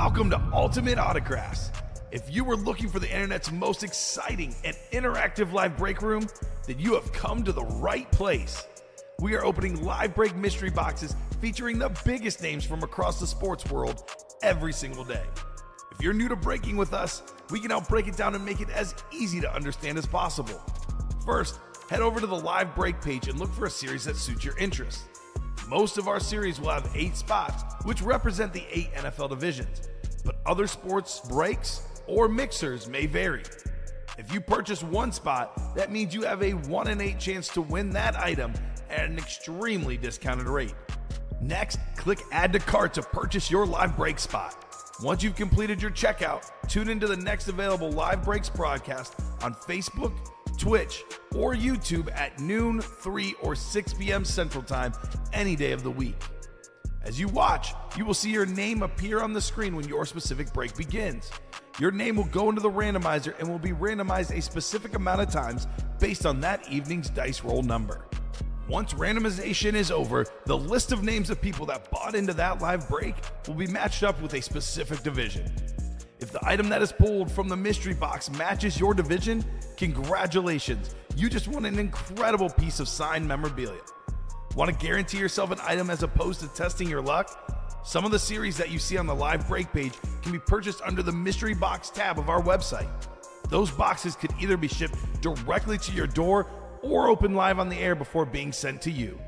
Welcome to Ultimate Autographs. If you were looking for the internet's most exciting and interactive live break room, then you have come to the right place. We are opening live break mystery boxes featuring the biggest names from across the sports world every single day. If you're new to breaking with us, we can help break it down and make it as easy to understand as possible. First, head over to the live break page and look for a series that suits your interests. Most of our series will have 8 spots, which represent the 8 NFL divisions, but other sports breaks or mixers may vary. If you purchase one spot, that means you have a 1 in 8 chance to win that item at an extremely discounted rate. Next, click Add to Cart to purchase your live break spot. Once you've completed your checkout, tune into the next available live breaks broadcast on Facebook, Twitch, or YouTube at noon, 3, or 6 p.m. Central Time any day of the week. As you watch, you will see your name appear on the screen when your specific break begins. Your name will go into the randomizer and will be randomized a specific amount of times based on that evening's dice roll number. Once randomization is over, the list of names of people that bought into that live break will be matched up with a specific division. If the item that is pulled from the mystery box matches your division, congratulations, you just won an incredible piece of signed memorabilia. Want to guarantee yourself an item as opposed to testing your luck? Some of the series that you see on the live break page can be purchased under the mystery box tab of our website. Those boxes could either be shipped directly to your door or open live on the air before being sent to you.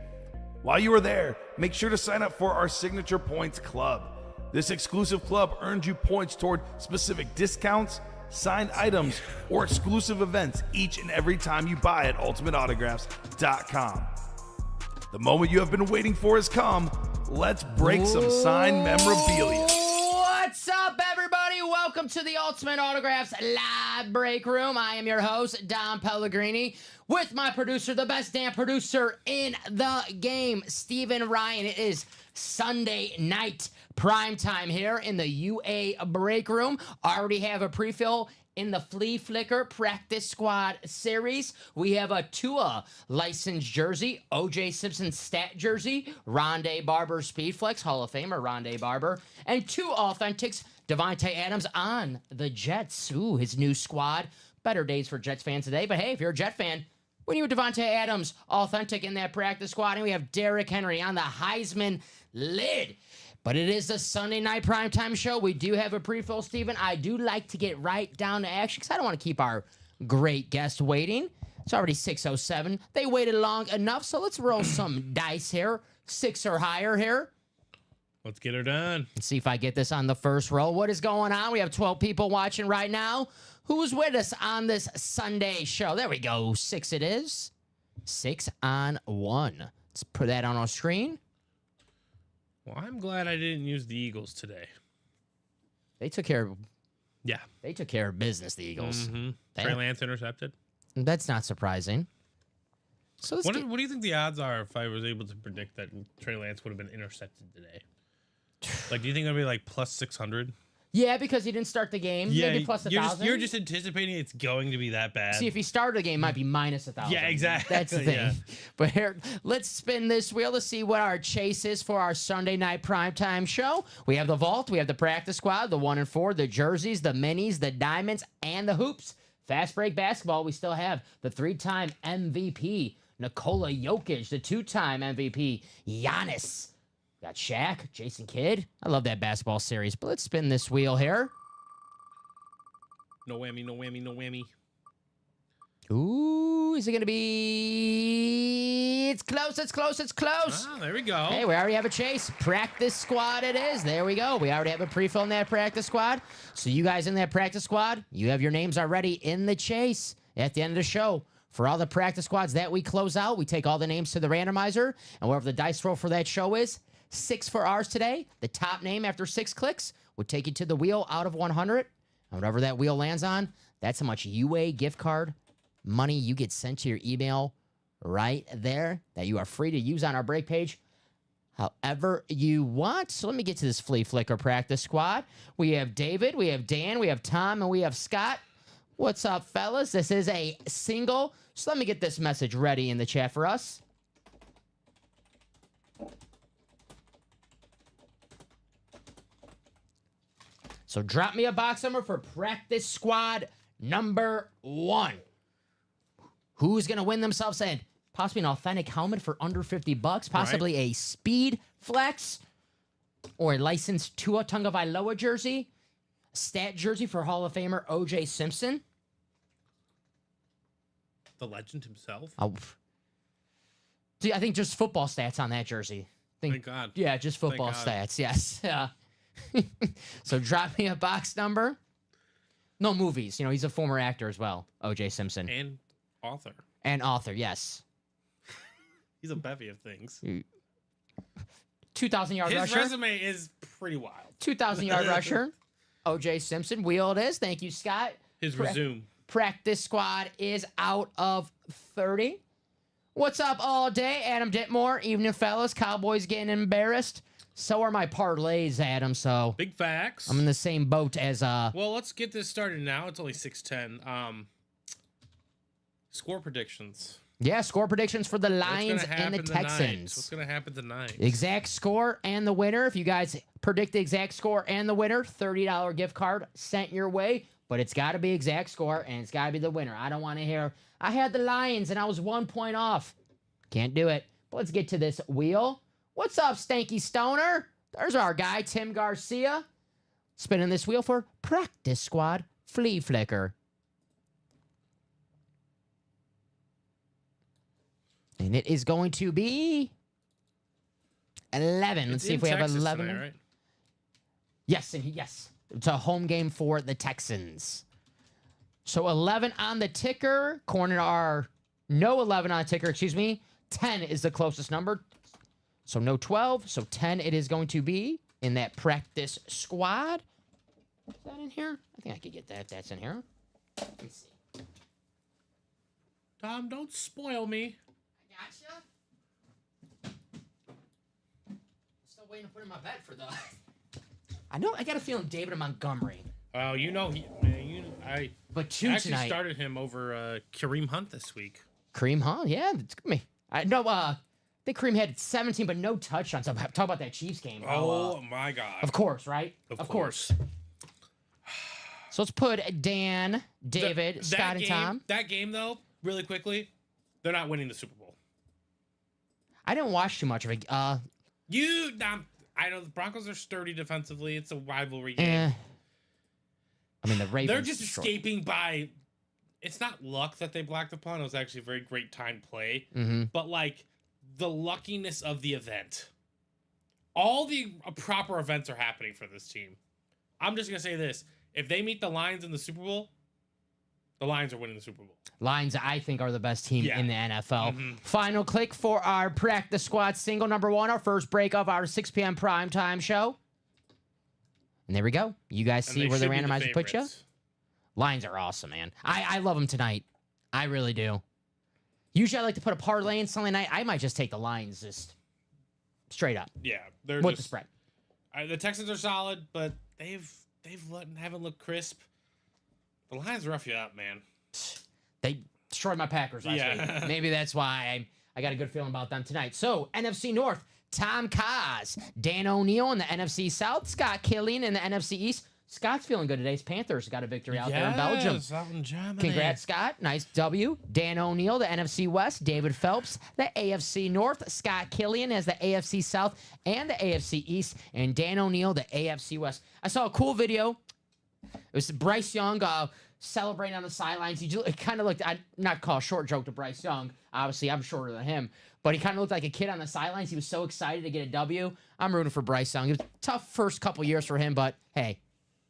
While you are there, make sure to sign up for our Signature Points Club. This exclusive club earns you points toward specific discounts, signed items, or exclusive events each and every time you buy at ultimateautographs.com. The moment you have been waiting for has come. Let's break some signed memorabilia. What's up, everybody? Welcome to the Ultimate Autographs Live Break Room. I am your host, Dom Pellegrini, with my producer, the best damn producer in the game, Steven Ryan. It is Sunday night prime time here in the UA Break Room. Already have a pre-fill in the Flea Flicker Practice Squad series. We have a Tua licensed jersey, OJ Simpson stat jersey, Rondé Barber Speedflex, Hall of Famer Rondé Barber, and 2 Authentics, Davante Adams on the Jets. Ooh, his new squad. Better days for Jets fans today, but hey, if you're a Jet fan, we need Davante Adams authentic in that practice squad, and we have Derrick Henry on the Heisman lid. But it is a Sunday night primetime show. We do have a pre-fill, Steven. I do like to get right down to action because I don't want to keep our great guest waiting. It's already 6:07. They waited long enough, so let's roll some dice here. 6 or higher here. Let's get her done. Let's see if I get this on the first roll. What is going on? We have 12 people watching right now. Who's with us on this Sunday show? There we go. 6 it is. 6 on 1. Let's put that on our screen. Well, I'm glad I didn't use the Eagles today. They took care of business, the Eagles. Trey Lance intercepted. That's not surprising. So What do you think the odds are if I was able to predict that Trey Lance would have been intercepted today? Like, do you think it'll be like plus 600? Yeah, because he didn't start the game. Maybe plus 1,000. You're just anticipating it's going to be that bad. See, if he started the game, it might be minus 1,000. Yeah, exactly. That's the thing. Yeah. But here, let's spin this wheel to see what our chase is for our Sunday night primetime show. We have the vault, we have the practice squad, the 1 and 4, the jerseys, the minis, the diamonds, and the hoops. Fast break basketball, we still have the 3-time MVP, Nikola Jokic, the 2-time MVP, Giannis. Got Shaq, Jason Kidd. I love that basketball series. But let's spin this wheel here. No whammy, no whammy, no whammy. Ooh, is it going to be... It's close, it's close, it's close. Ah, there we go. Hey, we already have a chase. Practice squad it is. There we go. We already have a pre-fill in that practice squad. So you guys in that practice squad, you have your names already in the chase at the end of the show. For all the practice squads that we close out, we take all the names to the randomizer, and whatever the dice roll for that show is, 6 for ours today. The top name after 6 clicks would take you to the wheel out of 100. And whatever that wheel lands on, that's how much UA gift card money you get sent to your email right there that you are free to use on our break page however you want. So let me get to this Flea Flicker practice squad. We have David, we have Dan, we have Tom, and we have Scott. What's up, fellas? This is a single. So let me get this message ready in the chat for us. So drop me a box number for practice squad number 1. Who's going to win themselves possibly an authentic helmet for under $50, possibly a Speed Flex or a licensed Tua Tagovailoa jersey, stat jersey for Hall of Famer O.J. Simpson. The legend himself. See, I think just football stats on that jersey. Thank God. Yeah, just football God. stats. Yes. So drop me a box number. No movies. You know, he's a former actor as well. O.J. Simpson. And author. And author, yes. He's a bevy of things. 2,000-yard His rusher. resume is pretty wild. 2,000-yard rusher. O.J. Simpson. Wheel it is. Thank you, Scott. His resume. Practice squad is out of 30. What's up all day? Adam Ditmore. Evening, fellas. Cowboys getting embarrassed. So are my parlays, Adam. So Big facts. I'm in the same boat as Well, let's get this started now. It's only 6:10. Score predictions. Yeah, score predictions for the What's Lions gonna and the happen tonight? Texans. What's gonna happen tonight? Exact score and the winner. If you guys predict the exact score and the winner, $30 gift card sent your way. But it's got to be exact score and it's got to be the winner. I don't want to hear, I had the Lions and I was 1 point off. Can't do it. But let's get to this wheel. What's up, Stanky Stoner? There's our guy, Tim Garcia. Spinning this wheel for Practice Squad Flea Flicker. And it is going to be 11. Let's It's see in if we have Texas 11. tonight, right? Yes, and yes. It's a home game for the Texans. So 11 on the ticker. Corner are no 11 on the ticker, excuse me. 10 is the closest number. So no 12. So 10 it is going to be in that practice squad. Is that in here? I think I could get that if that's in here. Let me see. Tom, don't spoil me. I gotcha. Still waiting to put in my bet for the... I know. I got a feeling David Montgomery. Well, you know, I But two actually tonight. started him over Kareem Hunt this week. Kareem Hunt, yeah, it's me. I know. I think Kareem had 17, but no touchdowns. Talk about that Chiefs game. Oh my God! Of course, right? Of course. So let's put Dan, David, That Scott, and game, Tom. That game, though, really quickly, they're not winning the Super Bowl. I didn't watch too much of it. I know the Broncos are sturdy defensively. It's a rivalry game. I mean, the Ravens. They're just destroyed. escaping by. It's not luck that they blocked the punt. It was actually a very great time play. Mm-hmm. But like the luckiness of the event, all the proper events are happening for this team. I'm just gonna say this: if they meet the Lions in the Super Bowl, the Lions are winning the Super Bowl. Lions, I think, are the best team Yeah. in the NFL. Mhm. Final click for our practice squad single number 1, our first break of our 6 p.m. primetime show. And there we go. You guys And see they where the should be randomizer put you? favorites. Lions are awesome, man. I love them tonight. I really do. Usually I like to put a parlay in Sunday night. I might just take the Lions just straight up Yeah, they're with the just spread. the Texans are solid, but haven't looked crisp. The Lions rough you up, man. They destroyed my Packers last Yeah. week. Maybe that's why I got a good feeling about them tonight. So, NFC North, Tom Kaz, Dan O'Neill in the NFC South, Scott Killian in the NFC East. Scott's feeling good today. His Panthers got a victory out there in Belgium. Out in Germany. Congrats, Scott. Nice W. Dan O'Neill, the NFC West. David Phelps, the AFC North. Scott Killian as the AFC South and the AFC East. And Dan O'Neill, the AFC West. I saw a cool video. It was Bryce Young celebrating on the sidelines. It kind of looked, I'd not call a short joke to Bryce Young. Obviously, I'm shorter than him. But he kind of looked like a kid on the sidelines. He was so excited to get a W. I'm rooting for Bryce Young. It was a tough first couple years for him, but hey,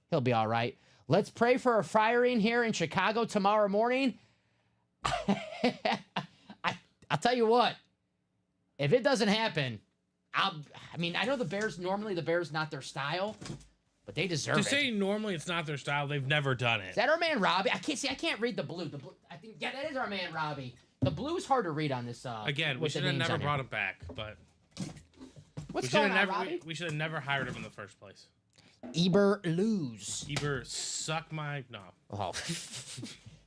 he'll be all right. Let's pray for a firing here in Chicago tomorrow morning. I'll tell you what. If it doesn't happen, I know the Bears, normally the Bears not their style, but they deserve To it. say normally it's not their style, they've never done Is it. that our man Robbie? I can't read the blue. The blue. I think that is our man Robbie. The blue is hard to read on this. Again, we with the should have names never on here. brought him back, but What's we should going have on, never Robbie? we should have never hired him in the first place. Eber lose. Eber suck my no. Oh.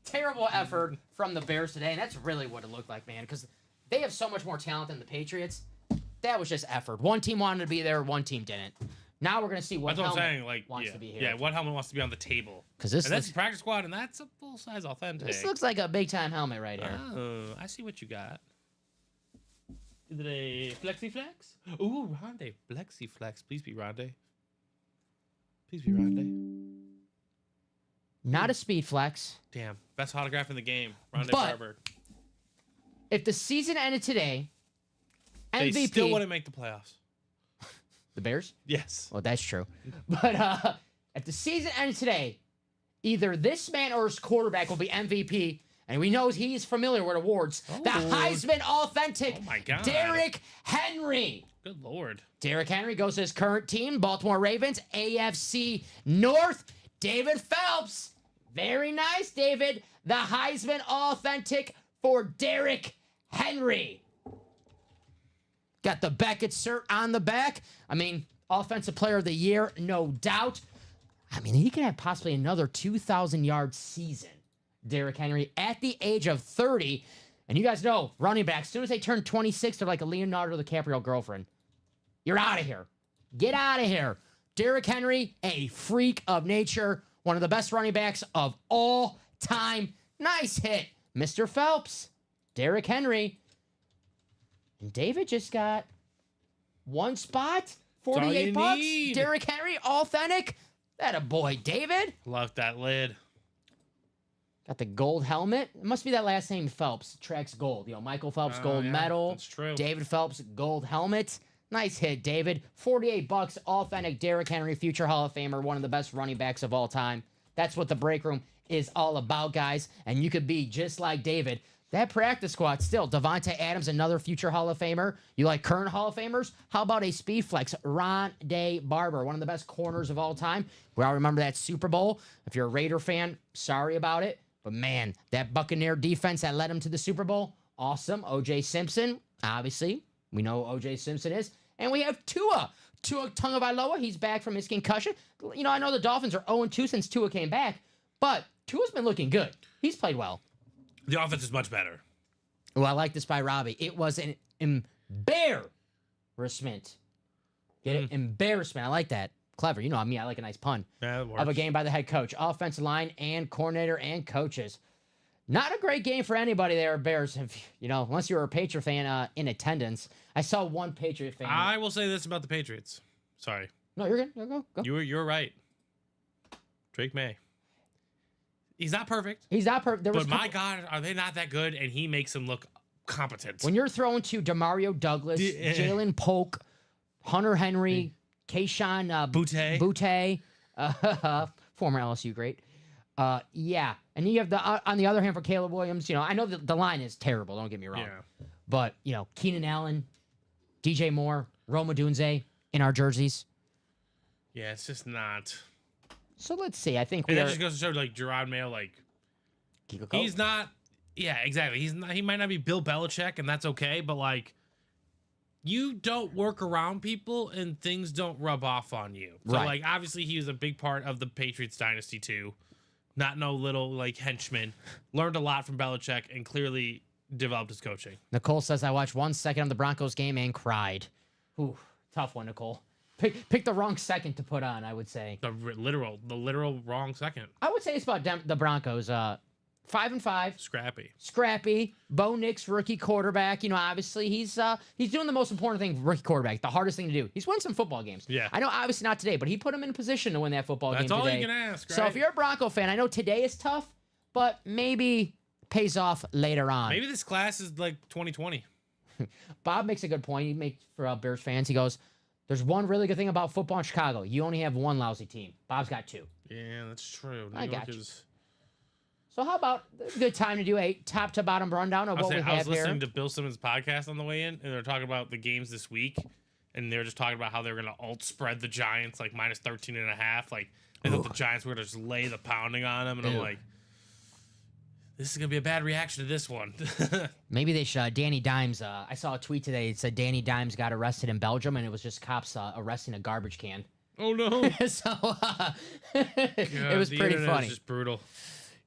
Terrible effort from the Bears today, and that's really what it looked like, man, because they have so much more talent than the Patriots. That was just effort. One team wanted to be there, one team didn't. Now we're gonna see what That's what I'm helmet saying. Like, wants yeah, to be here. yeah, what helmet wants to be on the table? Because this And that's looks, a practice squad, and that's a full size authentic. this looks like a big time helmet right here. Oh, I see what you got. Is it a Flexi Flex? Ooh, Rondé. Flexi Flex. Please be Rondé. Please be Rondé. Not a speed flex. Damn. Best autograph in the game. Rondé But- Barber. If the season ended today, They MVP. still wouldn't make the playoffs. The Bears? Yes. Well, that's true. But if the season ended today, either this man or his quarterback will be MVP, and we know he's familiar with awards. The Oh. Heisman Authentic, Oh my God. Derrick Henry. Good Lord. Derrick Henry goes to his current team, Baltimore Ravens, AFC North. David Phelps. Very nice, David. The Heisman Authentic for Derrick Henry. Got the Beckett cert on the back. I mean, Offensive Player of the Year, no doubt. I mean, he can have possibly another 2,000-yard season, Derrick Henry, at the age of 30. And you guys know, running backs, as soon as they turn 26, they're like a Leonardo DiCaprio girlfriend. You're out of here. Get out of here. Derrick Henry, a freak of nature, one of the best running backs of all time. Nice hit, Mr. Phelps. Derrick Henry. And David just got one spot, all you 48 bucks. need. Derrick Henry, authentic. That a boy, David. Love that lid. Got the gold helmet. It must be that last name Phelps. Tracks gold. You know, Michael Phelps, gold Yeah, medal. That's true. David Phelps, gold helmet. Nice hit, David. 48 bucks, authentic Derrick Henry, future Hall of Famer, one of the best running backs of all time. That's what the break room is all about, guys. And you could be just like David. That practice squad still. Devontae Adams, another future Hall of Famer. You like current Hall of Famers? How about a speed flex? Rondé Barber, one of the best corners of all time. We all remember that Super Bowl. If you're a Raider fan, sorry about it. But man, that Buccaneer defense that led him to the Super Bowl, awesome. O.J. Simpson, obviously. We know who O.J. Simpson is. And we have Tua Tagovailoa. He's back from his concussion. You know, I know the Dolphins are 0-2 since Tua came back, but Tua's been looking good. He's played well. The offense is much better. Oh, I like this by Robbie. It was an embarrassment. Get it? Embarrassment. I like that. Clever. You know me. I like a nice pun. Yeah, it works. Of a game by the head coach, offensive line, and coordinator and coaches. Not a great game for anybody there, Bears. If, you know, unless you were a Patriot fan in attendance. I saw one Patriot fan. I will say this about the Patriots. Sorry. No, you're good. Go. You're right. Drake May. He's not perfect, He's not perfect. There was but my God, are they not that good? And he makes them look competent. when you're throwing to Demario Douglas, Jalen Polk, Hunter Henry, Kayshawn Butte. former LSU great. Yeah, and you have the on the other hand for Caleb Williams. You know, I know the line is terrible. Don't get me wrong, Yeah. but you know, Keenan Allen, DJ Moore, Roma Dunze in our jerseys. Yeah, it's just not. So let's see. I think And we that are. just goes to show, like, Gerard Mayo, like, Keep it he's not. Yeah, exactly. He's not. He might not be Bill Belichick, and that's okay. But like, you don't work around people, and things don't rub off on you. So Right. like, obviously, he was a big part of the Patriots dynasty too. Not no little like henchman. Learned a lot from Belichick, and clearly developed his coaching. Nicole says I watched 1 second of the Broncos game and cried. Ooh, tough one, Nicole. Pick the wrong second to put on. I would say. The literal wrong second. I would say it's about the Broncos. 5-5. Scrappy. Bo Nix, rookie quarterback. You know, obviously he's doing the most important thing, rookie quarterback, the hardest thing to do. He's won some football games. Yeah. I know, obviously not today, but he put him in a position to win that football game That's all today. you can ask, right? So if you're a Bronco fan, I know today is tough, but maybe pays off later on. Maybe this class is like 2020. Bob makes a good point. He makes for Bears fans. He goes, "There's one really good thing about football in Chicago. You only have one lousy team. Bob's got two." Yeah, that's true. I New York got you. is. So how about a good time to do a top to bottom rundown of what we I was have listening here? to Bill Simmons' podcast on the way in, and they're talking about the games this week, and they're just talking about how they're going to alt spread the Giants like minus 13.5. Like, they thought the Giants were going to just lay the pounding on them, and I'm Ew. like, this is going to be a bad reaction to this one. Maybe they should. Danny Dimes. I saw a tweet today. It said Danny Dimes got arrested in Belgium, and it was just cops arresting a garbage can. Oh, no. So it was the pretty internet funny. Is just brutal.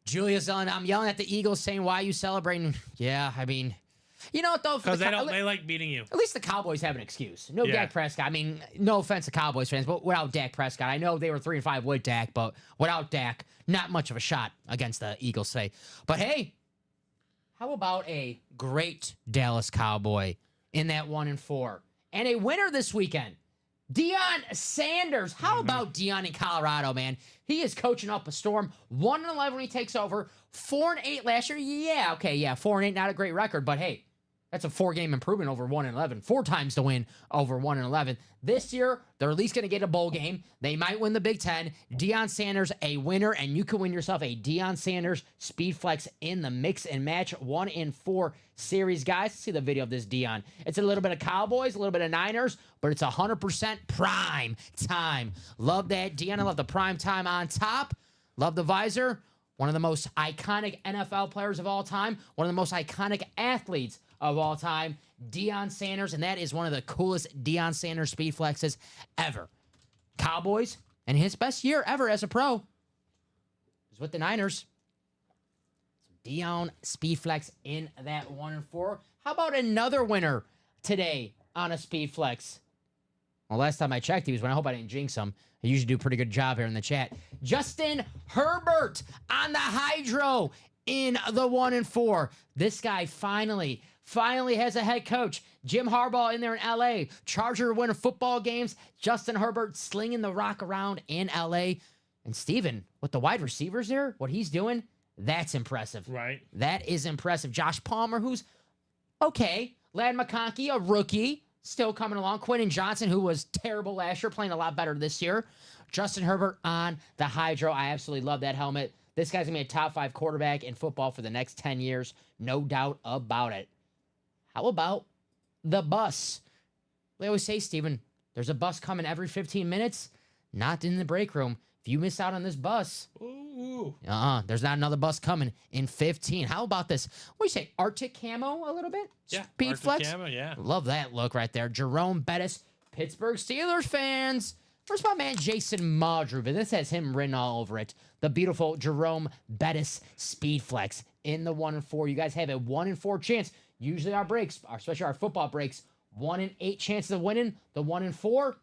Julia's on. I'm yelling at the Eagles saying, "Why are you celebrating?" Yeah, I mean, You know what though? Because they like beating you. At least the Cowboys have an excuse. No Yeah. Dak Prescott. I mean, no offense to Cowboys fans, but without Dak Prescott, I know they were 3-5 with Dak, but without Dak, not much of a shot against the Eagles today. But hey, how about a great Dallas Cowboy in that 1-4 and a winner this weekend? Deion Sanders. How about Deion in Colorado, man? He is coaching up a storm. 1-11 when he takes over. 4-8 last year. Yeah, okay, yeah. 4-8, not a great record, but hey, that's a 4-game improvement over 1-11. 4 times to win over 1-11. This year, they're at least going to get a bowl game. They might win the Big Ten. Deion Sanders, a winner, and you can win yourself a Deion Sanders Speed Flex in the mix and match 1-4 series. Guys, let's see the video of this Deion. It's a little bit of Cowboys, a little bit of Niners, but it's 100% prime time. Love that, Deion. I love the prime time on top. Love the visor. One of the most iconic NFL players of all time. One of the most iconic athletes of all time, Deion Sanders, and that is one of the coolest Deion Sanders speed flexes ever. Cowboys, and his best year ever as a pro is with the Niners. So Deion speed flex in that 1-4. How about another winner today on a speed flex? Well, last time I checked, he was when I hope I didn't jinx him. I usually do a pretty good job here in the chat. Justin Herbert on the hydro in the 1-4. This guy finally has a head coach. Jim Harbaugh in there in LA. Charger winning football games. Justin Herbert slinging the rock around in LA. And Steven, with the wide receivers there, what he's doing, that's impressive. Right. That is impressive. Josh Palmer, who's okay. Lad McConkey, a rookie, still coming along. Quentin Johnson, who was terrible last year, playing a lot better this year. Justin Herbert on the hydro. I absolutely love that helmet. This guy's going to be a top 5 quarterback in football for the next 10 years. No doubt about it. How about the bus? They always say, Steven, there's a bus coming every 15 minutes. Not in the break room. If you miss out on this bus, there's not another bus coming in 15. How about this? What do you say? Arctic camo a little bit? Yeah. Speed Arctic flex? Camo, yeah. Love that look right there. Jerome Bettis, Pittsburgh Steelers fans. Where's my man Jason Maudrew? But this has him written all over it. The beautiful Jerome Bettis Speed Flex in the 1-4. You guys have a 1-4 chance. Usually our breaks, especially our football breaks, 1-8 chances of winning. The 1-4,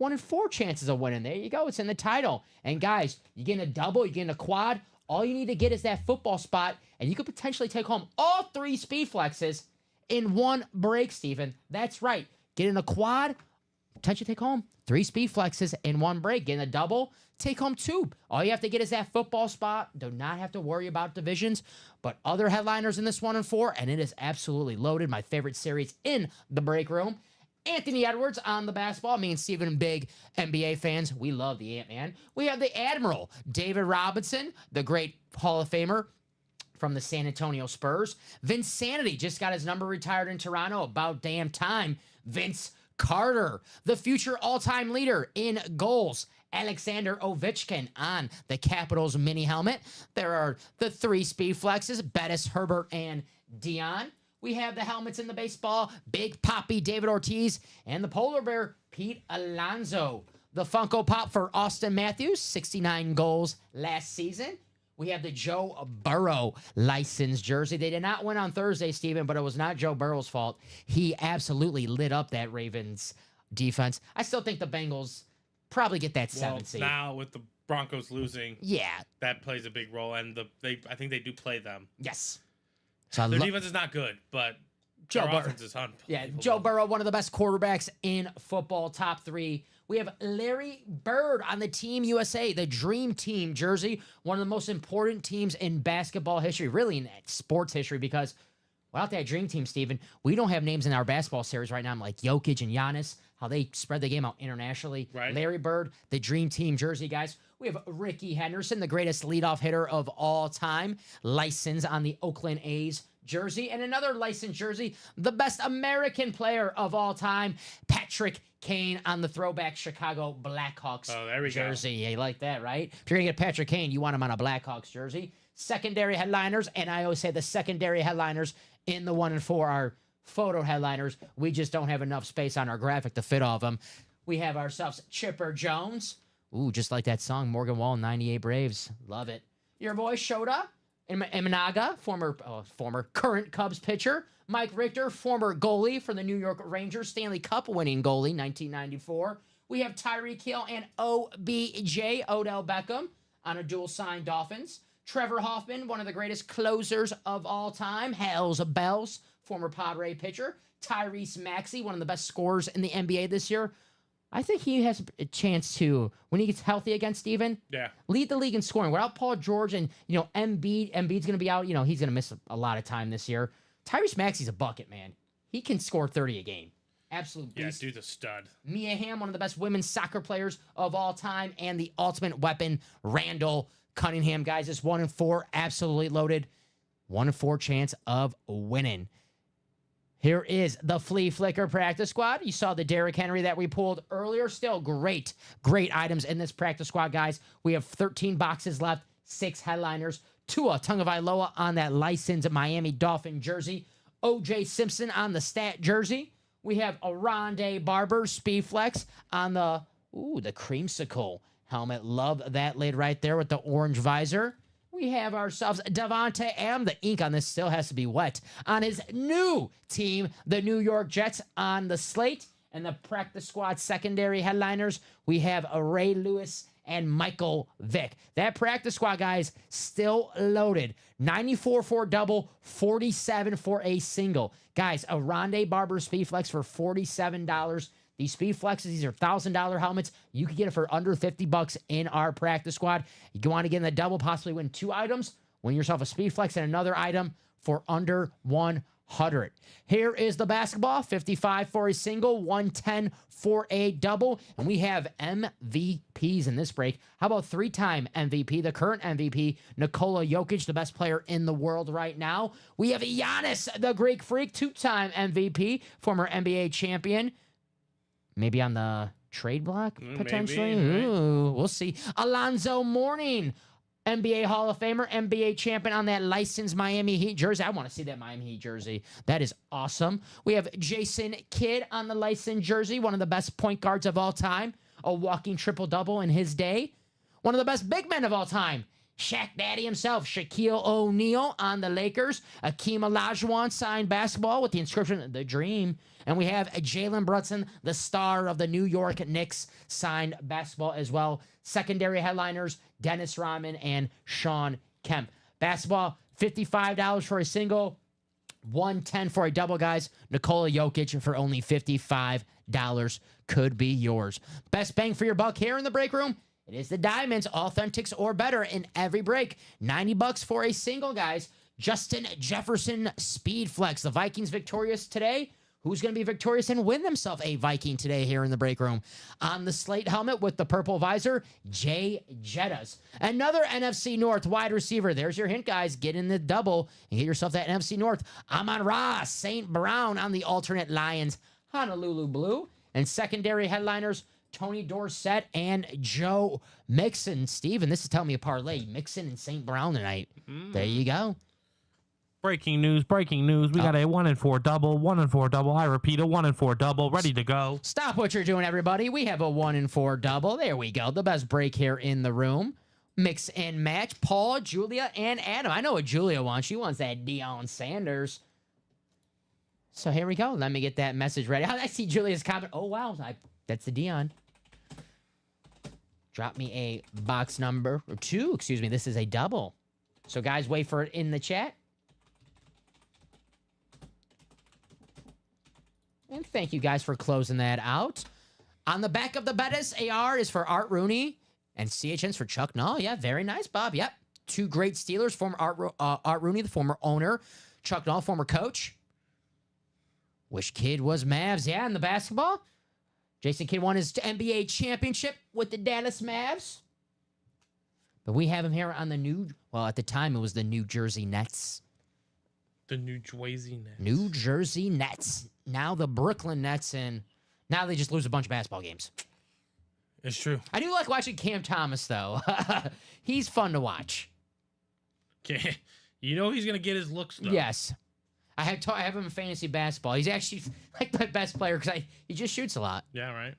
1-4 chances of winning. There you go. It's in the title. And guys, you get a double, you get a quad. All you need to get is that football spot, and you could potentially take home all 3 speed flexes in one break, Steven. That's right. Get in a quad, potentially take home 3 speed flexes in one break. Get in a double, take home 2. All you have to get is that football spot. Do not have to worry about divisions. But other headliners in this 1-4, and it is absolutely loaded. My favorite series in the break room. Anthony Edwards on the basketball. Me and Steven, big NBA fans. We love the Ant-Man. We have the Admiral, David Robinson, the great Hall of Famer from the San Antonio Spurs. Vinsanity just got his number retired in Toronto. About damn time. Vince Carter, the future all-time leader in goals. Alexander Ovechkin on the Capitals mini helmet. There are the 3 speed flexes, Bettis, Herbert, and Deion. We have the helmets in the baseball, Big Papi David Ortiz, and the polar bear, Pete Alonso. The Funko Pop for Austin Matthews, 69 goals last season. We have the Joe Burrow licensed jersey. They did not win on Thursday, Steven, but it was not Joe Burrow's fault. He absolutely lit up that Ravens defense. I still think the Bengals probably get that 7 seed. Now with the Broncos losing, Yeah. that plays a big role, and I think they do play them. Yes. So Their defense is not good, but their offense is unbelievable. Yeah, Joe Burrow, one of the best quarterbacks in football, top 3. We have Larry Bird on the Team USA, the Dream Team jersey, one of the most important teams in basketball history, really in sports history, because without that Dream Team, Steven, we don't have names in our basketball series right now like Jokic and Giannis, how they spread the game out internationally. Right. Larry Bird, the Dream Team jersey, guys. We have Ricky Henderson, the greatest leadoff hitter of all time, licensed on the Oakland A's jersey. And another licensed jersey, the best American player of all time, Patrick Kane on the throwback Chicago Blackhawks jersey. Yeah, you like that, right? If you're going to get Patrick Kane, you want him on a Blackhawks jersey. Secondary headliners, and I always say the secondary headliners in the 1-4 are photo headliners. We just don't have enough space on our graphic to fit all of them. We have ourselves Chipper Jones. Ooh, just like that song, Morgan Wallen, 98 Braves. Love it. Your boy Shota, Imanaga, current Cubs pitcher. Mike Richter, former goalie for the New York Rangers, Stanley Cup winning goalie, 1994. We have Tyreek Hill and OBJ, Odell Beckham, on a dual signed Dolphins. Trevor Hoffman, one of the greatest closers of all time. Hells Bells, former Padre pitcher. Tyrese Maxey, one of the best scorers in the NBA this year. I think he has a chance to, when he gets healthy again, Steven, lead the league in scoring. Without Paul George and, Embiid's going to be out. He's going to miss a lot of time this year. Tyrese Maxey's a bucket, man. He can score 30 a game. Absolute beast. Yeah, dude's a stud. Mia Hamm, one of the best women's soccer players of all time. And the ultimate weapon, Randall Cunningham. Guys, it's 1-4, absolutely loaded. 1-4 chance of winning. Here is the Flea Flicker practice squad. You saw the Derrick Henry that we pulled earlier. Still great items in this practice squad, guys. We have 13 boxes left, 6 headliners. Tua Tagovailoa on that licensed Miami Dolphin jersey. O.J. Simpson on the stat jersey. We have a Rondé Barber Speedflex on the creamsicle helmet. Love that lid right there with the orange visor. We have ourselves Devontae Adams. The ink on this still has to be wet. On his new team, the New York Jets, on the slate. And the practice squad secondary headliners, we have Ray Lewis and Michael Vick. That practice squad, guys, still loaded. 94 for a double, 47 for a single. Guys, a Rondé Barber Speedflex for $47. These Speed Flexes, these are $1,000 helmets. You can get it for under $50 in our practice squad. You want to get in the double, possibly win 2 items, win yourself a Speed Flex and another item for under $100. Here is the basketball, 55 for a single, 110 for a double. And we have MVPs in this break. How about 3-time MVP, the current MVP, Nikola Jokic, the best player in the world right now. We have Giannis, the Greek Freak, 2-time MVP, former NBA champion. Maybe on the trade block, potentially. Maybe, right? Ooh, we'll see. Alonzo Mourning, NBA Hall of Famer, NBA champion on that licensed Miami Heat jersey. I want to see that Miami Heat jersey. That is awesome. We have Jason Kidd on the licensed jersey, one of the best point guards of all time, a walking triple-double in his day. One of the best big men of all time, Shaq Daddy himself, Shaquille O'Neal on the Lakers. Akeem Olajuwon signed basketball with the inscription, The Dream. And we have Jalen Brunson, the star of the New York Knicks, signed basketball as well. Secondary headliners, Dennis Rodman and Shawn Kemp. Basketball, $55 for a single, $110 for a double, guys. Nikola Jokic for only $55 could be yours. Best bang for your buck here in the break room. It is the Diamonds, Authentics or better in every break. $90 for a single, guys. Justin Jefferson Speed Flex. The Vikings victorious today. Who's going to be victorious and win themselves a Viking today here in the break room? On the slate helmet with the purple visor, Jay Jettas. Another NFC North wide receiver. There's your hint, guys. Get in the double and get yourself that NFC North. Amon-Ra St. Brown on the alternate Lions, Honolulu Blue. And secondary headliners, Tony Dorsett and Joe Mixon. Steven, this is telling me a parlay. Mixon and St. Brown tonight. There you go. Breaking news. We got a 1-4 double, 1-4 double. I repeat, a 1-4 double, ready to go. Stop what you're doing, everybody. We have a 1-4 double. There we go. The best break here in the room. Mix and match. Paul, Julia, and Adam. I know what Julia wants. She wants that Deion Sanders. So here we go. Let me get that message ready. I see Julia's comment. Oh, wow. That's the Deion. Drop me a box number, or 2, excuse me. This is a double. So, guys, wait for it in the chat. And thank you guys for closing that out. On the back of the Bettis, AR is for Art Rooney and CHN's for Chuck Null. Yeah, very nice, Bob. Yep. 2 great Steelers, former Art Rooney, the former owner. Chuck Null, former coach. Wish Kid was Mavs. Yeah, in the basketball. Jason Kidd won his NBA championship with the Dallas Mavs. But we have him here on the at the time it was the New Jersey Nets. The New Jersey Nets. New Jersey Nets. Now the Brooklyn Nets, and now they just lose a bunch of basketball games. It's true. I do like watching Cam Thomas, though. He's fun to watch. Okay. You know he's going to get his looks, though. Yes. I have him in fantasy basketball. He's actually like my best player because he just shoots a lot. Yeah, right.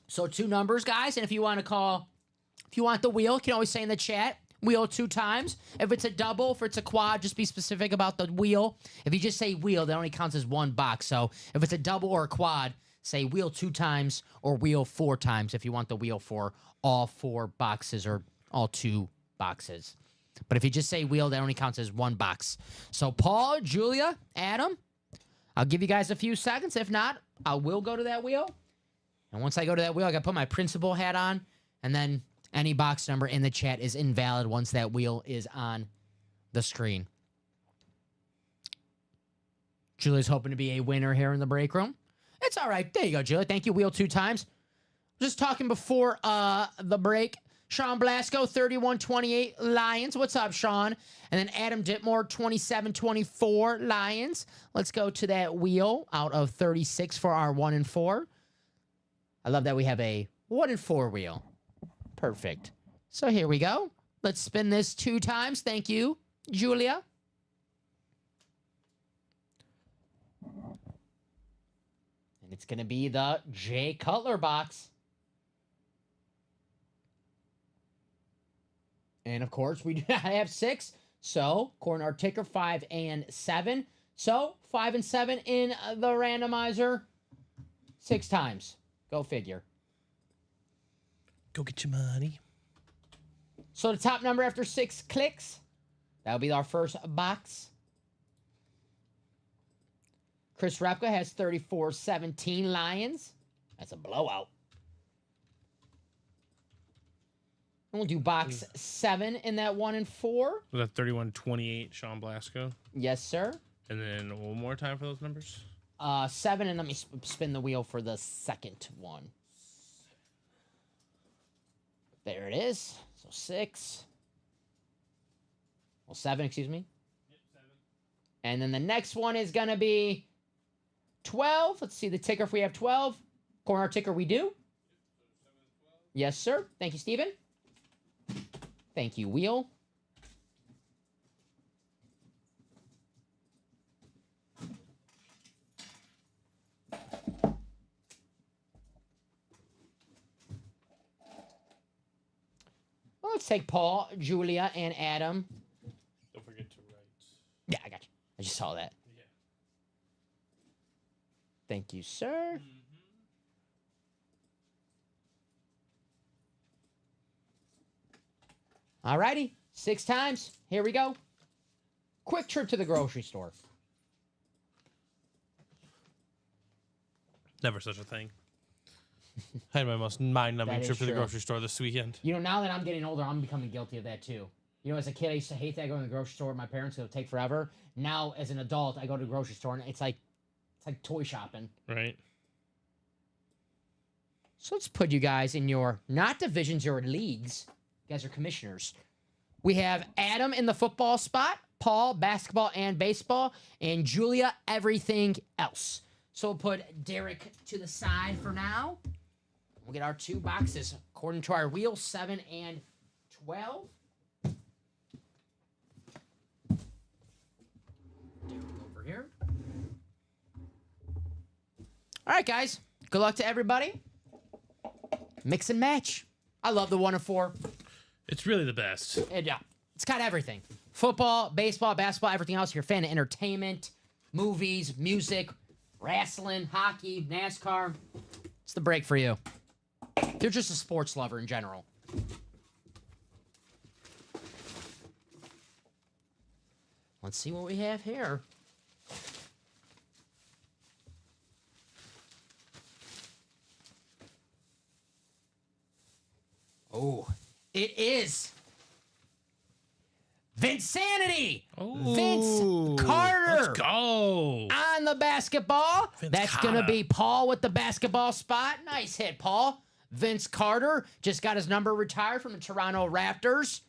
So 2 numbers, guys, and if you want to call If you want the wheel, you can always say in the chat, wheel 2 times. If it's a double, if it's a quad, just be specific about the wheel. If you just say wheel, that only counts as 1 box. So if it's a double or a quad, say wheel 2 times or wheel 4 times if you want the wheel for all 4 boxes or all 2 boxes. But if you just say wheel, that only counts as 1 box. So Paul, Julia, Adam, I'll give you guys a few seconds. If not, I will go to that wheel. And once I go to that wheel, I got to put my principal hat on. And then any box number in the chat is invalid once that wheel is on the screen. Julia's hoping to be a winner here in the break room. It's all right. There you go, Julia. Thank you. Wheel 2 times. Just talking before the break. Sean Blasco, 31-28 Lions. What's up, Sean? And then Adam Ditmore, 27-24 Lions. Let's go to that wheel out of 36 for our 1 and 4. I love that we have a 1 and 4 wheel. Perfect. So here we go. Let's spin this 2 times. Thank you, Julia. And it's going to be the Jay Cutler box. And, of course, we do not have 6. So, according to our ticker, 5 and 7. So, 5 and 7 in the randomizer 6 times. Go figure. Go get your money. So, the top number after 6 clicks, that'll be our first box. Chris Repka has 34-17 Lions. That's a blowout. And we'll do box 7 in that 1 and 4. Was that 31-28 Sean Blasco? Yes, sir. And then one more time for those numbers. 7, and let me spin the wheel for the second one. There it is. So 6. Well, 7, excuse me. Yep, 7. And then the next one is going to be 12. Let's see the ticker if we have 12. Corner ticker we do. Yes, sir. Thank you, Steven. Thank you, Wheel. Well, let's take Paul, Julia, and Adam. Don't forget to write. Yeah, I got you. I just saw that. Yeah. Thank you, sir. Alrighty, 6 times. Here we go. Quick trip to the grocery store. Never such a thing. I had my most mind-numbing That trip is to the true. grocery store this weekend. You know, now that I'm getting older, I'm becoming guilty of that too. You know, as a kid, I used to hate that going to the grocery store with my parents. It would take forever. Now, as an adult, I go to the grocery store and it's like toy shopping. Right. So let's put you guys in your, not divisions, your leagues. You guys are commissioners. We have Adam in the football spot, Paul, basketball and baseball, and Julia, everything else. So we'll put Derek to the side for now. We'll get our 2 boxes according to our wheel, 7 and 12. Derek over here. All right, guys. Good luck to everybody. Mix and match. I love the 1 and 4. It's really the best. Yeah, it's got everything. Football, baseball, basketball, everything else. If you're a fan of entertainment, movies, music, wrestling, hockey, NASCAR, it's the break for you. If you're just a sports lover in general. Let's see what we have here. Oh, it is Vinsanity. Oh, Vince Carter. Let's go. On the basketball. Vince That's going to Carter. be Paul with the basketball spot. Nice hit, Paul. Vince Carter just got his number retired from the Toronto Raptors.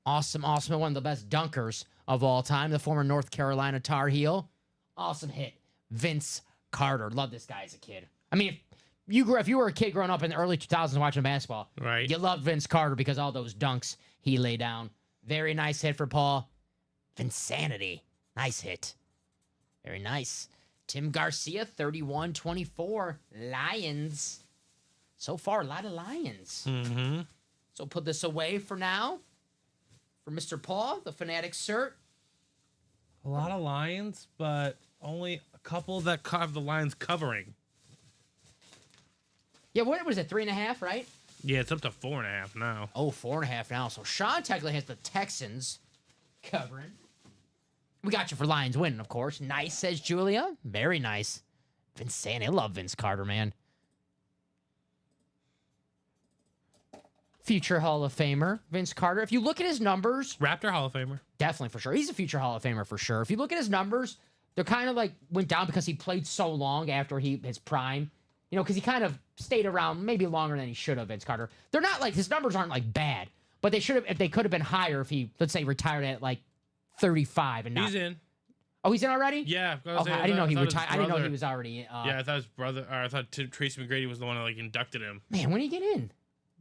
Awesome, awesome. One of the best dunkers of all time, the former North Carolina Tar Heel. Awesome hit. Vince Carter. Love this guy as a kid. I mean, if you were a kid growing up in the early 2000s watching basketball, Right. you loved Vince Carter because all those dunks he laid down. Very nice hit for Paul. Vinsanity. Nice hit. Very nice. Tim Garcia, 31-24. Lions. So far, a lot of Lions. Mm-hmm. So put this away for now. For Mr. Paul, the Fanatic Cert. A lot of Lions, but only a couple that have the Lions covering. Yeah, what was it? 3.5, right? Yeah, it's up to 4.5 now. Oh, 4.5 now. So Sean technically has the Texans covering. We got you for Lions winning, of course. Nice, says Julia. Very nice. Vince saying I love Vince Carter, man. Future Hall of Famer, Vince Carter. If you look at his numbers, Raptor Hall of Famer. definitely for sure. He's a future Hall of Famer for sure. If you look at his numbers, they're kind of like went down because he played so long after his prime. You know, because he kind of stayed around maybe longer than he should have, Vince Carter. They're not like, his numbers aren't like bad, but they should have, if they could have been higher if he, let's say, retired at like 35 and not. He's in. Oh, he's in already? Yeah. Okay, I didn't know he thought his retired. I didn't know he brother- was already. Yeah, I thought his brother, or I thought Tracy McGrady was the one that like inducted him Man, when did he get in?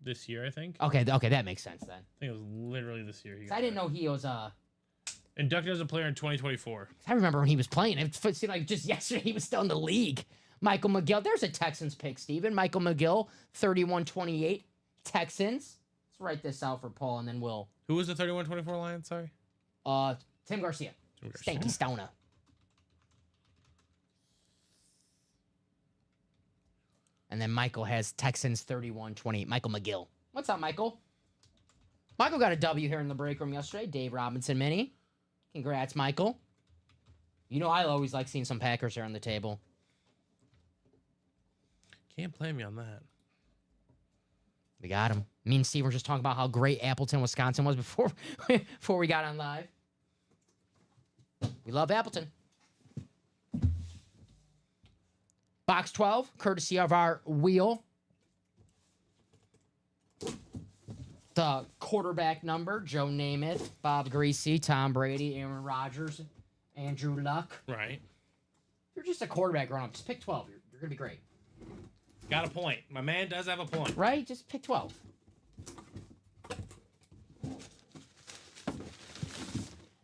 this year, I think. Okay, that makes sense then. I think it was literally this year. He 'Cause got I didn't there. know he was. Inducted as a player in 2024. I remember when he was playing. It seemed like just yesterday he was still in the league. Michael McGill. There's a Texans pick, Steven. Michael McGill, 31-28. Texans. Let's write this out for Paul, and then we'll. Who was the 31-24 Lions? Sorry. Tim Garcia. Tim Garcia. Stanky Stoner. And then Michael has Texans 31-28. Michael McGill. What's up, Michael? Michael got a W here in the break room yesterday. Dave Robinson mini. Congrats, Michael. You know I always like seeing some Packers here on the table. Can't play me on that. We got him. Me and Steve were just talking about how great Appleton, Wisconsin was before before we got on live. We love Appleton. Box 12, courtesy of our wheel. The quarterback number, Joe Namath, Bob Greasy, Tom Brady, Aaron Rodgers, Andrew Luck. Right. You're just a quarterback growing up. Just pick 12. You're going to be great. Got a point. My man does have a point. Right? Just pick 12.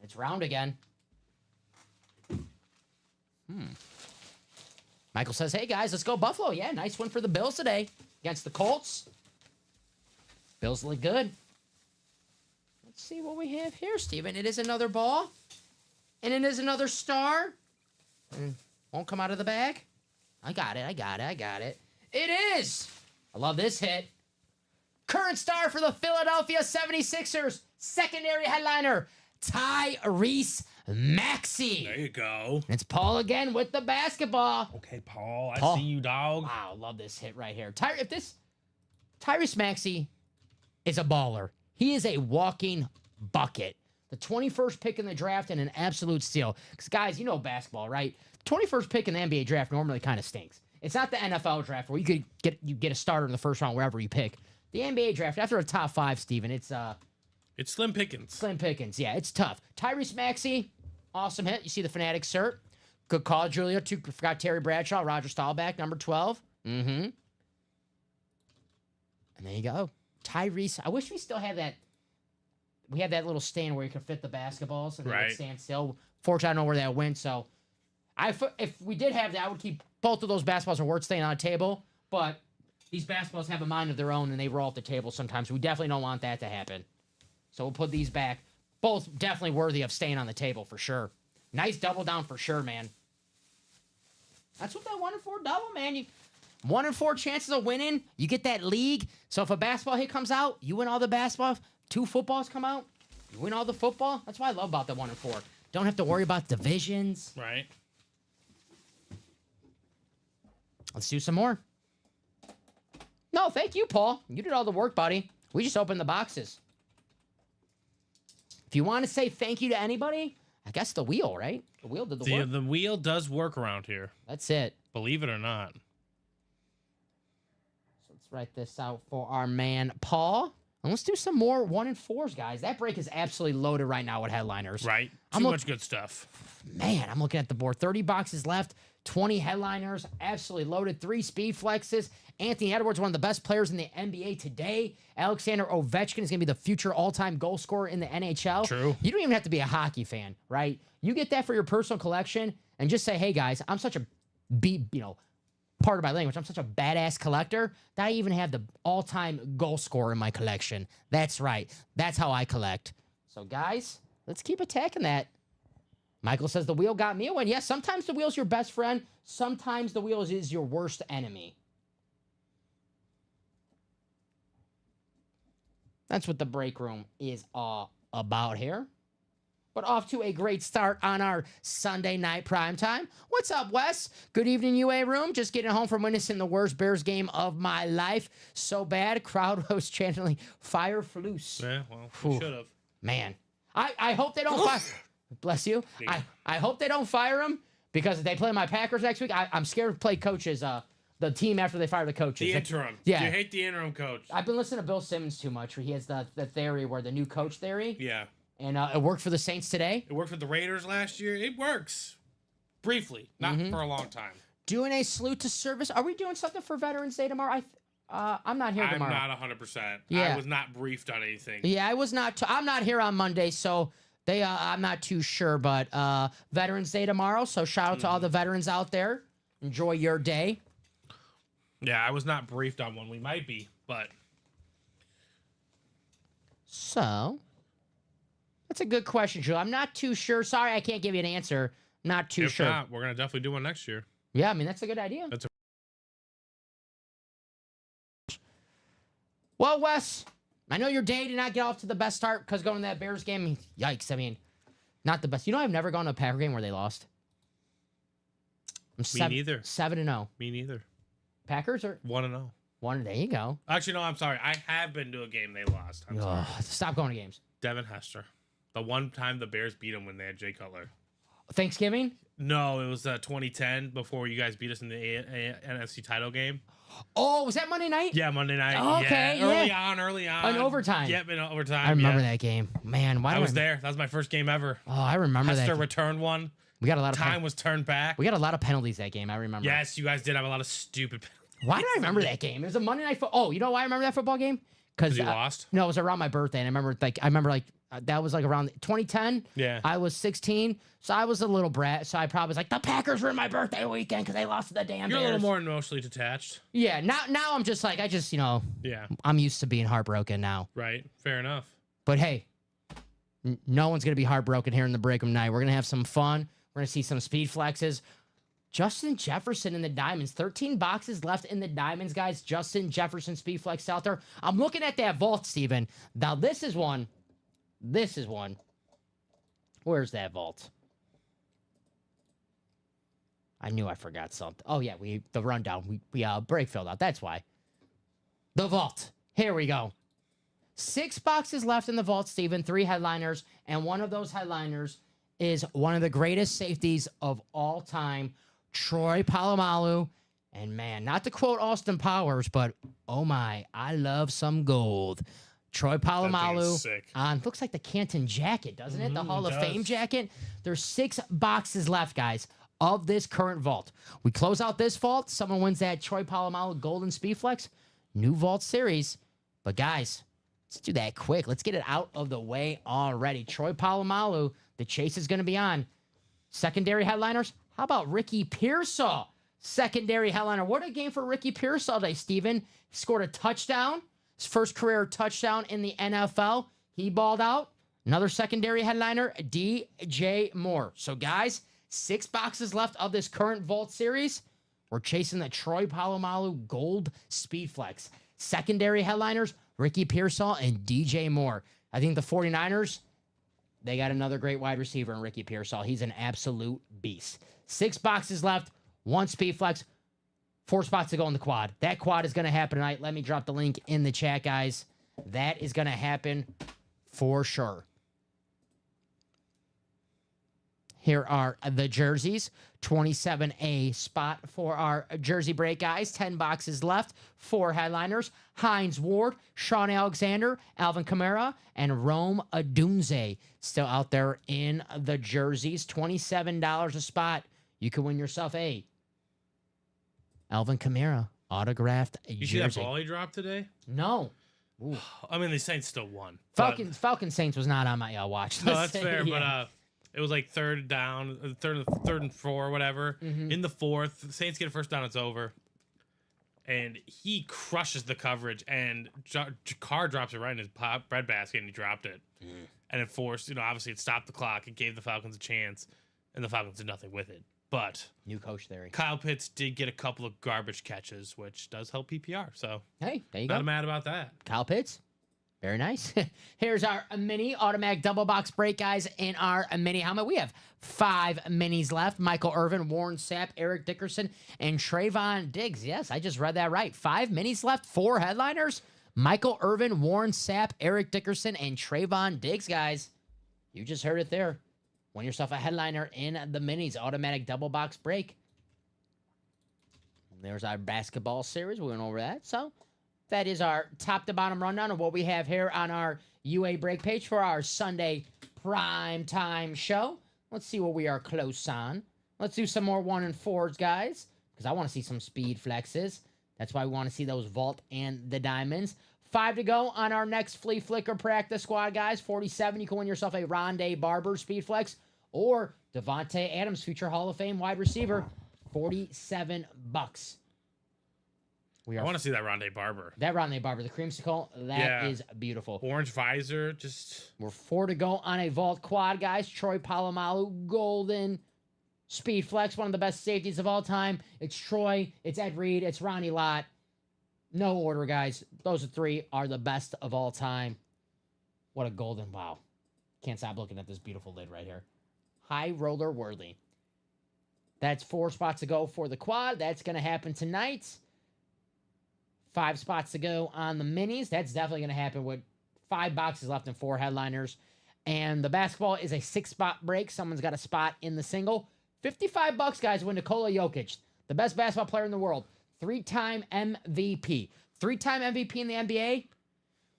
It's round again. Michael says, hey, guys, let's go Buffalo. Yeah, nice win for the Bills today against the Colts. Bills look good. Let's see what we have here, Steven. It is another ball. And it is another star. And won't come out of the bag. I got it. It is. I love this hit. Current star for the Philadelphia 76ers. Secondary headliner, Tyrese Maxey. There you go. It's Paul again with the basketball. Okay, Paul. Paul. I see you, dog. Wow, love this hit right here. Tyrese Maxey is a baller. He is a walking bucket. The 21st pick in the draft and an absolute steal. Because, guys, you know basketball, right? 21st pick in the NBA draft normally kind of stinks. It's not the NFL draft where you could get a starter in the first round wherever you pick. The NBA draft, after a top 5, Steven, it's Slim Pickens. slim pickings. Yeah, it's tough. Tyrese Maxey, awesome hit. You see the Fanatic cert. Good call, Julia. Forgot Terry Bradshaw, Roger Staubach, number 12. Mm-hmm. And there you go. Tyrese. I wish we still had that. We had that little stand where you could fit the basketballs and they would Right. stand still. Fortunately, I don't know where that went. So, if we did have that, I would keep both of those basketballs are worth staying on a table. But these basketballs have a mind of their own and they roll off the table sometimes. We definitely don't want that to happen. So we'll put these back. Both definitely worthy of staying on the table for sure. Nice double down for sure, man. That's what that 1 in 4 double, man. You 1 in 4 chances of winning. You get that league. So if a basketball hit comes out, you win all the basketball. 2 footballs come out, you win all the football. That's what I love about the 1 in 4. Don't have to worry about divisions. Right. Let's do some more. No, thank you, Paul. You did all the work, buddy. We just opened the boxes. If you want to say thank you to anybody, I guess the wheel, right? The wheel did the work. The wheel does work around here. That's it. Believe it or not. So let's write this out for our man, Paul. And let's do some more 1 in 4s, guys. That break is absolutely loaded right now with headliners. Right. I'm Too look- much good stuff. Man, I'm looking at the board. 30 boxes left, 20 headliners, absolutely loaded, 3 speed flexes. Anthony Edwards, one of the best players in the NBA today. Alexander Ovechkin is going to be the future all-time goal scorer in the NHL. True. You don't even have to be a hockey fan, right? You get that for your personal collection and just say, hey, guys, I'm such a pardon my language, I'm such a badass collector that I even have the all-time goal scorer in my collection. That's right. That's how I collect. So, guys, let's keep attacking that. Michael says the wheel got me a win. Yes, sometimes the wheel's your best friend. Sometimes the wheel is your worst enemy. That's what the break room is all about here. But off to a great start on our Sunday night primetime. What's up, Wes? Good evening, UA room. Just getting home from witnessing the worst Bears game of my life. So bad, crowd was chanting fire Flus. Yeah, well, we should have. Man, I hope they don't fire. Bless you. I hope they don't fire him because if they play my Packers next week, I'm scared to play coaches. The team after they fire the coaches. The interim. Yeah. You hate the interim coach. I've been listening to Bill Simmons too much. Where he has the theory where the new coach theory. Yeah. And it worked for the Saints today. It worked for the Raiders last year. It works. Briefly. Not for a long time. Doing a salute to service. Are we doing something for Veterans Day tomorrow? I'm not here tomorrow. I'm not 100%. Yeah. I was not briefed on anything. Yeah, I was not. I'm not here on Monday, so I'm not too sure. But Veterans Day tomorrow, so shout out to all the veterans out there. Enjoy your day. Yeah, I was not briefed on one. We might be, but. So, that's a good question, Drew. I'm not too sure. Sorry, I can't give you an answer. Not too If sure. not, we're going to definitely do one next year. Yeah, I mean, that's a good idea. That's Well, Wes, I know your day did not get off to the best start because going to that Bears game, yikes. I mean, not the best. You know, I've never gone to a Packer game where they lost. Me neither. 7-0. Me neither. Packers are 1-0. one. There you go. Actually, no, I'm sorry. I have been to a game they lost. I'm sorry. Stop going to games. Devin Hester. The one time the Bears beat them when they had Jay Cutler. Thanksgiving? No, it was 2010 before you guys beat us in the NFC title game. Oh, was that Monday night? Yeah, Monday night. Oh, okay, yeah. Early on. In overtime. Yep, in overtime. I remember that game. Man, why I do was there. That was my first game ever. Oh, I remember Hester that. returned one. We got a lot of Time was turned back. We got a lot of penalties that game. I remember. Yes, you guys did have a lot of stupid penalties. Why do I remember that game? It was a Monday night football. Oh, you know why I remember that football game? Because you lost? No, it was around my birthday, and I remember that was like around 2010. Yeah. I was 16, so I was a little brat. So I probably was like, the Packers ruined my birthday weekend because they lost to the damn You're Bears. a little more emotionally detached. Yeah. Now I'm just like Yeah. I'm used to being heartbroken now. Right. Fair enough. But hey, no one's gonna be heartbroken here in the break room night. We're gonna have some fun. We're gonna see some speed flexes. Justin Jefferson in the Diamonds. 13 boxes left in the Diamonds, guys. Justin Jefferson speed flex out there. I'm looking at that vault, Steven. Now, this is one. Where's that vault? I knew I forgot something. Oh, yeah, the rundown. We break filled out. That's why. The vault. Here we go. 6 boxes left in the vault, Steven. 3 headliners. And one of those headliners is one of the greatest safeties of all time, Troy Polamalu. And man, not to quote Austin Powers, but oh my, I love some gold. Troy Polamalu sick. on looks like the Canton jacket, doesn't it? The Hall of Fame jacket. There's 6 boxes left, guys, of this current vault. We close out this vault. Someone wins that Troy Polamalu Golden Speedflex. New vault series. But guys, let's do that quick. Let's get it out of the way already. Troy Polamalu, the chase is going to be on. Secondary headliners. How about Ricky Pearsall? Secondary headliner. What a game for Ricky Pearsall today, Steven. He scored a touchdown. His first career touchdown in the NFL. He balled out. Another secondary headliner, DJ Moore. So, guys, 6 boxes left of this current vault series. We're chasing the Troy Polamalu Gold Speedflex. Secondary headliners, Ricky Pearsall and DJ Moore. I think the 49ers, they got another great wide receiver in Ricky Pearsall. He's an absolute beast. 6 boxes left, 1 Speedflex, 4 spots to go in the quad. That quad is going to happen tonight. Let me drop the link in the chat, guys. That is going to happen for sure. Here are the jerseys. 27A spot for our jersey break, guys. 10 boxes left. 4 headliners. Hines Ward, Sean Alexander, Alvin Kamara, and Rome Odunze still out there in the jerseys. $27 a spot. You could win yourself a Alvin Kamara autographed jersey. You see that ball he dropped today? No. Ooh. I mean, the Saints still won. Falcon Saints was not on my watch. No, that's fair, Yeah. but it was like third and 4, whatever. In the 4th, the Saints get a first down, it's over. and he crushes the coverage, and Carr drops it right in his bread basket, and he dropped it. And it forced, obviously it stopped the clock. It gave the Falcons a chance, and the Falcons did nothing with it. But New coach theory. Kyle Pitts did get a couple of garbage catches, which does help PPR. So Hey, there you go. not mad about that. Kyle Pitts. Very nice. Here's our mini automatic double box break, guys. In our mini helmet, we have 5 minis left. Michael Irvin, Warren Sapp, Eric Dickerson, and Trayvon Diggs. Yes, I just read that right. 5 minis left, 4 headliners. Michael Irvin, Warren Sapp, Eric Dickerson, and Trayvon Diggs, guys. You just heard it there. Win yourself a headliner in the minis automatic double box break. There's our basketball series. We went over that. So that is our top to bottom rundown of what we have here on our UA break page for our Sunday prime time show. Let's see what we are close on. Let's do some more 1 and 4s, guys, because I want to see some speed flexes. That's why we want to see those vault and the diamonds. 5 to go on our next Flea Flicker practice squad, guys. 47, you can win yourself a Rondé Barber speed flex or Devontae Adams, future Hall of Fame wide receiver. $47. I want to see that Rondé Barber. That Rondé Barber, the creamsicle, that is beautiful. Orange visor, just... We're 4 to go on a vault quad, guys. Troy Polamalu, golden speed flex, one of the best safeties of all time. It's Troy, it's Ed Reed, it's Ronnie Lott. No order, guys. Those 3 are the best of all time. What a golden, wow. Can't stop looking at this beautiful lid right here. High roller worthy. That's 4 spots to go for the quad. That's going to happen tonight. 5 spots to go on the minis. That's definitely going to happen with 5 boxes left and 4 headliners. And the basketball is a 6-spot break. Someone's got a spot in the single. $55, guys, win Nikola Jokic, the best basketball player in the world. 3-time MVP. 3-time MVP in the NBA.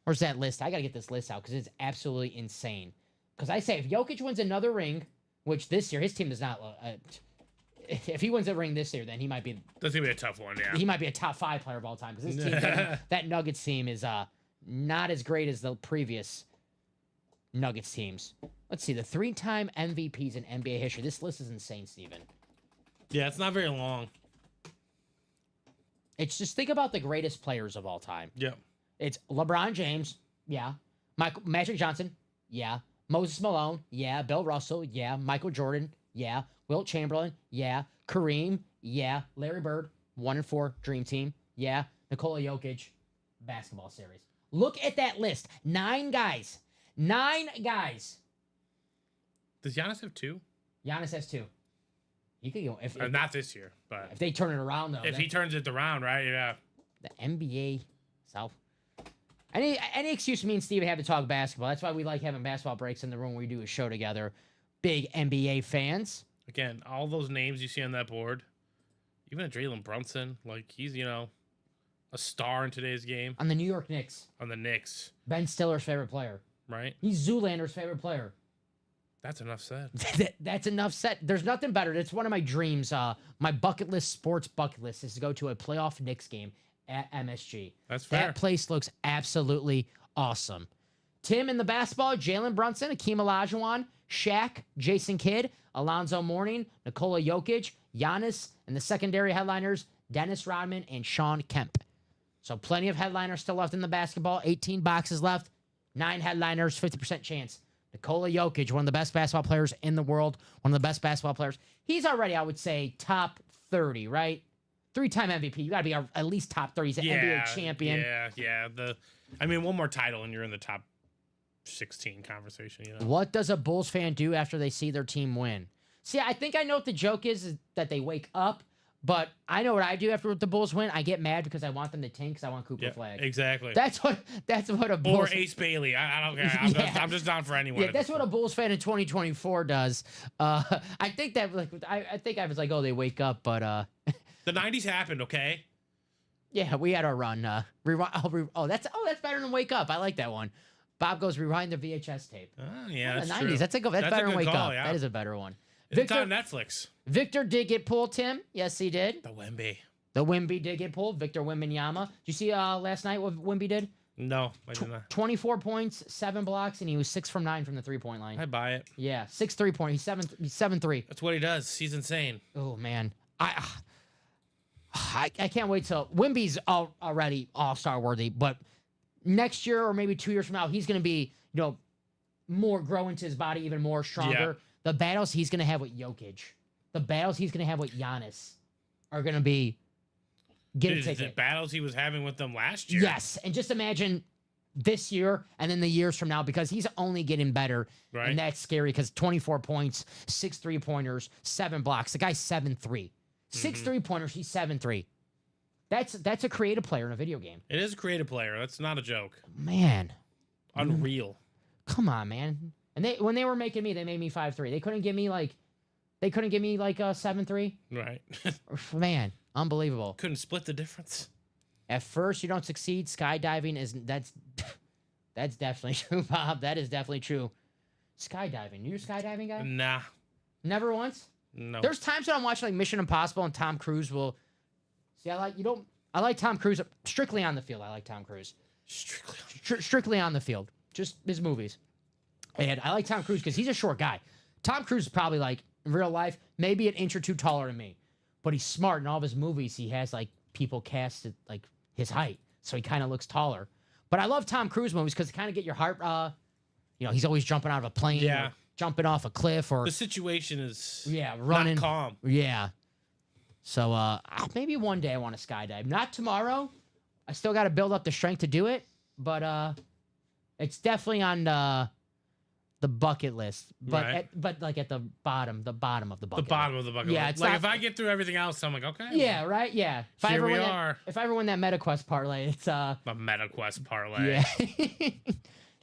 Where's that list? I got to get this list out because it's absolutely insane. Because I say if Jokic wins another ring, which this year, his team does not... if he wins a ring this year, then he might be... That's going to be a tough one, yeah. He might be a top 5 player of all time. Because this team, that Nuggets team is not as great as the previous Nuggets teams. Let's see. The 3-time MVPs in NBA history. This list is insane, Steven. Yeah, it's not very long. It's just think about the greatest players of all time. Yep. It's LeBron James, yeah. Magic Johnson, yeah. Moses Malone, yeah. Bill Russell, yeah. Michael Jordan, yeah. Wilt Chamberlain, yeah. Kareem, yeah. Larry Bird, 1 and 4 Dream Team, yeah. Nikola Jokic, basketball series. Look at that list. 9 guys. 9 guys. Does Giannis have 2? Giannis has 2. He could go if not this year, but if they turn it around though. if he turns it around, right? Yeah. The NBA South. Any excuse me and Steve have to talk basketball. That's why we like having basketball breaks in the room where we do a show together. Big NBA fans. Again, all those names you see on that board, even a Jalen Brunson, like he's, a star in today's game. On the New York Knicks. On the Knicks. Ben Stiller's favorite player. Right? He's Zoolander's favorite player. That's enough said. That's enough said. There's nothing better. It's one of my dreams. My bucket list, sports bucket list, is to go to a playoff Knicks game at MSG. That's fair. That place looks absolutely awesome. Tim in the basketball, Jalen Brunson, Akeem Olajuwon, Shaq, Jason Kidd, Alonzo Mourning, Nikola Jokic, Giannis, and the secondary headliners, Dennis Rodman and Sean Kemp. So plenty of headliners still left in the basketball. 18 boxes left, 9 headliners, 50% chance. Nikola Jokic, one of the best basketball players in the world, one of the best basketball players. He's already, I would say, top 30, right? 3-time MVP. You got to be at least top 30. He's an NBA champion. Yeah. One more title and you're in the top 16 conversation. What does a Bulls fan do after they see their team win? See, I think I know what the joke is that they wake up. But I know what I do after the Bulls win. I get mad because I want them to tank because I want Cooper Flag. Exactly. That's what a Bulls... Or Ace Bailey. I don't care. I'm just down for anyone. Yeah, that's what a Bulls fan in 2024 does. I think that I think I was like, oh, they wake up, but the 90s happened, okay? Yeah, we had our run. That's better than wake up. I like that one. Bob goes rewind the VHS tape. Yeah, that's the 90s. true. That's better than wake call, up. Yeah. That is a better one. It's on Netflix. Victor did get pulled, Tim. Yes, he did. The Wemby. The Wemby did get pulled. Victor Wembanyama. Did you see last night what Wemby did? No, I did not. 24 points, 7 blocks, and he was 6 from 9 from the 3-point line. I buy it. Yeah, 6 3-point. He's 7-3. That's what he does. He's insane. Oh man, I can't wait till Wimby's already all-star worthy, but next year or maybe 2 years from now, he's going to be, more grow into his body, even more stronger. Yeah. The battles he's going to have with Jokic, the battles he's going to have with Giannis are going to be get a The ticket. battles he was having with them last year. Yes, and just imagine this year and then the years from now, because he's only getting better, Right. and that's scary because 24 points, 6 3-pointers, 7 blocks. The guy's 7'3". 6 3-pointers, he's 7'3". That's a creative player in a video game. It is a creative player. That's not a joke. Man, Unreal. come on, man. And when they were making me, they made me 5'3". They couldn't give me like a 7'3". Right. Man, unbelievable. Couldn't split the difference. At first, you don't succeed. Skydiving that's definitely true, Bob. That is definitely true. Skydiving. You a skydiving guy? Nah. Never once? No. There's times when I'm watching like Mission Impossible and Tom Cruise will see. I like Tom Cruise strictly on the field. I like Tom Cruise strictly on the field, just his movies. And I like Tom Cruise because he's a short guy. Tom Cruise is probably like in real life maybe an inch or two taller than me, but he's smart. In all of his movies, he has like people cast at like his height, so he kind of looks taller. But I love Tom Cruise movies because they kind of get your heart. He's always jumping out of a plane, Yeah. or jumping off a cliff, or The situation is running. not calm. Yeah. So maybe one day I want to skydive. Not tomorrow. I still got to build up the strength to do it, but it's definitely on the bucket list. But Right. at the bottom of the bucket. The bottom of the bucket. Yeah, list. it's Like not- if I get through everything else, I'm like, okay. Yeah, right. Yeah. If Here we win are. if I ever win that MetaQuest parlay, it's The MetaQuest parlay. yeah.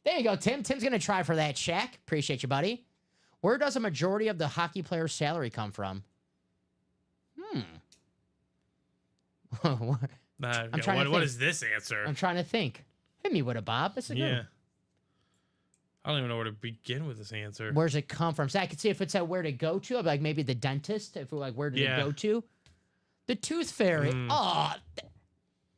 There you go, Tim. Tim's gonna try for that, Shaq. Appreciate you, buddy. Where does a majority of the hockey player's salary come from? I'm trying to What think. is this answer? I'm trying to think. Hit me with a Bob. That's a good Yeah. one. I don't even know where to begin with this answer. Where's it come from? So I could see if it said where to go to. I'd be like maybe the dentist. If we're like where did Yeah. it go to? The tooth fairy. Mm. Oh,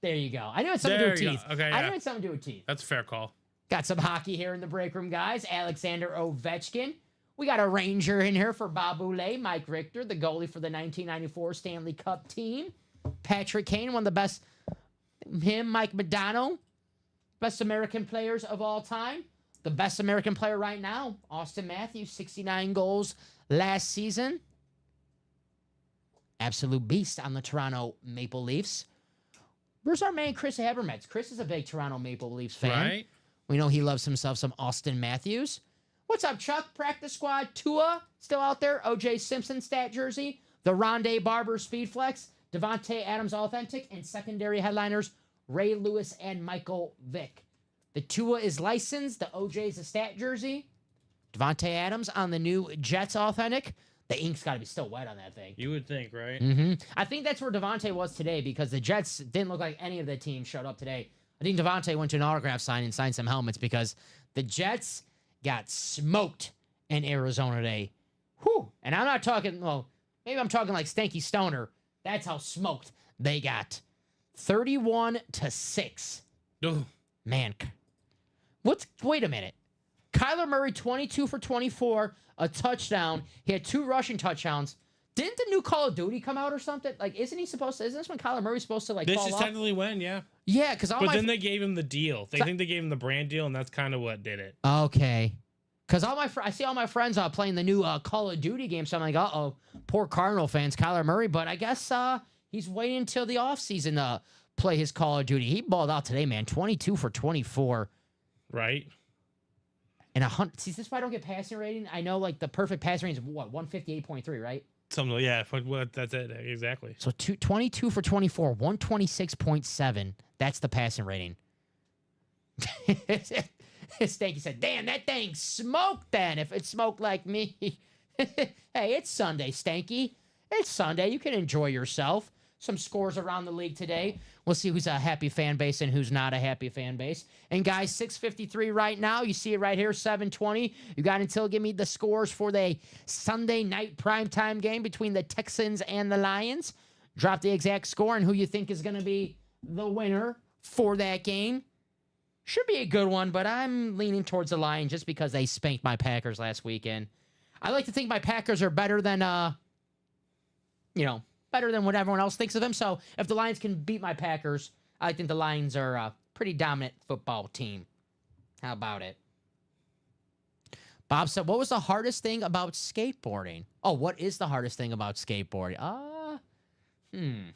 there you go. I knew it had something to do with There you teeth. go. Okay, I yeah. knew it had something to do with teeth. That's a fair call. Got some hockey here in the break room, guys. Alexander Ovechkin. We got a Ranger in here for Bob Boulay, Mike Richter, the goalie for the 1994 Stanley Cup team. Patrick Kane, one of the best. Him, Mike Modano, best American players of all time. The best American player right now, Austin Matthews, 69 goals last season. Absolute beast on the Toronto Maple Leafs. Where's our man Chris Habermetz? Chris is a big Toronto Maple Leafs fan. Right? We know he loves himself some Austin Matthews. What's up, Chuck? Practice squad. Tua still out there. OJ Simpson stat jersey. The Rondé Barber Speed Flex. Devontae Adams Authentic. And secondary headliners Ray Lewis and Michael Vick. The Tua is licensed. The OJ is a stat jersey. Devontae Adams on the new Jets Authentic. The ink's got to be still wet on that thing. You would think, right? I think that's where Devontae was today because the Jets didn't look like any of the teams showed up today. I think Devontae went to an autograph sign and signed some helmets because the Jets got smoked in Arizona today. Whew. And I'm not talking, well, maybe I'm talking like Stanky Stoner. That's how smoked they got. 31-6. Ugh. Man. Wait a minute. Kyler Murray, 22 for 24, a touchdown. He had 2 rushing touchdowns. Didn't the new Call of Duty come out or something? Like, isn't this when Kyler Murray's supposed to, like, This fall is off? technically when, yeah. Yeah, because all But my... then they gave him the deal. They think they gave him the brand deal, and that's kind of what did it. Okay. Because I see all my friends playing the new Call of Duty game, so I'm like, uh-oh, poor Cardinal fans, Kyler Murray. But I guess he's waiting until the offseason to play his Call of Duty. He balled out today, man. 22 for 24. Right? And 100. See, this is why I don't get passing rating. I know, like, the perfect passing rating is, what, 158.3, right? Something, yeah. That's it. Exactly. So 22 for 24, 126.7. That's the passing rating. Stanky said, damn, that thing smoked then. If it smoked like me. Hey, it's Sunday, Stanky. It's Sunday. You can enjoy yourself. Some scores around the league today. We'll see who's a happy fan base and who's not a happy fan base. And guys, 6:53 right now. You see it right here, 7:20. You got until give me the scores for the Sunday night primetime game between the Texans and the Lions. Drop the exact score and who you think is going to be the winner for that game. Should be a good one, but I'm leaning towards the Lions just because they spanked my Packers last weekend. I like to think my Packers are better than, better than what everyone else thinks of him. So if the Lions can beat my Packers, I think the Lions are a pretty dominant football team. How about it? Bob said, what was the hardest thing about skateboarding? Oh, what is the hardest thing about skateboarding? I'm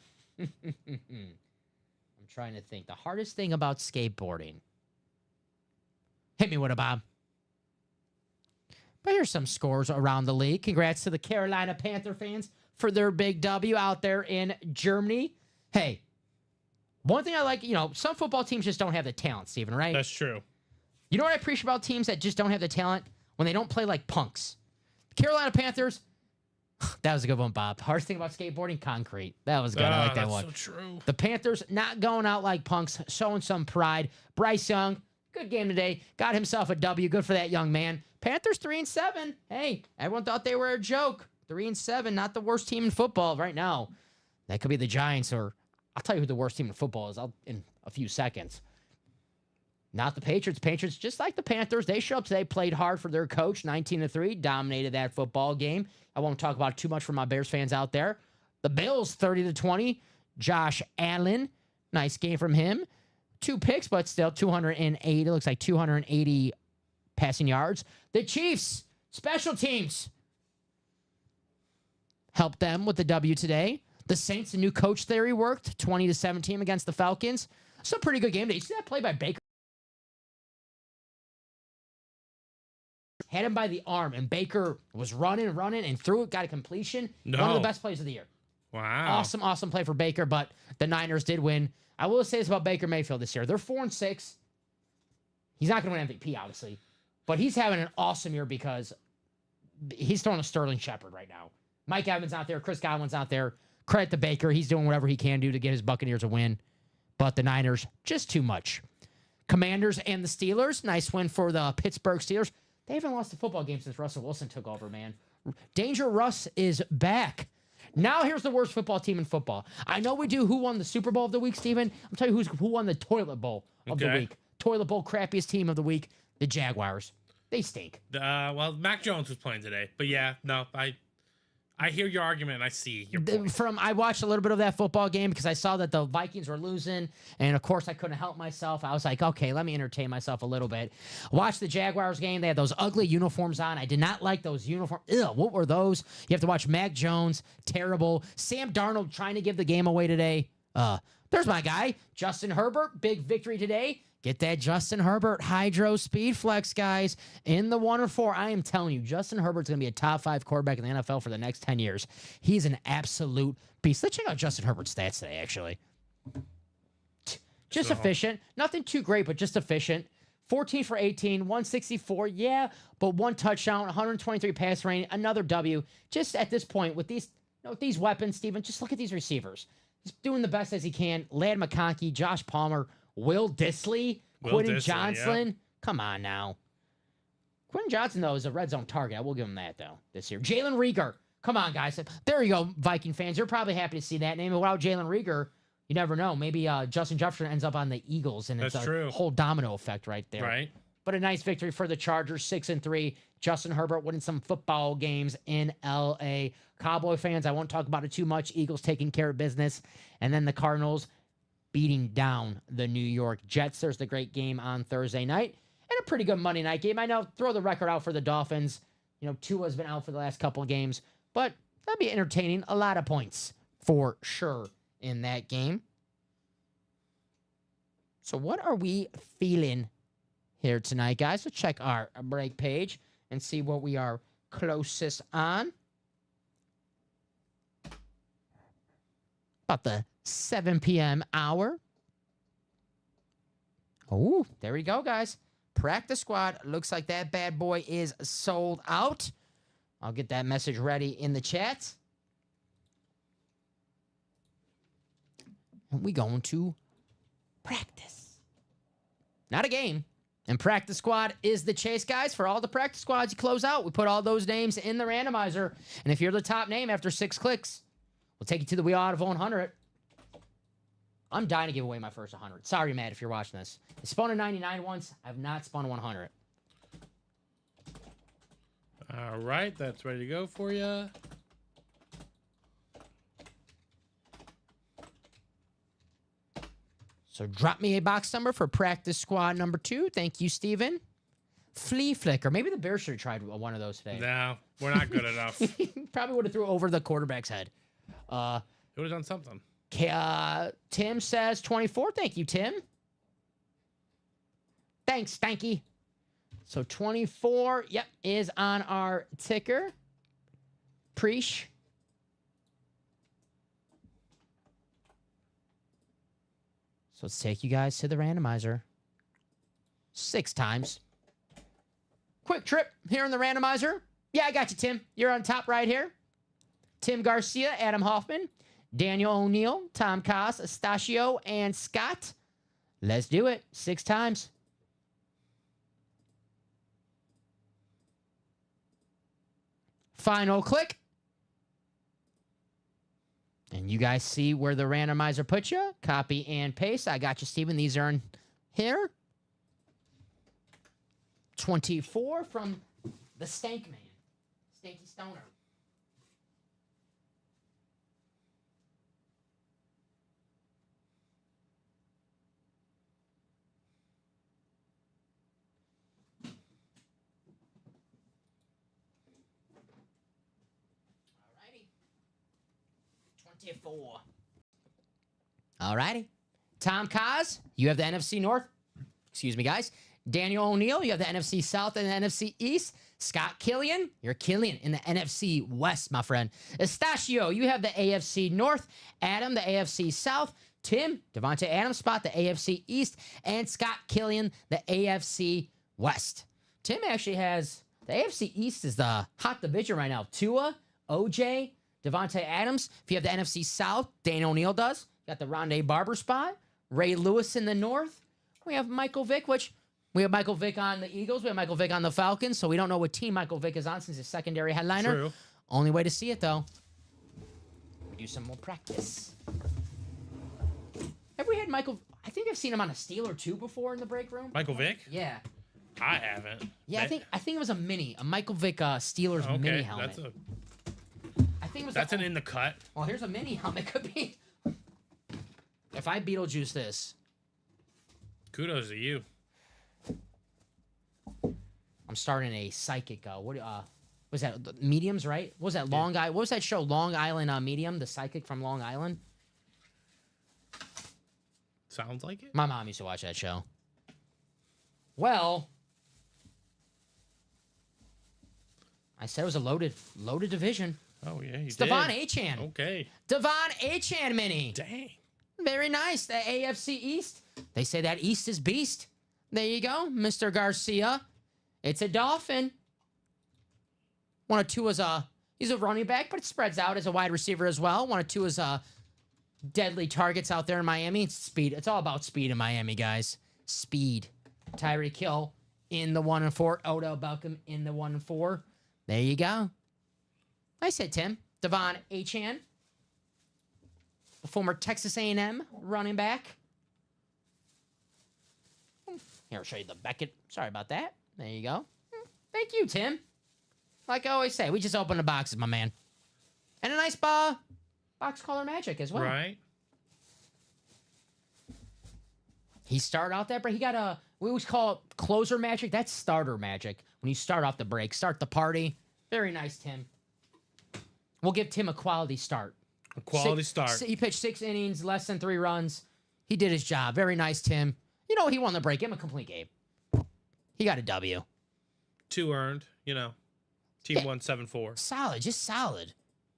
trying to think. The hardest thing about skateboarding. Hit me with it, Bob. But here's some scores around the league. Congrats to the Carolina Panther fans for their big W out there in Germany. Hey, one thing I like, some football teams just don't have the talent, Steven, right? That's true. You know what I appreciate about teams that just don't have the talent? When they don't play like punks. The Carolina Panthers, that was a good one, Bob. Hardest thing about skateboarding, concrete. That was good. I like that one. That's so true. The Panthers not going out like punks, showing some pride. Bryce Young, good game today. Got himself a W. Good for that young man. Panthers 3-7. Hey, everyone thought they were a joke. 3-7, not the worst team in football right now. That could be the Giants, or I'll tell you who the worst team in football is in a few seconds. Not the Patriots. Patriots, just like the Panthers, they showed up today, played hard for their coach, 19-3, dominated that football game. I won't talk about it too much for my Bears fans out there. The Bills, 30-20. Josh Allen, nice game from him. 2 picks, but still 208. It looks like 280 passing yards. The Chiefs, special teams, helped them with the W today. The Saints, the new coach theory worked, 20-17 against the Falcons. It's a pretty good game. Did you see that play by Baker? Had him by the arm, and Baker was running, and threw it, got a completion. No. One of the best plays of the year. Wow. Awesome play for Baker, but the Niners did win. I will say this about Baker Mayfield this year. They're 4-6. He's not going to win MVP, obviously, but he's having an awesome year because he's throwing a Sterling Shepard right now. Mike Evans out there. Chris Godwin's out there. Credit to Baker. He's doing whatever he can do to get his Buccaneers a win, but the Niners, just too much. Commanders and the Steelers. Nice win for the Pittsburgh Steelers. They haven't lost a football game since Russell Wilson took over, man. Danger Russ is back. Now here's the worst football team in football. I know we do who won the Super Bowl of the week, Steven. I'm telling you who won the toilet bowl of the week. Toilet bowl crappiest team of the week, the Jaguars. They stink. Well, Mac Jones was playing today. But yeah, no, I hear your argument and I see your point. I watched a little bit of that football game because I saw that the Vikings were losing, and of course I couldn't help myself. I was like, okay, let me entertain myself a little bit. Watch the Jaguars game. They had those ugly uniforms on. I did not like those uniforms. Ew, what were those? You have to watch Mac Jones. Terrible. Sam Darnold trying to give the game away today. There's my guy, Justin Herbert. Big victory today. Get that Justin Herbert Hydro Speed Flex, guys, in the 1 or 4. I am telling you, Justin Herbert's going to be a top 5 quarterback in the NFL for the next 10 years. He's an absolute beast. Let's check out Justin Herbert's stats today, actually. Just efficient. Nothing too great, but just efficient. 14 for 18, 164, yeah, but 1 touchdown, 123 pass rating, another W. Just at this point, with these weapons, Steven, just look at these receivers. He's doing the best as he can. Ladd McConkey, Josh Palmer, Will Dissly, Quentin Johnson. Yeah. Come on now. Quentin Johnson, though, is a red zone target. I will give him that, though, this year. Jalen Reagor. Come on, guys. There you go, Viking fans. You're probably happy to see that name. And without Jalen Reagor, you never know. Maybe Justin Jefferson ends up on the Eagles, and it's a whole domino effect right there. Right. But a nice victory for the Chargers, 6-3. Justin Herbert winning some football games in L.A. Cowboy fans, I won't talk about it too much. Eagles taking care of business. And then the Cardinals beating down the New York Jets. There's the great game on Thursday night. And a pretty good Monday night game. I know, throw the record out for the Dolphins. Tua's been out for the last couple of games. But that'll be entertaining. A lot of points for sure in that game. So what are we feeling here tonight, guys? Let's check our break page and see what we are closest on. About the 7 p.m. hour. Oh, there we go, guys. Practice squad. Looks like that bad boy is sold out. I'll get that message ready in the chat. And we going to practice. Not a game. And practice squad is the chase, guys. For all the practice squads you close out, we put all those names in the randomizer. And if you're the top name after 6 clicks, we'll take you to the wheel out of 100. I'm dying to give away my first 100. Sorry, Matt, if you're watching this. I spun a 99 once. I have not spun a 100. All right, that's ready to go for you. So drop me a box number for practice squad number 2. Thank you, Steven. Flea Flicker. Maybe the Bears should have tried one of those today. No, we're not good enough. Probably would have threw over the quarterback's head. It would have done something. Tim says 24. Thank you, Tim. Thanks, Stanky. So 24, yep, is on our ticker. Preach. So let's take you guys to the randomizer. 6 times. Quick trip here in the randomizer. Yeah, I got you, Tim. You're on top right here. Tim Garcia, Adam Hoffman, Daniel O'Neill, Tom Koss, Estachio, and Scott. Let's do it. 6 times. Final click. And you guys see where the randomizer put you. Copy and paste. I got you, Steven. These are in here. 24 from the Stank Man. Stanky Stoner. Alrighty. 24. Alrighty. Tom Kaz, you have the NFC North. Excuse me, guys. Daniel O'Neill, you have the NFC South and the NFC East. Scott Killian, you're Killian in the NFC West, my friend. Estachio, you have the AFC North. Adam, the AFC South. Tim, Devontae Adams spot, the AFC East. And Scott Killian, the AFC West. Tim actually has, the AFC East is the hot division right now. Tua, OJ, Devontae Adams. If you have the NFC South, Daniel O'Neill does. Got the Rondé Barber spot. Ray Lewis in the North. We have Michael Vick, which... We have Michael Vick on the Eagles. We have Michael Vick on the Falcons. So we don't know what team Michael Vick is on since he's secondary headliner. True. Only way to see it, though. We do some more practice. Have we had Michael... I think I've seen him on a Steel or 2 before in the break room. Michael Vick? Yeah. I haven't. Yeah, I think it was a Michael Vick Steelers mini helmet. I think it was That's an in the cut. Well, here's a mini helmet. Could be. If I Beetlejuice this... Kudos to you. I'm starting a psychic. What was that? The Mediums, right? What was that Long Island? What was that show? Long Island Medium, the psychic from Long Island. Sounds like it. My mom used to watch that show. Well, I said it was a loaded division. Oh yeah, you It's did. Devon Achane. Okay. Devon Achane mini. Dang. Very nice. The AFC East. They say that East is beast. There you go, Mr. Garcia. It's a Dolphin. One or two is he's a running back, but it spreads out as a wide receiver as well. One or two is deadly targets out there in Miami. It's speed. It's all about speed in Miami, guys. Speed. Tyreek Hill in the 1 and 4. Odell Beckham in the 1 and 4. There you go. Nice hit, Tim. Devon Achane, the former Texas A&M running back. Here, I'll show you the Beckett. Sorry about that. There you go. Thank you, Tim. Like I always say, we just open the boxes, my man. And a nice box color magic as well. Right. He started out that break. He got a, we always call it closer magic. That's starter magic. When you start off the break, start the party. Very nice, Tim. We'll give Tim a quality start. A quality start. He pitched 6 innings, less than 3 runs. He did his job. Very nice, Tim. You know, he won the break. Give him a complete game. He got a W. 2 earned, you know. Team won 7-4. Solid, just solid.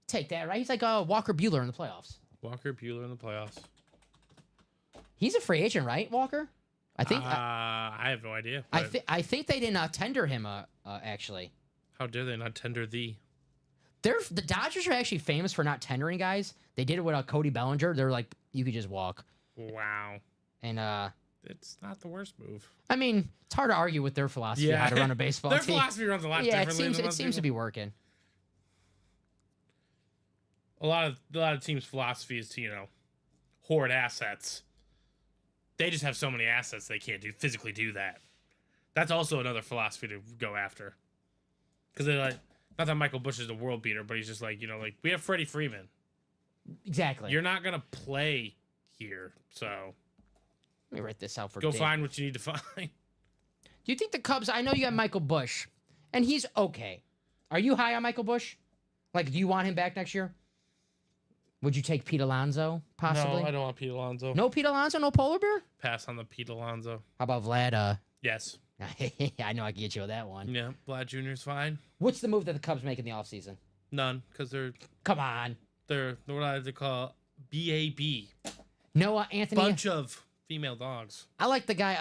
Take that, right? He's like Walker Buehler in the playoffs. Walker Buehler in the playoffs. He's a free agent, right, Walker? I think. I have no idea. I think they did not tender him. Actually, How dare they not tender thee? the Dodgers are actually famous for not tendering guys. They did it with Cody Bellinger. They're like, you could just walk. Wow. And It's not the worst move. I mean, it's hard to argue with their philosophy of how to run a baseball Their team. philosophy runs a lot Yeah, differently. it seems to be working. A lot of teams' philosophy is to, you know, hoard assets. They just have so many assets they can't physically do that. That's also another philosophy to go after. Because they're like, not that Michael Bush is a world beater, but he's just like, you know, like, we have Freddie Freeman. Exactly. You're not gonna play here, so Let me write this out for Go Dave. find what you need to find. Do you think the Cubs? I know you got Michael Bush, and he's okay. Are you high on Michael Bush? Like, do you want him back next year? Would you take Pete Alonso possibly? No, I don't want Pete Alonso. No Pete Alonso, no polar bear. Pass on the Pete Alonso. How about Vlad? Yes. I know I can get you with that one. Yeah, Vlad Jr.'s fine. What's the move that the Cubs make in the offseason? None, because they're Come on. what they call BAB. Noah Anthony. Bunch of female dogs. I like the guy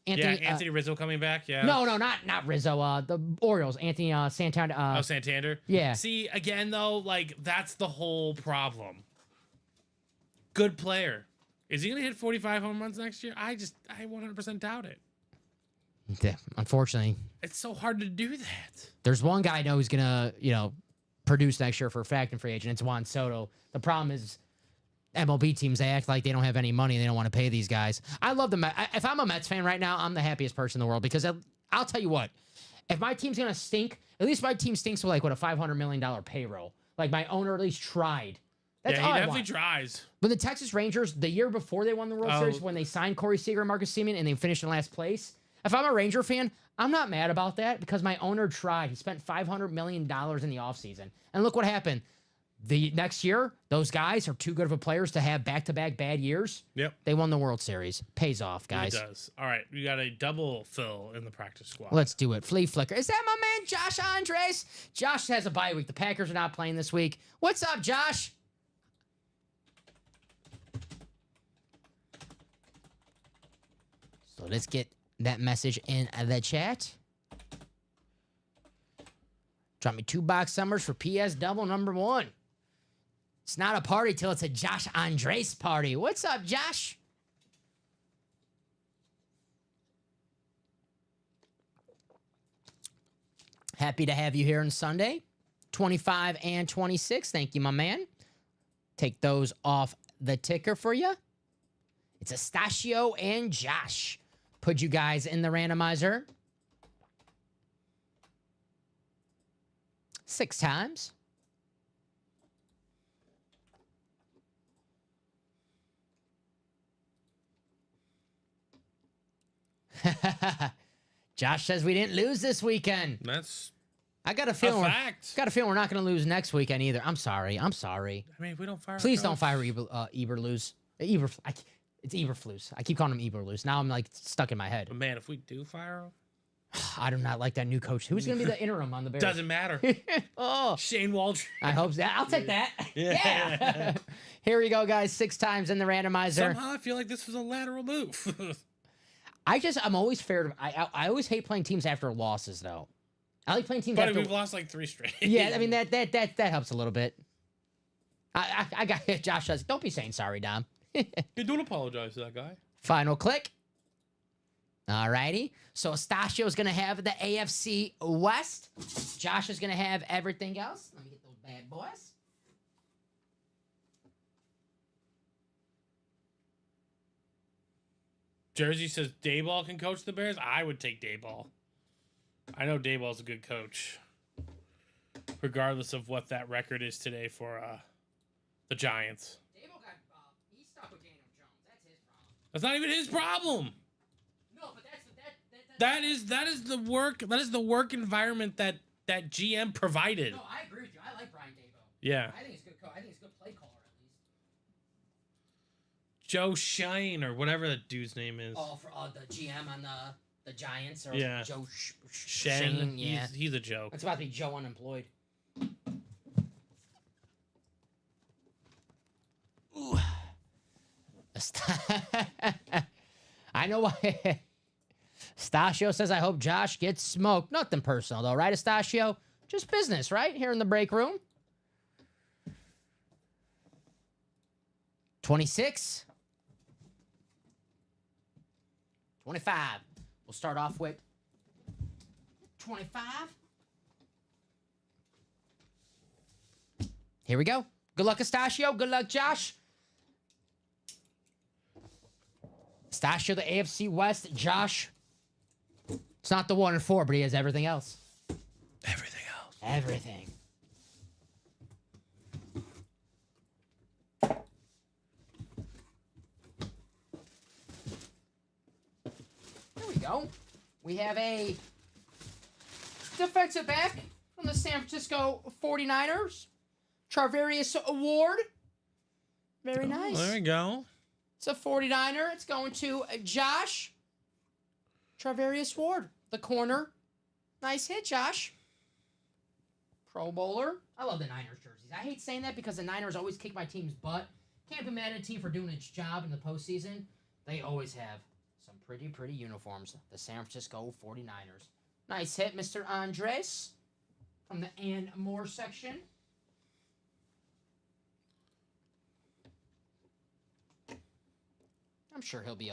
Anthony. Yeah, Anthony Rizzo coming back. Yeah. No, not Rizzo. The Orioles. Anthony Santana. Oh, Santander. Yeah. See, again though, like that's the whole problem. Good player. Is he gonna hit 45 home runs next year? I 100% doubt it. Yeah, unfortunately, It's so hard to do that. there's one guy I know who's gonna produce next year for a fact and free agent. It's Juan Soto. The problem is MLB teams, they act like they don't have any money. They don't want to pay these guys. I love the Mets. If I'm a Mets fan right now, I'm the happiest person in the world because I'll tell you what, if my team's going to stink, at least my team stinks with a $500 million payroll. Like my owner at least tried. That's Yeah, all he I definitely want. tries. When the Texas Rangers, the year before they won the World Oh. Series, when they signed Corey Seager and Marcus Semien and they finished in last place, if I'm a Ranger fan, I'm not mad about that because my owner tried. He spent $500 million in the offseason. And look what happened. The next year, those guys are too good of a players to have back-to-back bad years. Yep. They won the World Series. Pays off, guys. He does. All right, we got a double fill in the practice squad. Let's do it. Flea Flicker. Is that my man, Josh Andres? Josh has a bye week. The Packers are not playing this week. What's up, Josh? So let's get that message in the chat. Drop me 2 box summers for PS double number 1. It's not a party till it's a Josh Andres party. What's up, Josh? Happy to have you here on Sunday. 25 and 26. Thank you, my man. Take those off the ticker for you. It's Estachio and Josh. Put you guys in the randomizer 6 times. Josh says we didn't lose this weekend. That's I got a feeling. a fact. Got a feeling we're not going to lose next weekend either. I'm sorry. I'm sorry. I mean, we don't fire. Please our don't coach. fire Eberflus. It's Eberflus. I keep calling him Eberflus. Now I'm like stuck in my head. But man, if we do fire him, I do not like that new coach. Who's going to be the interim on the Bears? doesn't matter. Oh, Shane Waldron. I hope that. I'll take that. Yeah. Here we go, guys. 6 times in the randomizer. Somehow I feel like this was a lateral move. I'm always fair to. I always hate playing teams after losses though. I like playing teams but after. we've lost like 3 straight. Yeah, I mean that helps a little bit. I got Josh says, don't be saying sorry, Dom. You don't apologize to that guy. Final click. Alrighty. So Estachio is gonna have the AFC West. Josh is gonna have everything else. Let me get those bad boys. Jersey says Dayball can coach the Bears. I would take Dayball. I know Dayball's a good coach, regardless of what that record is today for the Giants. Dable got he's stuck with Daniel Jones. That's his problem. That's not even his problem. No, but that's That is the work. That is the work environment that GM provided. No, I agree with you. I like Brian Dable. Yeah, I think he's a good coach. I think he's a good play caller at least. Joe Shine or whatever that dude's name is. Oh, for the GM on the Giants or Yeah. Joe Shen. Shane, yeah. He's a joke. It's about to be Joe Unemployed. Ooh. I know why. Estachio says, I hope Josh gets smoked. Nothing personal, though, right, Estachio? Just business, right? Here in the break room. 26. 25. We'll start off with 25. Here we go. Good luck, Estachio. Good luck, Josh. Estachio, the AFC West. Josh. It's not the 1 and 4, but he has everything else. Everything else. Everything. go. We have a defensive back from the San Francisco 49ers, Charvarius Ward. Very nice. There we go. It's a 49er. It's going to Josh Charvarius Ward, the corner. Nice hit, Josh. Pro Bowler. I love the Niners jerseys. I hate saying that because the Niners always kick my team's butt. Can't be mad at a team for doing its job in the postseason. They always have some pretty uniforms. The San Francisco 49ers. Nice hit, Mr. Andres, from the Ann Moore section. I'm sure he'll be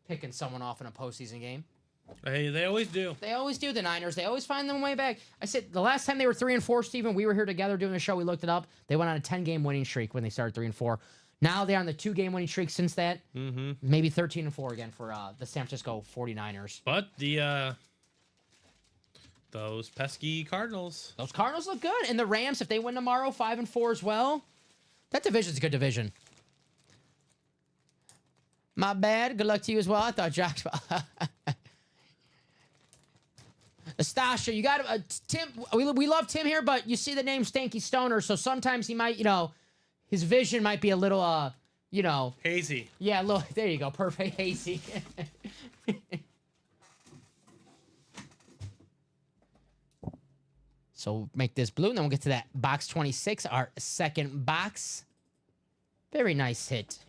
picking someone off in a postseason game. They always do. They always do, the Niners. They always find them way back. I said the last time they were 3-4, Steven, we were here together doing the show. We looked it up. They went on a 10-game winning streak when they started 3-4. Now they're on the 2-game winning streak since that. Mm-hmm. Maybe 13-4 again for the San Francisco 49ers. But those pesky Cardinals. Those Cardinals look good. And the Rams, if they win tomorrow, 5-4 as well. That division's a good division. My bad. Good luck to you as well. I thought Josh... Stasha, you got Tim. We love Tim here, but you see the name Stanky Stoner, so sometimes he might, his vision might be a little, Hazy. Yeah, look, there you go, perfect, hazy. So make this blue, and then we'll get to that box 26, our second box. Very nice hit.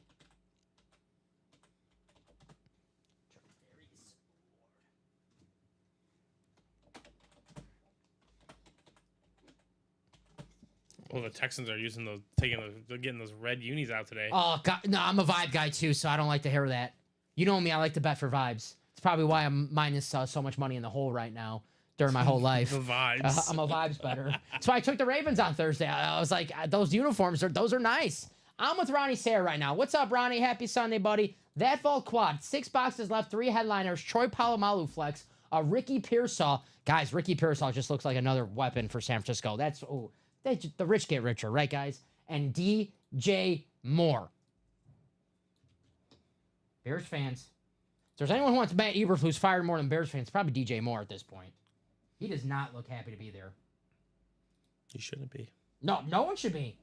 Well, the Texans are they're getting those red unis out today. Oh, God, no, I'm a vibe guy, too, so I don't like to hear that. You know me, I like to bet for vibes. It's probably why I'm minus so much money in the hole right now during my whole life. The vibes. I'm a vibes better. That's why I took the Ravens on Thursday. I was like, those uniforms, those are nice. I'm with Ronnie Sayre right now. What's up, Ronnie? Happy Sunday, buddy. That Vault Quad. 6 boxes left, 3 headliners. Troy Polamalu flex. Ricky Pearsall. Guys, Ricky Pearsall just looks like another weapon for San Francisco. That's... Oh, the rich get richer, right, guys? And DJ Moore. Bears fans. If there's anyone who wants Matt Eberflus who's fired more than Bears fans, it's probably DJ Moore at this point. He does not look happy to be there. You shouldn't be. No one should be.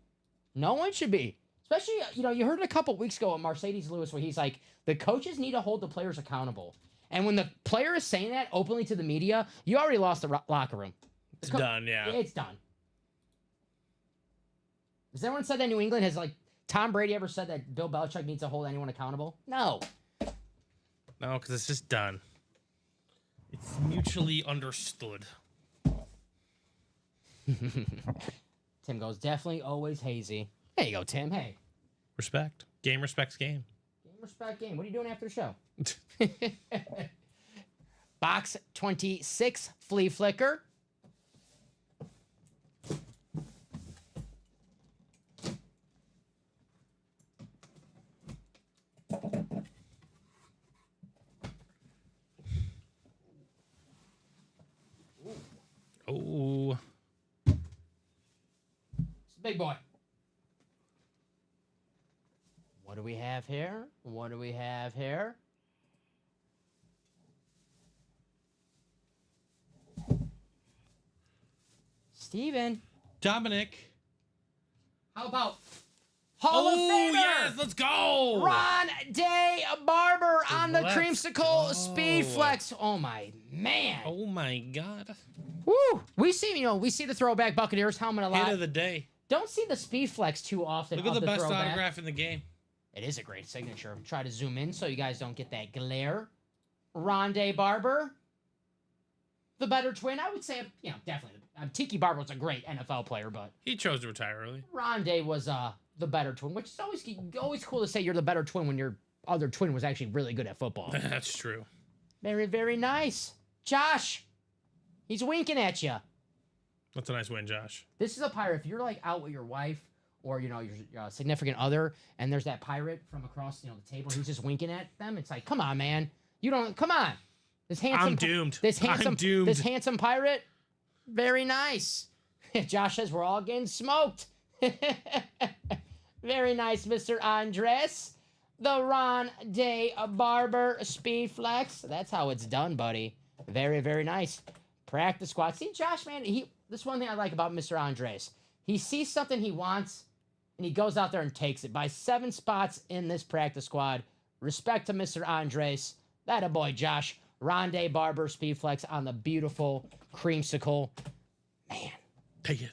No one should be. Especially, you heard it a couple weeks ago at Mercedes Lewis where he's like, the coaches need to hold the players accountable. And when the player is saying that openly to the media, you already lost the locker room. It's done, yeah. It's done. Has anyone said that New England has, Tom Brady ever said that Bill Belichick needs to hold anyone accountable? No. No, because it's just done. It's mutually understood. Tim goes, definitely always hazy. There you go, Tim. Hey. Respect. Game respects game. Game respect game. What are you doing after the show? Box 26, Flea Flicker. Oh. It's a big boy. What do we have here? What do we have here? Steven. Dominic. How about Hall of Famer? Yes, let's go. Ron Day Barber on the Let's Creamsicle go. Speed Flex. Oh my man. Oh my God. Woo! We see the throwback Buccaneers helmet a lot. Hit of the day. Don't see the Speed Flex too often. Look at of the best throwback. autograph in the game. It is a great signature. Try to zoom in so you guys don't get that glare. Rondé Barber, the better twin. I would say, definitely. Tiki Barber was a great NFL player, but He chose to retire early. Rondé was the better twin, which is always cool to say you're the better twin when your other twin was actually really good at football. That's true. Very, very nice. Josh, he's winking at you. That's a nice win, Josh. This is a pirate. If you're out with your wife or your significant other, and there's that pirate from across the table, he's just winking at them. It's like, come on, man. Come on. This handsome. I'm doomed. I'm doomed. This handsome pirate. Very nice. Josh says we're all getting smoked. Very nice, Mr. Andres. the Rondé Barber Speed Flex. That's how it's done, buddy. Very, very nice. Practice squad. See, Josh, man, this is one thing I like about Mr. Andres. He sees something he wants, and he goes out there and takes it. By 7 spots in this practice squad. Respect to Mr. Andres. That a boy, Josh. Rondé Barber Speed Flex on the beautiful creamsicle. Man. Take it.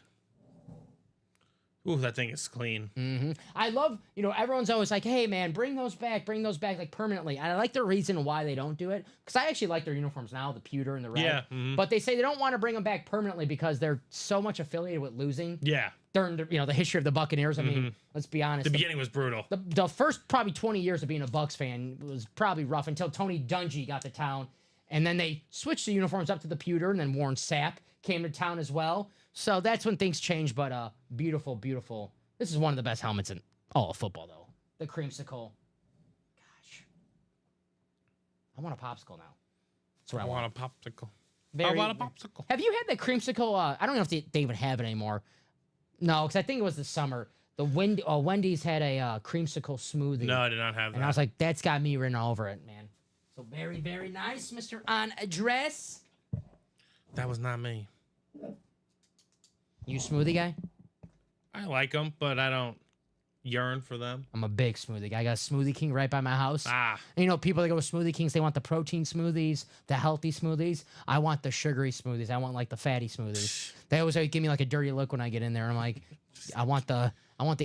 Ooh, that thing is clean. I love, everyone's always like, hey, man, bring those back, like, permanently. And I like the reason why they don't do it, because I actually like their uniforms now, the pewter and the red. Yeah. But they say they don't want to bring them back permanently because they're so much affiliated with losing. Yeah. During the history of the Buccaneers. I mean, let's be honest. The beginning was brutal. The first probably 20 years of being a Bucs fan was probably rough until Tony Dungy got to town. And then they switched the uniforms up to the pewter, and then Warren Sapp came to town as well. So that's when things changed, but beautiful, beautiful. This is one of the best helmets in all of football, though. The creamsicle. Gosh. I want a popsicle now. That's what I want. a popsicle. Very- I want a popsicle. Have you had the creamsicle? I don't know if they even have it anymore. No, because I think it was the summer. Wendy's had a creamsicle smoothie. No, I did not have that. And I was like, that's got me written all over it, man. So very, very nice, Mr. Andres. That was not me. You smoothie guy? I like them, but I don't yearn for them. I'm a big smoothie guy. I got a Smoothie King right by my house. Ah. And, people that go with Smoothie Kings, they want the protein smoothies, the healthy smoothies. I want the sugary smoothies. I want, like, the fatty smoothies. They always give me, like, a dirty look when I get in there. I'm like, I want the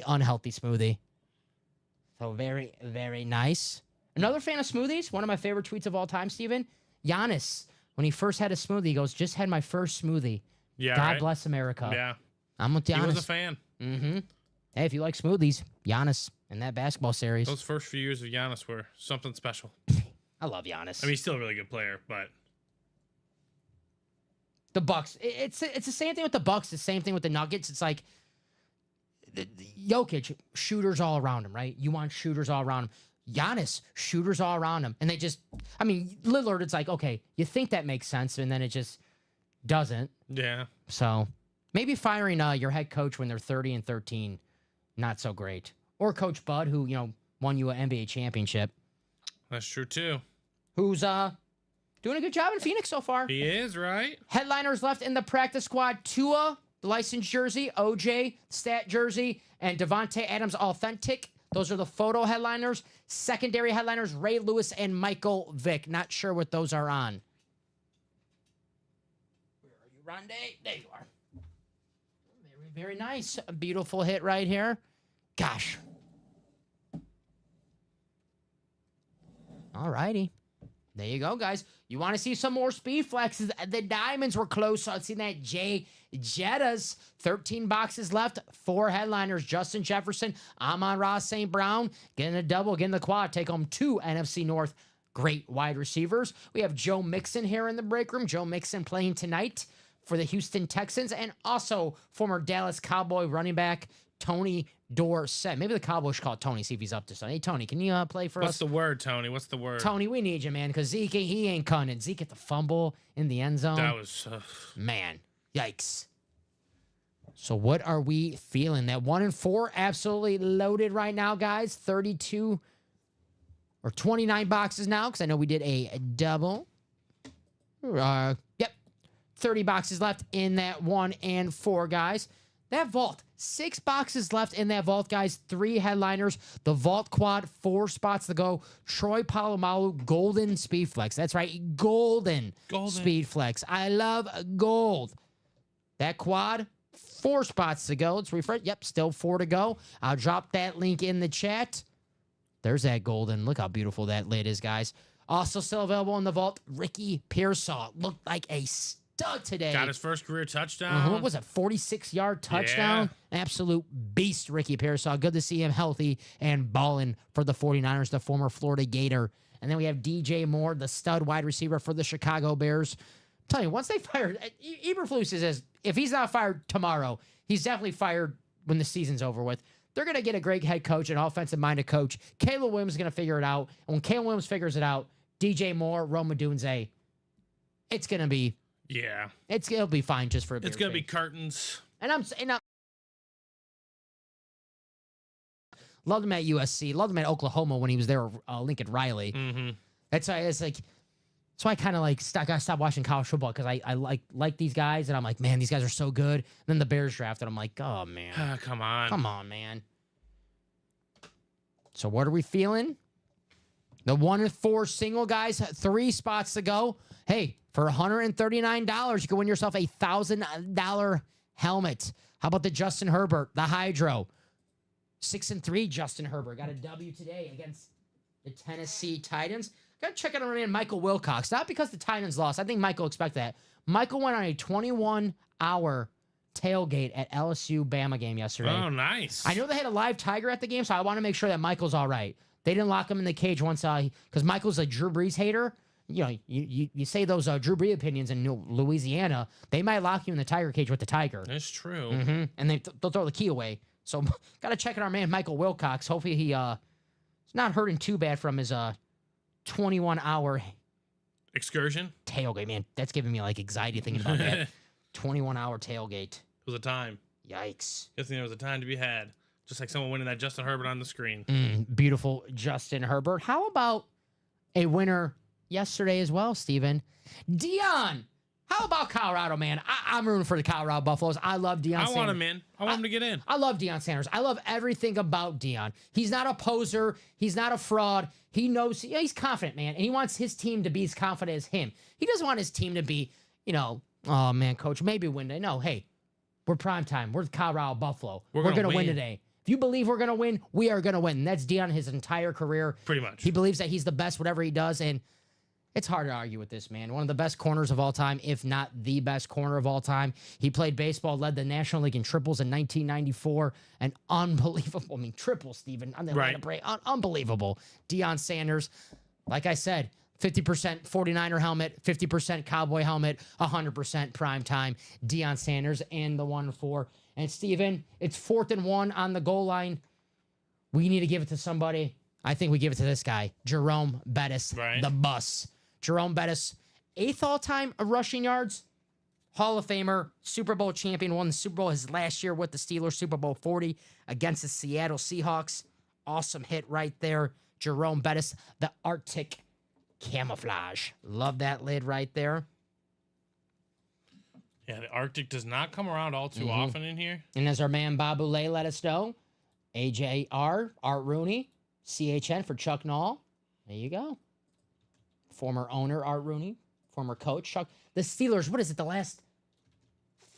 unhealthy smoothie. So very, very nice. Another fan of smoothies, one of my favorite tweets of all time, Steven. Giannis, when he first had a smoothie, he goes, just had my first smoothie. Yeah. God right? bless America. Yeah. I'm with Giannis. He was a fan. Mm-hmm. Hey, if you like smoothies, Giannis in that basketball series. Those first few years of Giannis were something special. I love Giannis. I mean, he's still a really good player, but the Bucks. It's the same thing with the Bucks. The same thing with the Nuggets. It's like Jokic, shooters all around him, right? You want shooters all around him. Giannis, shooters all around him, and they just. I mean, Lillard. It's like, okay, you think that makes sense, and then it just doesn't. yeah. So maybe firing your head coach when they're 30-13, not so great. Or Coach Bud, who won you an NBA championship, That's true too. who's doing a good job in Phoenix so far. He is, right? Headliners left in the practice squad: Tua, the licensed jersey; OJ, stat jersey; and Devontae Adams, authentic. Those are the photo headliners. Secondary headliners: Ray Lewis and Michael Vick. Not sure what those are on. Where are you, Rondé? There you are. Very, very nice. A beautiful hit right here. Gosh. All righty. There you go, guys. You want to see some more speed flexes? The diamonds were close. So I've seen that Jay Jettas. 13 boxes left. 4 headliners. Justin Jefferson, Amon-Ra St. Brown. Getting a double, getting the quad. Take home 2 NFC North great wide receivers. We have Joe Mixon here in the break room. Joe Mixon playing tonight for the Houston Texans. And also former Dallas Cowboy running back Tony Dorsett. Maybe the Cowboys should call Tony, see if he's up to something. Hey, Tony, can you play for us? What's the word, Tony? What's the word? Tony, we need you, man, because Zeke, he ain't cunning. Zeke at the fumble in the end zone. That was Man, yikes. So what are we feeling? That 1-4 absolutely loaded right now, guys. 32 or 29 boxes now, because I know we did a double. Yep. 30 boxes left in that 1 and 4, guys. That vault, 6 boxes left in that vault, guys. 3 headliners. The vault quad, 4 spots to go. Troy Polamalu, golden speed flex. That's right, golden speed flex. I love gold. That quad, 4 spots to go. Let's refresh. Yep, still 4 to go. I'll drop that link in the chat. There's that golden. Look how beautiful that lid is, guys. Also still available in the vault, Ricky Pearsall. Looked like a stud today. got his first career touchdown. What was it, 46-yard touchdown? Absolute beast, Ricky Pearsall. Good to see him healthy and balling for the 49ers, the former Florida Gator. And then we have DJ Moore, the stud wide receiver for the Chicago Bears. I'm telling you, once they fired, Eberflus says if he's not fired tomorrow, he's definitely fired when the season's over with. They're going to get a great head coach, an offensive-minded coach. Caleb Williams is going to figure it out. And when Caleb Williams figures it out, DJ Moore, Rome Odunze, it's going to be... Yeah. It'll be fine just for a It's going to be curtains. And I'm Loved him at USC. Loved him at Oklahoma when he was there, Lincoln Riley. Mm-hmm. That's why it's like, so I kind of like got to stop watching college football because I like these guys and I'm like, man, these guys are so good. And then the Bears drafted. I'm like, oh man, Come on. come on, man. So what are we feeling? The 1 and 4 single guys, 3 spots to go. Hey, for $139, you can win yourself a $1,000 helmet. How about the Justin Herbert, the Hydro? 6 and 3, Justin Herbert got a W today against the Tennessee Titans. Got to check out our man Michael Wilcox. Not because the Titans lost. I think Michael expected that. Michael went on a 21-hour tailgate at LSU Bama game yesterday. Oh, nice. I know they had a live tiger at the game, so I want to make sure that Michael's all right. They didn't lock him in the cage once, because Michael's a Drew Brees hater. You know, you say those Drew Brees opinions in Louisiana, they might lock you in the tiger cage with the tiger. That's true. And they'll throw the key away. So got to check out our man Michael Wilcox. Hopefully he's not hurting too bad from his 21-hour Excursion? tailgate. Man, that's giving me like anxiety thinking about that. 21-hour tailgate. It was a time. Yikes. Guessing there was a time to be had. Just like someone winning that Justin Herbert on the screen. Beautiful Justin Herbert. How about a winner yesterday as well, Steven? Dion. How about Colorado, man? I'm rooting for the Colorado Buffaloes. I love Deion Sanders. I want him in. I want him to get in. I love Deion Sanders. I love everything about Deion. He's not a poser. He's not a fraud. He knows, he's confident, man. And he wants his team to be as confident as him. He doesn't want his team to be, oh, man, coach, maybe win today. No, hey, we're prime time. We're the Colorado Buffalo. We're going to win today. If you believe we're going to win, we are going to win. And that's Deion his entire career. Pretty much. He believes that he's the best, whatever he does. And it's hard to argue with this, man. One of the best corners of all time, if not the best corner of all time. He played baseball, led the National League in triples in 1994. An unbelievable, triples, Steven. On the Right. break. Unbelievable. Deion Sanders, like I said, 50% 49er helmet, 50% Cowboy helmet, 100% prime time. Deion Sanders and the 1-4. And Steven, it's 4th and 1 on the goal line. We need to give it to somebody. I think we give it to this guy, Jerome Bettis, Right. the bus. Jerome Bettis, 8th all-time rushing yards, Hall of Famer, Super Bowl champion, won the Super Bowl his last year with the Steelers, Super Bowl 40 against the Seattle Seahawks. Awesome hit right there. Jerome Bettis, the Arctic camouflage. Love that lid right there. Yeah, the Arctic does not come around all too often in here. And as our man Bob Boulay let us know, AJR, Art Rooney, CHN for Chuck Noll. There you go. Former owner, Art Rooney. Former coach, Chuck. The Steelers, what is it, the last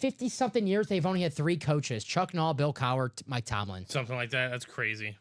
50-something years, they've only had 3 coaches. Chuck Noll, Bill Cowher, Mike Tomlin. Something like that. That's crazy.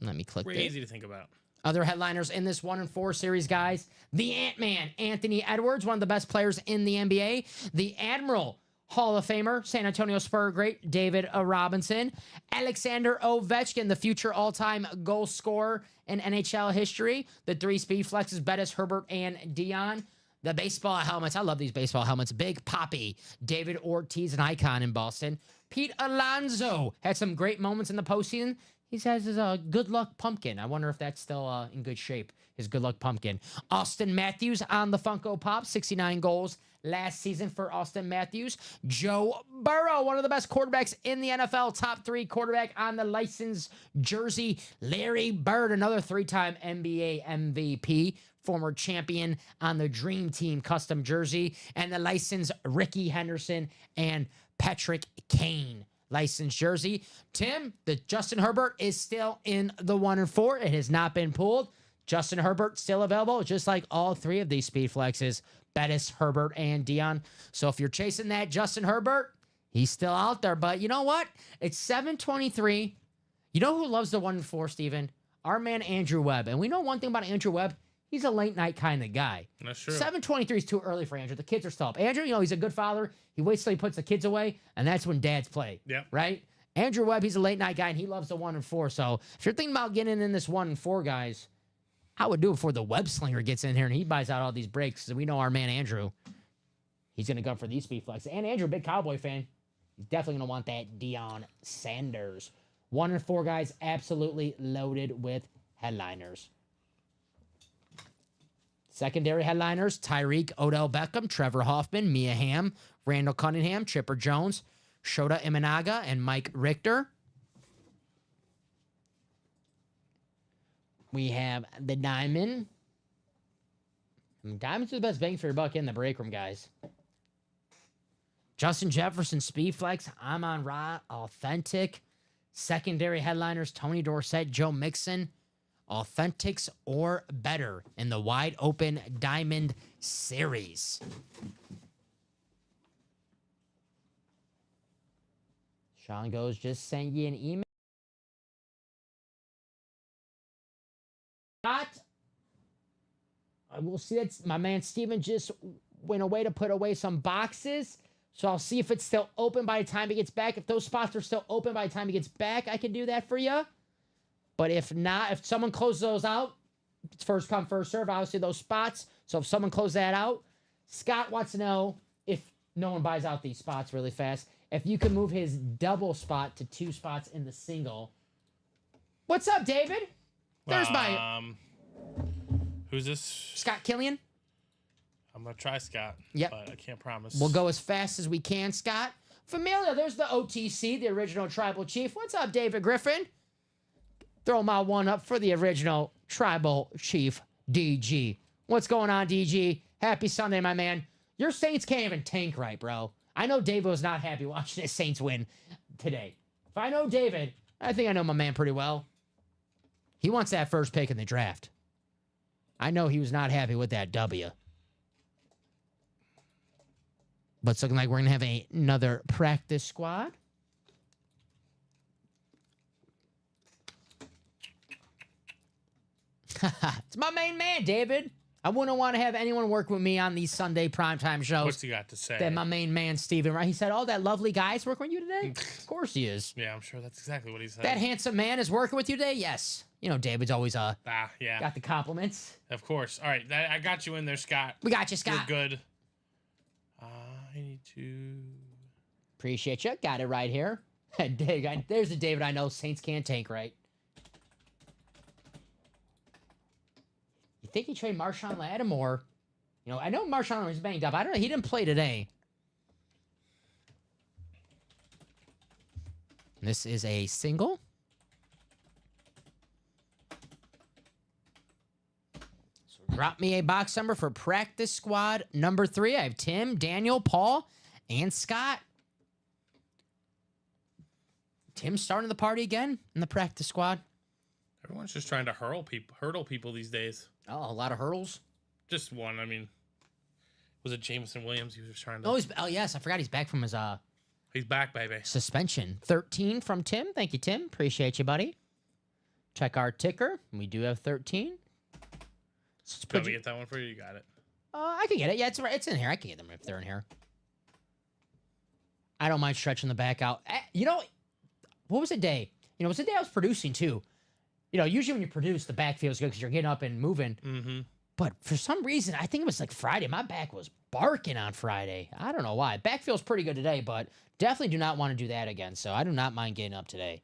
Let me click this. Crazy to think about. Other headliners in this 1-4 series, guys. The Ant-Man, Anthony Edwards, one of the best players in the NBA. The Admiral, Hall of Famer, San Antonio Spurs great, David Robinson. Alexander Ovechkin, the future all-time goal scorer in NHL history. The 3 speed flexes, Bettis, Herbert, and Deion. The baseball helmets, I love these baseball helmets. Big Poppy, David Ortiz, an icon in Boston. Pete Alonso had some great moments in the postseason. He has his good luck pumpkin. I wonder if that's still in good shape, his good luck pumpkin. Austin Matthews on the Funko Pop, 69 goals last season for Austin Matthews. Joe Burrow, one of the best quarterbacks in the NFL, top 3 quarterback on the licensed jersey. Larry Bird, another 3-time NBA MVP, former champion on the Dream Team custom jersey. And the licensed Ricky Henderson and Patrick Kane licensed jersey. Tim, the Justin Herbert is still in the 1-4. It has not been pulled. Justin Herbert still available, just like all 3 of these speed flexes, Bettis, Herbert, and Deion. So if you're chasing that Justin Herbert, he's still out there. But you know what? It's 7:23. You know who loves the 1-4, Steven? Our man Andrew Webb. And we know one thing about Andrew Webb. He's a late night kind of guy. That's true. 7:23 is too early for Andrew. The kids are still up. Andrew, he's a good father. He waits till he puts the kids away, and that's when dads play. Yep. Right? Andrew Webb, he's a late night guy, and he loves the 1-4. So if you're thinking about getting in this 1-4, guys, I would do it before the web slinger gets in here and he buys out all these breaks. So we know our man Andrew, he's going to go for these speed flex. And Andrew, big Cowboy fan, he's definitely going to want that Deion Sanders. 1-4, guys, absolutely loaded with headliners. Secondary headliners, Tyreek, Odell Beckham, Trevor Hoffman, Mia Hamm, Randall Cunningham, Chipper Jones, Shota Imanaga, and Mike Richter. We have the diamond. I mean, diamonds are the best bang for your buck in the break room, guys. Justin Jefferson, Speedflex, Amon Ra, Authentic. Secondary headliners, Tony Dorsett, Joe Mixon. Authentics or better in the wide open diamond series. Sean goes, just send you an email. Not. I will see that my man Steven just went away to put away some boxes. So I'll see if it's still open by the time he gets back. If those spots are still open by the time he gets back, I can do that for you. But if not, if someone closes those out, it's first come, first serve. Obviously, those spots. So if someone closes that out, Scott wants to know if no one buys out these spots really fast, if you can move his double spot to 2 spots in the single. What's up, David? There's my Who's this? Scott Killian. I'm gonna try Scott. Yep. But I can't promise. We'll go as fast as we can, Scott. Familia, there's the OTC, the original Tribal Chief. What's up, David Griffin? Throw my one up for the original Tribal Chief, DG. What's going on, DG? Happy Sunday, my man. Your Saints can't even tank right, bro. I know David was not happy watching his Saints win today. If I know David, I think I know my man pretty well. He wants that first pick in the draft. I know he was not happy with that W. But it's looking like we're going to have another practice squad. It's my main man, David. I wouldn't want to have anyone work with me on these Sunday primetime shows. What's he got to say? Than my main man, Steven, right? He said, oh, that lovely guy is working with you today? Of course he is. Yeah, I'm sure that's exactly what he said. That handsome man is working with you today? Yes. You know, David's always yeah. got the compliments. Of course. All right, I got you in there, Scott. We got you, Scott. You're good. I need to... Appreciate you. Got it right here. There's the David I know. Saints can't tank, right? You think he traded Marshawn Lattimore? You know, I know Marshawn was banged up. I don't know. He didn't play today. This is a single. So drop me a box number for practice squad number 3. I have Tim, Daniel, Paul, and Scott. Tim's starting the party again in the practice squad. Everyone's just trying to hurdle people these days. Oh, a lot of hurdles. Just one. I mean, was it Jameson Williams? He was trying to. Oh, yes. I forgot he's back from his He's back, baby. suspension. 13 from Tim. Thank you, Tim. Appreciate you, buddy. Check our ticker. We do have 13. Let me get that one for you. You got it. I can get it. Yeah, it's in here. I can get them if they're in here. I don't mind stretching the back out. You know, what was the day? You know, it was the day I was producing too. You know, usually when you produce, the back feels good because you're getting up and moving. Mm-hmm. But for some reason, I think it was like Friday. My back was barking on Friday. I don't know why. Back feels pretty good today, but definitely do not want to do that again. So I do not mind getting up today.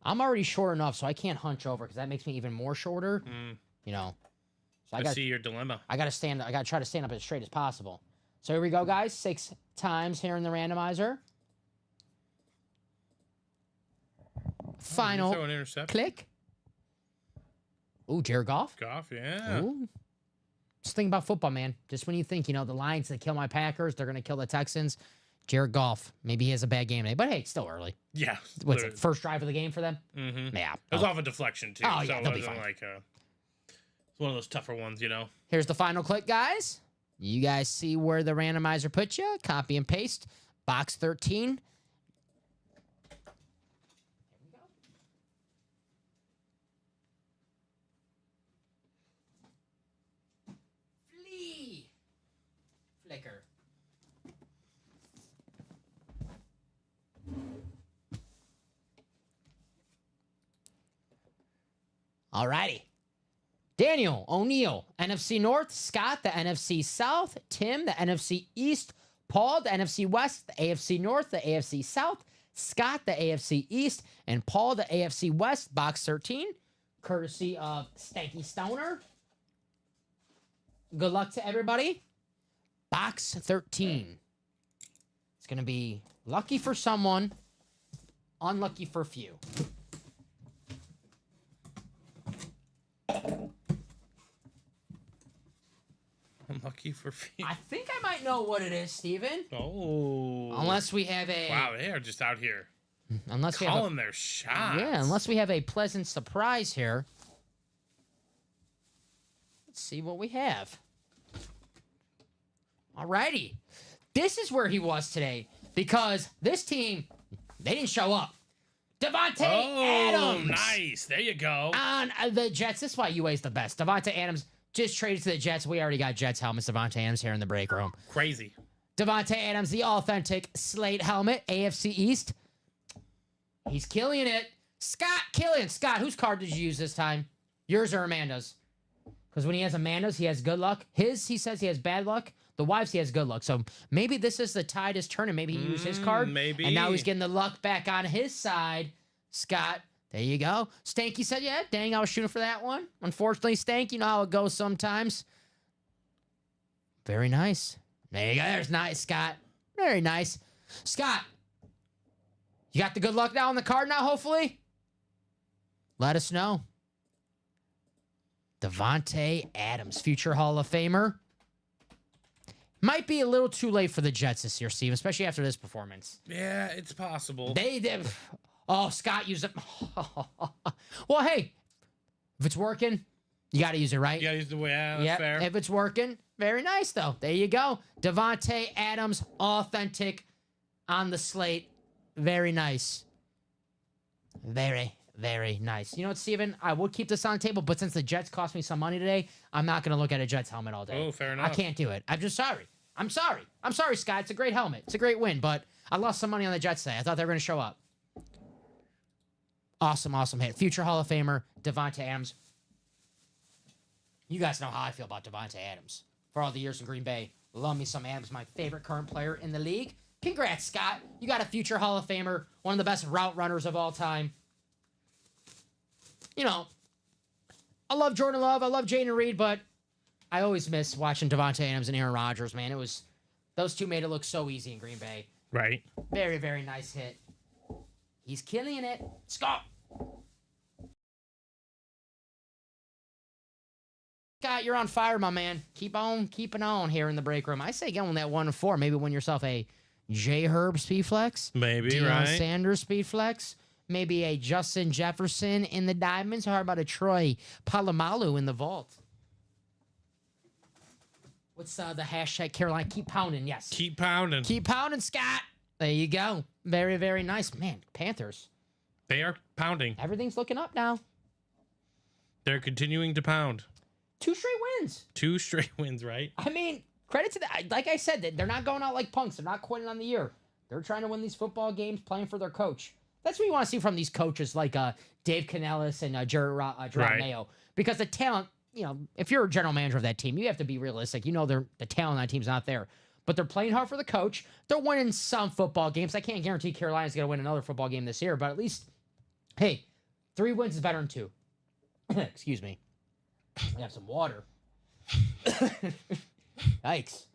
I'm already short enough, so I can't hunch over because that makes me even more shorter. You know, so I see your dilemma. I got to stand. I got to try to stand up as straight as possible. So here we go, guys. 6 times here in the randomizer. Final throw an intercept. click. Ooh, Jared Goff. Goff, yeah. Ooh. Just think about football, man. Just when you think, you know, the Lions, they kill my Packers, they're going to kill the Texans. Jared Goff, maybe he has a bad game today, but hey, it's still early. Yeah. What's it? First drive of the game for them? Mm-hmm. Yeah. It was off a deflection, too. Oh, so yeah, it they'll be wasn't fine. like it's one of those tougher ones, you know? Here's the final click, guys. You guys see where the randomizer put you. Copy and paste. Box 13. Flee. Flicker. Alrighty. Daniel O'Neill, NFC North. Scott, the NFC South. Tim, the NFC East. Paul, the NFC West. The AFC North, the AFC South. Scott, the AFC East. And Paul, the AFC West. Box 13. Courtesy of Stanky Stoner. Good luck to everybody. Box 13. It's going to be lucky for someone, unlucky for few. Lucky for feet. I think I might know what it is, Steven. Oh. Unless we have a Wow, they are just out here unless we have a, calling their shots. yeah, unless we have a pleasant surprise here. Let's see what we have. Alrighty. This is where he was today because this team, they didn't show up. Devontae Adams. Nice. There you go. On the Jets. This is why UA's the best. Devontae Adams just traded to the Jets. We already got Jets helmets. Devontae Adams here in the break room. Crazy. Devontae Adams, the authentic slate helmet, AFC East. He's killing it. Scott Killian. Scott, whose card did you use this time? Yours or Amanda's? Because when he has Amanda's, he has good luck. His, he says he has bad luck. The wives, he has good luck. So maybe this is the tide is turning. Maybe he used his card. Maybe. And now he's getting the luck back on his side. Scott, there you go. Stanky said, yeah, dang, I was shooting for that one. Unfortunately, Stank, you know how it goes sometimes. Very nice. There you go. There's nice, Scott. Very nice. Scott, you got the good luck now on the card now, hopefully? Let us know. Devontae Adams, future Hall of Famer. Might be a little too late for the Jets this year, Steve, especially after this performance. Yeah, it's possible. Oh, Scott used it. Well, hey, if it's working, you got to use it, right? You gotta use the way. Yeah, that's Yep. fair. If it's working, very nice, though. There you go. Devontae Adams, authentic on the slate. Very nice. Very, very nice. You know what, Steven? I would keep this on the table, but since the Jets cost me some money today, I'm not going to look at a Jets helmet all day. Oh, fair enough. I can't do it. I'm just sorry. I'm sorry. I'm sorry, Scott. It's a great helmet. It's a great win, but I lost some money on the Jets today. I thought they were going to show up. Awesome, awesome hit. Future Hall of Famer, Devontae Adams. You guys know how I feel about Devontae Adams. For all the years in Green Bay, love me some Adams, my favorite current player in the league. Congrats, Scott. You got a future Hall of Famer, one of the best route runners of all time. You know, I love Jordan Love. I love Jaden Reed, but I always miss watching Devontae Adams and Aaron Rodgers, man. Those two made it look so easy in Green Bay. Right. Very, very nice hit. He's killing it. Scott. Scott, you're on fire, my man. Keep on keeping on here in the break room. I say go on that 1-4. Maybe win yourself a J. Herb speed flex. Maybe, Deion right? Sanders speed flex. Maybe a Justin Jefferson in the diamonds. How about a Troy Polamalu in the vault? What's the hashtag, Caroline? Keep pounding, yes. Keep pounding. Keep pounding, Scott. There you go. Very, very nice. Man, Panthers. They are pounding. Everything's looking up now. They're continuing to pound. 2 straight wins. 2 straight wins, right? I mean, credit to that. Like I said, they're not going out like punks. They're not quitting on the year. They're trying to win these football games, playing for their coach. That's what you want to see from these coaches like Dave Canellis and Gerard Right. Mayo. Because the talent, you know, if you're a general manager of that team, you have to be realistic. You know the talent on that team's not there. But they're playing hard for the coach. They're winning some football games. I can't guarantee Carolina's going to win another football game this year, but at least, hey, 3 wins is better than 2. Excuse me. I have some water. Yikes.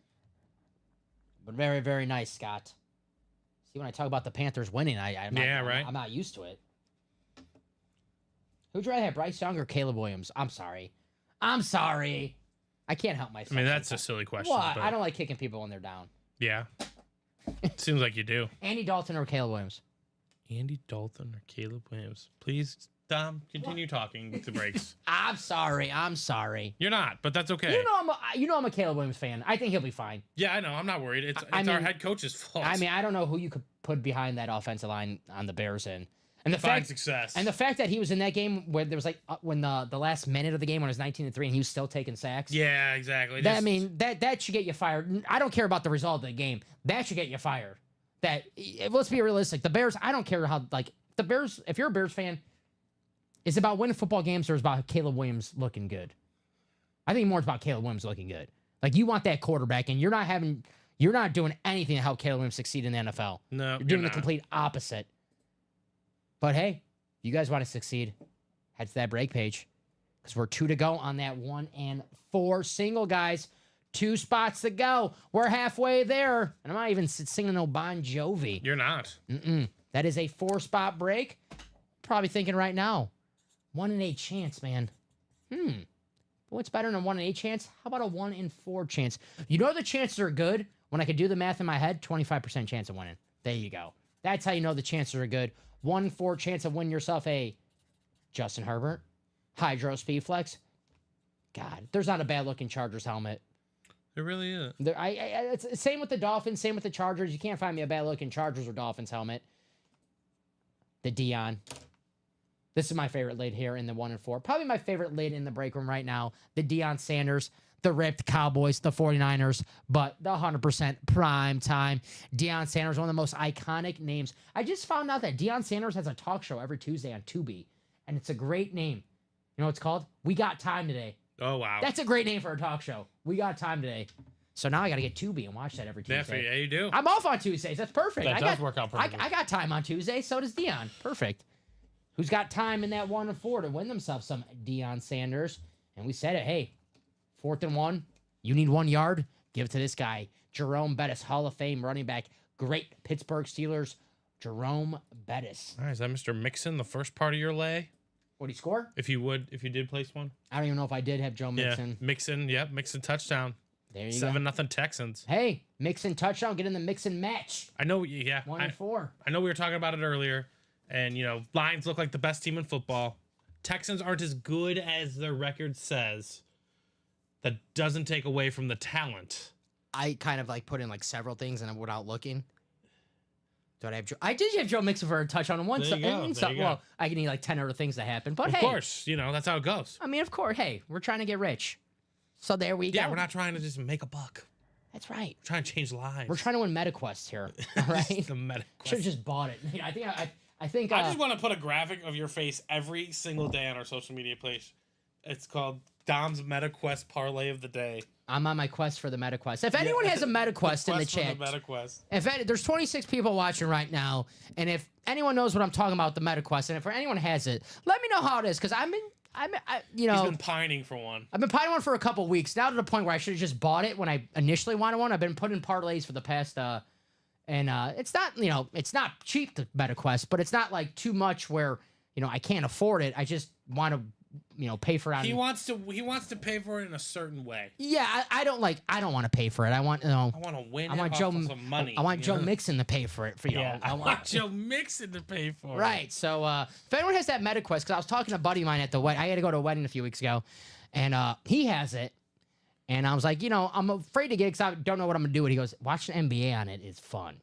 But very, very nice, Scott. See, when I talk about the Panthers winning, I'm not used to it. Who'd you rather have, Bryce Young or Caleb Williams? I'm sorry. I can't help myself. I mean, that's a silly question. What? But I don't like kicking people when they're down. yeah. Seems like you do. Andy Dalton or Caleb Williams? Andy Dalton or Caleb Williams? Please, Dom, continue talking to breaks. I'm sorry. You're not, but that's okay. You know I'm a Caleb Williams fan. I think he'll be fine. Yeah, I know. I'm not worried. It's I our mean- head coach's fault. I mean, I don't know who you could put behind that offensive line on the Bears and the Find fact success. and the fact that he was in that game where there was like when the last minute of the game when it was 19-3 and he was still taking sacks. yeah, exactly. That, I mean, that should get you fired. I don't care about the result of the game. That should get you fired. Let's be realistic. The Bears, I don't care how, like, the Bears, if you're a Bears fan, is it about winning football games or is it about Caleb Williams looking good? I think more it's about Caleb Williams looking good. Like, you want that quarterback, and you're not doing anything to help Caleb Williams succeed in the NFL. No, You're doing the not. complete opposite. But hey, if you guys want to succeed, head to that break page. Because we're 2 to go on that 1 and 4 single, guys. 2 spots to go. We're halfway there. And I'm not even singing no Bon Jovi. You're not. That is a 4-spot break. Probably thinking right now, 1 in 8 chance, man. But what's better than a 1 in 8 chance? How about a 1 in 4 chance? You know the chances are good? When I could do the math in my head, 25% chance of winning. There you go. That's how you know the chances are good. 1 in 4 chance of winning yourself a Justin Herbert, Hydro Speed Flex. God, there's not a bad looking Chargers helmet. It really is. It's same with the Dolphins, same with the Chargers. You can't find me a bad looking Chargers or Dolphins helmet. The Dion. This is my favorite lid here in the 1 and 4. Probably my favorite lid in the break room right now. The Deion Sanders, the ripped Cowboys, the 49ers, but the 100% prime time. Deion Sanders, one of the most iconic names. I just found out that Deion Sanders has a talk show every Tuesday on Tubi, and it's a great name. You know what it's called? We Got Time Today. Oh, wow. That's a great name for a talk show. We Got Time Today. So now I got to get Tubi and watch that every Tuesday. Yeah, you do. I'm off on Tuesdays. That's perfect. That does work out perfectly. I got time on Tuesday. So does Dion. Perfect. Who's got time in that 1 and 4 to win themselves some Deion Sanders? And we said it. Hey, 4th and 1. You need 1 yard. Give it to this guy, Jerome Bettis, Hall of Fame running back. Great Pittsburgh Steelers, Jerome Bettis. All right, is that Mr. Mixon, the first part of your lay? What'd he score? If you did place one. I don't even know if I did have Joe Mixon. Yeah, Mixon. Yep, Mixon touchdown. There you go. 7-0 Texans. Hey, Mixon touchdown. Get in the Mixon match. I know. Yeah. 1 and 4. I know we were talking about it earlier, and Lions look like the best team in football. Texans aren't as good as their record says. That doesn't take away from the talent. I kind of like put in like several things and without looking. I did have Joe Mixon for a touchdown on one side. Well, I can need like 10 other things to happen. But of course, that's how it goes. I mean, of course, hey, we're trying to get rich. So there we go. Yeah, we're not trying to just make a buck. That's right. We're trying to change lives. We're trying to win MetaQuest here. All right. The MetaQuest. Should have just bought it. I think I just want to put a graphic of your face every single day on our social media page. It's called Dom's MetaQuest Parlay of the Day. I'm on my quest for the MetaQuest. If anyone has a MetaQuest in the chat, there's 26 people watching right now, and if anyone knows what I'm talking about, the MetaQuest, and if anyone has it, let me know how it is, because he's been pining for one. I've been pining one for a couple weeks now, to the point where I should have just bought it when I initially wanted one. I've been putting parlays for the past, and it's not, it's not cheap, the MetaQuest, but it's not like too much where, I can't afford it. I just want to, pay for it. He wants to pay for it in a certain way. Yeah, I don't want to pay for it. I want, I want to win. I want some money. I want Joe Mixon to pay for it for you. Yeah, I want Joe Mixon to pay for it. Right. So if anyone has that MetaQuest, because I was talking to a buddy of mine at the wedding. I had to go to a wedding a few weeks ago, and he has it. And I was like, I'm afraid to get it because I don't know what I'm gonna do with it. He goes, watching NBA on it is fun.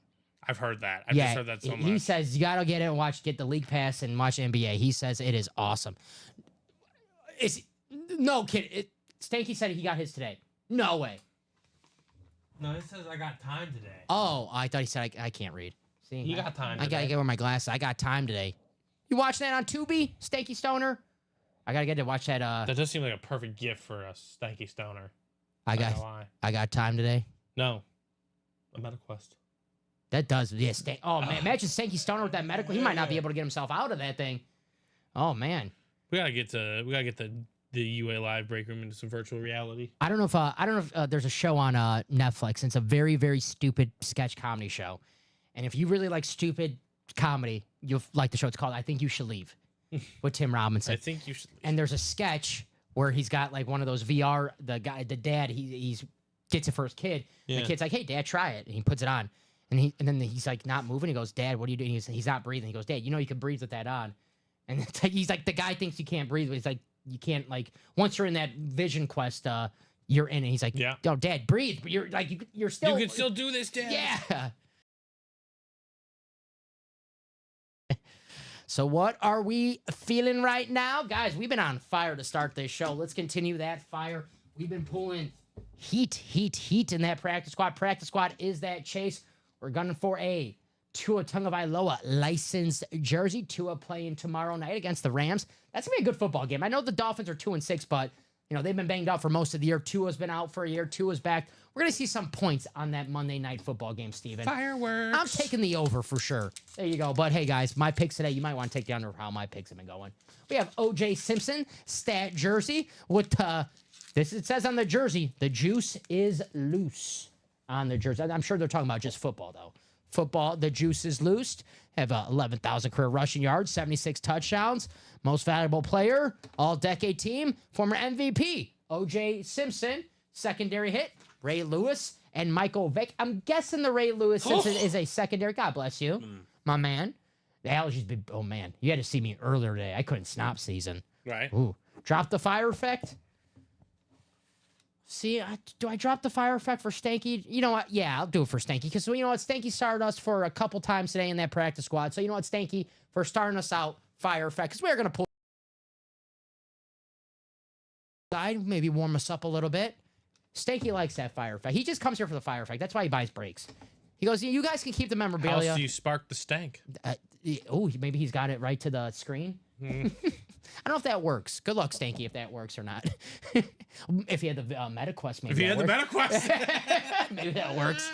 I've heard that. I've just heard that so much. He says you gotta get it and get the league pass and watch NBA. He says it is awesome. No kid. Stanky said he got his today. No way. No, it says I got time today. Oh, I thought he said I can't read. See, you got time. I gotta get my glasses. I got time today. You watching that on Tubi, Stanky Stoner? I gotta get to watch that. That does seem like a perfect gift for a Stanky Stoner. I got time today. No, a MetaQuest. That does, yeah. Man, imagine Stanky Stoner with that medical. He might not be able to get himself out of that thing. Oh man. We gotta get the UA Live break room into some virtual reality. I don't know if there's a show on Netflix. It's a very, very stupid sketch comedy show, and if you really like stupid comedy, you'll like the show. It's called I Think You Should Leave with Tim Robinson. I think you should leave. And there's a sketch where he's got like one of those VR. The dad, he's gets it for his kid. Yeah. The kid's like, "Hey, Dad, try it," and he puts it on, and then he's like not moving. He goes, "Dad, what are you doing?" He's not breathing. He goes, "Dad, you can breathe with that on." And it's like, he's like, the guy thinks you can't breathe, but he's like, you can't, like, once you're in that vision quest, you're in it. He's like, "Oh, Dad, breathe." But you're like, you're still. You can still do this, Dad. Yeah. So what are we feeling right now? Guys, we've been on fire to start this show. Let's continue that fire. We've been pulling heat in that practice squad. Practice squad is that chase. We're gunning for a Tua Tagovailoa licensed jersey. Tua playing tomorrow night against the Rams. That's going to be a good football game. I know the Dolphins are 2-6, but, they've been banged out for most of the year. Tua's been out for a year. Tua's back. We're going to see some points on that Monday night football game, Steven. Fireworks. I'm taking the over for sure. There you go. But, hey, guys, my picks today, you might want to take the under for how my picks have been going. We have O.J. Simpson, stat jersey with it says on the jersey, the juice is loose on the jersey. I'm sure they're talking about just football, though. Football, the juice is loosed. Have 11,000 career rushing yards, 76 touchdowns. Most valuable player, all-decade team, former MVP, OJ Simpson, secondary hit. Ray Lewis and Michael Vick. I'm guessing the Ray Lewis Simpson is a secondary. God bless you, my man. The allergies been, oh man, you had to see me earlier today. I couldn't snap season. Right. Ooh, drop the fire effect. See, do I drop the fire effect for Stanky? You know what? Yeah, I'll do it for Stanky because you know what? Stanky started us for a couple times today in that practice squad. So you know what, Stanky, for starting us out, fire effect because we're gonna pull side, maybe warm us up a little bit. Stanky likes that fire effect. He just comes here for the fire effect. That's why he buys breaks. He goes, you guys can keep the How memorabilia. else do you spark the stank? Oh, maybe he's got it right to the screen. I don't know if that works. Good luck, Stanky, if that works or not. If you had the MetaQuest, maybe If you had the that MetaQuest. maybe that works.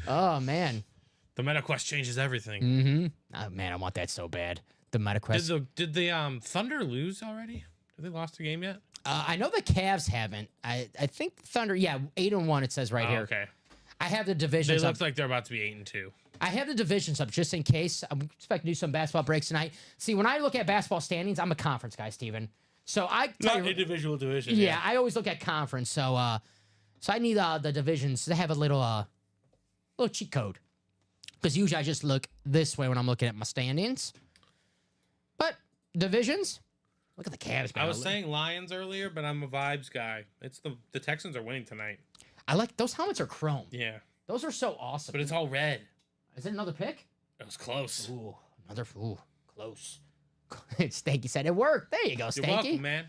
Oh, man. The MetaQuest changes everything. Mm-hmm. Oh, man, I want that so bad. The MetaQuest. Did the Thunder lose already? Have they lost the game yet? I know the Cavs haven't. I think Thunder, 8-1, it says right here. Okay. I have the They divisions up. look like they're about to be 8-2. I have the divisions up just in case. I'm expecting to do some basketball breaks tonight. See, when I look at basketball standings, I'm a conference guy, Steven. So I tell Not you, individual division. yeah, I always look at conference. So I need the divisions to have a little cheat code. Because usually I just look this way when I'm looking at my standings. But divisions, look at the Cavs. Man. I was saying Lions earlier, but I'm a vibes guy. It's the Texans are winning tonight. I like those helmets are chrome. Yeah, Those are so awesome. but it's all red. Is it another pick? It was close. Ooh, close. Stanky said it worked. There you go, You're Stanky. welcome, man.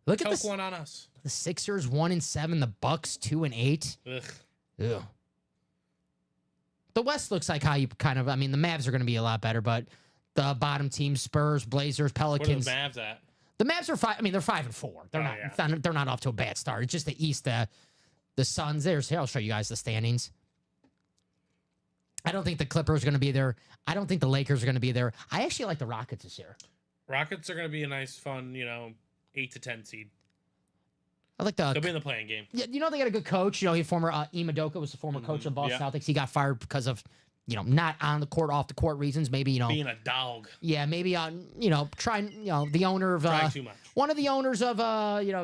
Look at Choke this. one on us. The Sixers 1-7, the Bucks 2-8. Ugh. Ugh. The West looks like how you kind of. I mean, the Mavs are going to be a lot better, but the bottom teams, Spurs, Blazers, Where are the Pelicans. Mavs at? The Mavs are 5. I mean, they're 5-4. They're Oh, not. yeah. They're not off to a bad start. It's just the East. The Suns. Here, I'll show you guys the standings. I don't think the Clippers are going to be there. I don't think the Lakers are going to be there. I actually like the Rockets this year. Rockets are going to be a nice, fun, 8 to 10 seed. I like They'll the. be in the playing game. Yeah, they got a good coach. He former Imadoka was the former coach of the Boston yeah. Celtics. He got fired because of not on the court, off the court reasons. Maybe Being a dog. yeah, maybe trying the owner of Trying too much. one of the owners of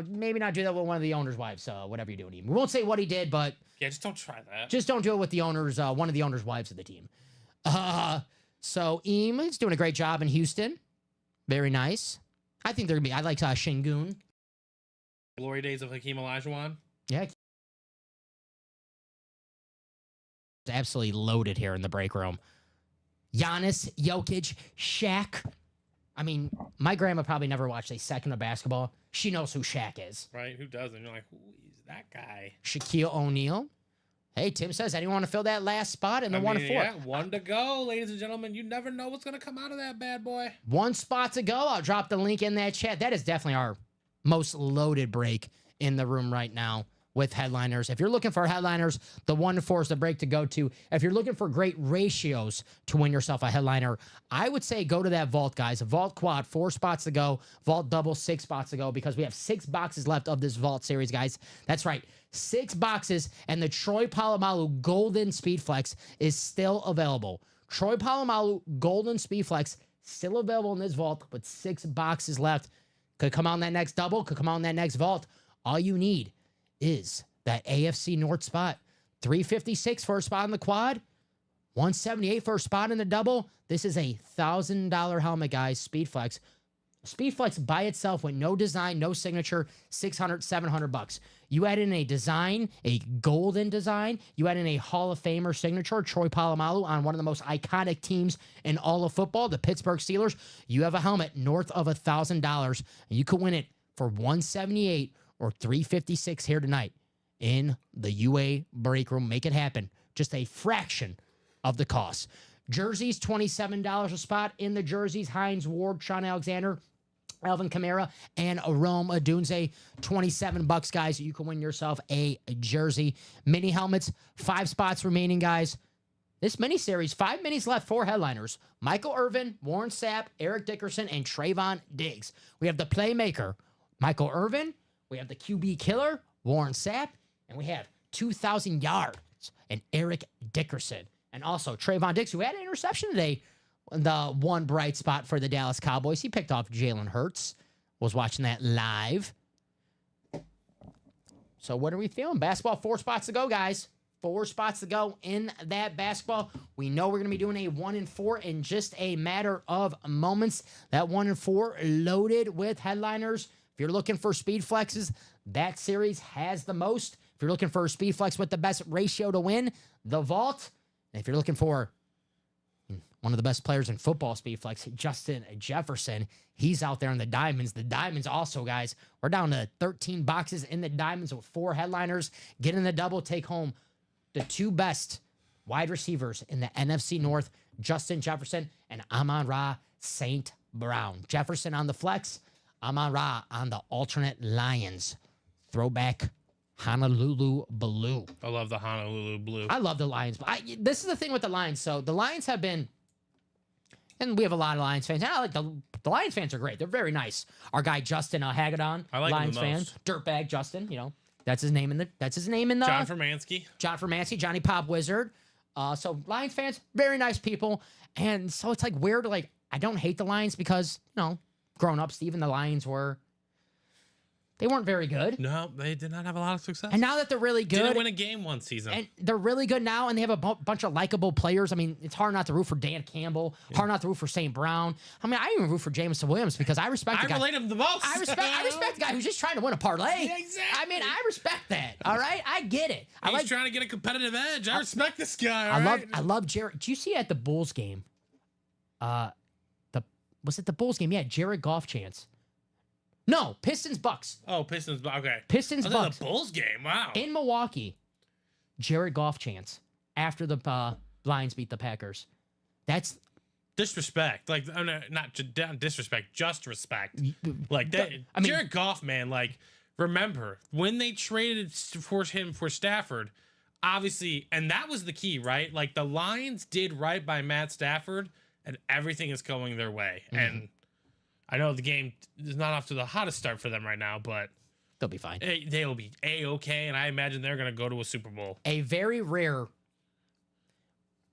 maybe not do that with one of the owner's wives. Whatever you're doing, we won't say what he did, but Yeah, just don't try that. just don't do it with the owners. One of the owner's wives of the team. So Eam is doing a great job in Houston. Very nice. I think they're gonna be. I like Shingun. Glory days of Hakeem Olajuwon. Yeah. Absolutely loaded here in the break room. Giannis, Jokic, Shaq. I mean, my grandma probably never watched a second of basketball. She knows who Shaq is. Right? Who doesn't? You're like, who is that guy? Shaquille O'Neal. Hey, Tim says, anyone want to fill that last spot in the 1-4? Yeah, one to go, ladies and gentlemen. You never know what's gonna come out of that bad boy. One spot to go. I'll drop the link in that chat. That is definitely our most loaded break in the room right now with headliners. If you're looking for headliners, the 1-4 is the break to go to. If you're looking for great ratios to win yourself a headliner, I would say go to that vault, guys. Vault quad, 4 spots to go. Vault double, 6 spots to go because we have 6 boxes left of this vault series, guys. That's right. 6 boxes, and the Troy Polamalu Golden Speedflex is still available. Troy Polamalu Golden Speedflex still available in this vault with 6 boxes left. Could come on that next double, could come on that next vault. All you need is that AFC North spot. 356 for a spot in the quad, 178 for a spot in the double. This is a $1,000 helmet, guys. Speedflex. Speedflex by itself with no design, no signature, $600, $700. You add in a design, a golden design. You add in a Hall of Famer signature, Troy Polamalu, on one of the most iconic teams in all of football, the Pittsburgh Steelers. You have a helmet north of $1,000, and you could win it for $178 or $356 here tonight in the UA break room. Make it happen. Just a fraction of the cost. Jerseys, $27 a spot. In the jerseys, Hines Ward, Sean Alexander, Alvin Kamara, and Rome Odunze. $27, guys. You can win yourself a jersey. Mini helmets, 5 spots remaining, guys. This mini series, 5 minis left, 4 headliners. Michael Irvin, Warren Sapp, Eric Dickerson, and Trayvon Diggs. We have the playmaker, Michael Irvin. We have the QB killer, Warren Sapp. And we have 2,000 yards and Eric Dickerson. And also Trayvon Diggs, who had an interception today. The one bright spot for the Dallas Cowboys. He picked off Jalen Hurts. Was watching that live. So what are we feeling? Basketball, 4 spots to go, guys. 4 spots to go in that basketball. We know we're going to be doing a 1-4 in just a matter of moments. That 1-4 loaded with headliners. If you're looking for speed flexes, that series has the most. If you're looking for a speed flex with the best ratio to win, the Vault. And if you're looking for one of the best players in football speed flex, Justin Jefferson, he's out there in the diamonds. The diamonds also, guys, we're down to 13 boxes in the diamonds with 4 headliners. Get in the double, take home the 2 best wide receivers in the NFC North, Justin Jefferson and Amon-Ra St. Brown. Jefferson on the flex, Amon-Ra on the alternate Lions. Throwback Honolulu Blue. I love the Honolulu Blue. I love the Lions. This is the thing with the Lions. So the Lions have been, and we have a lot of Lions fans. And I like the Lions fans are great. They're very nice. Our guy Justin Hagedon, I like him Lions the fan, most. Dirtbag Justin. You know, that's his name in the. John Fermansky. John Fermansky, Johnny Pop Wizard. So Lions fans, very nice people. And so it's like weird. Like I don't hate the Lions because growing up, Steven, the Lions they weren't very good. No, they did not have a lot of success. And now that they're really good, Didn't win a game one season. and they're really good now, and they have a bunch of likable players. I mean, it's hard not to root for Dan Campbell, hard not to root for St. Brown. I mean, I even root for Jameson Williams because I respect the guy. relate him the most. I respect the guy who's just trying to win a parlay. Yeah, exactly. I mean, I respect that. All right, I get it. He's trying to get a competitive edge. I respect this guy. I love Jared. Do you see at the Bulls game? Was it the Bulls game? Yeah, Jared Goff chance. No, Pistons Bucks. Oh, Pistons. Okay. Pistons I thought Bucks the Bulls game. Wow. in Milwaukee. Jared Goff chance after the Lions beat the Packers. That's Disrespect. Like, oh, no, not disrespect, just respect. Like that. I mean- Jared Goff, man. Like, remember when they traded for him for Stafford? Obviously, and that was the key, right? Like the Lions did right by Matt Stafford, and everything is going their way. And I know the game is not off to the hottest start for them right now, but they'll be fine. they will be A-okay, and I imagine they're going to go to a Super Bowl. A very rare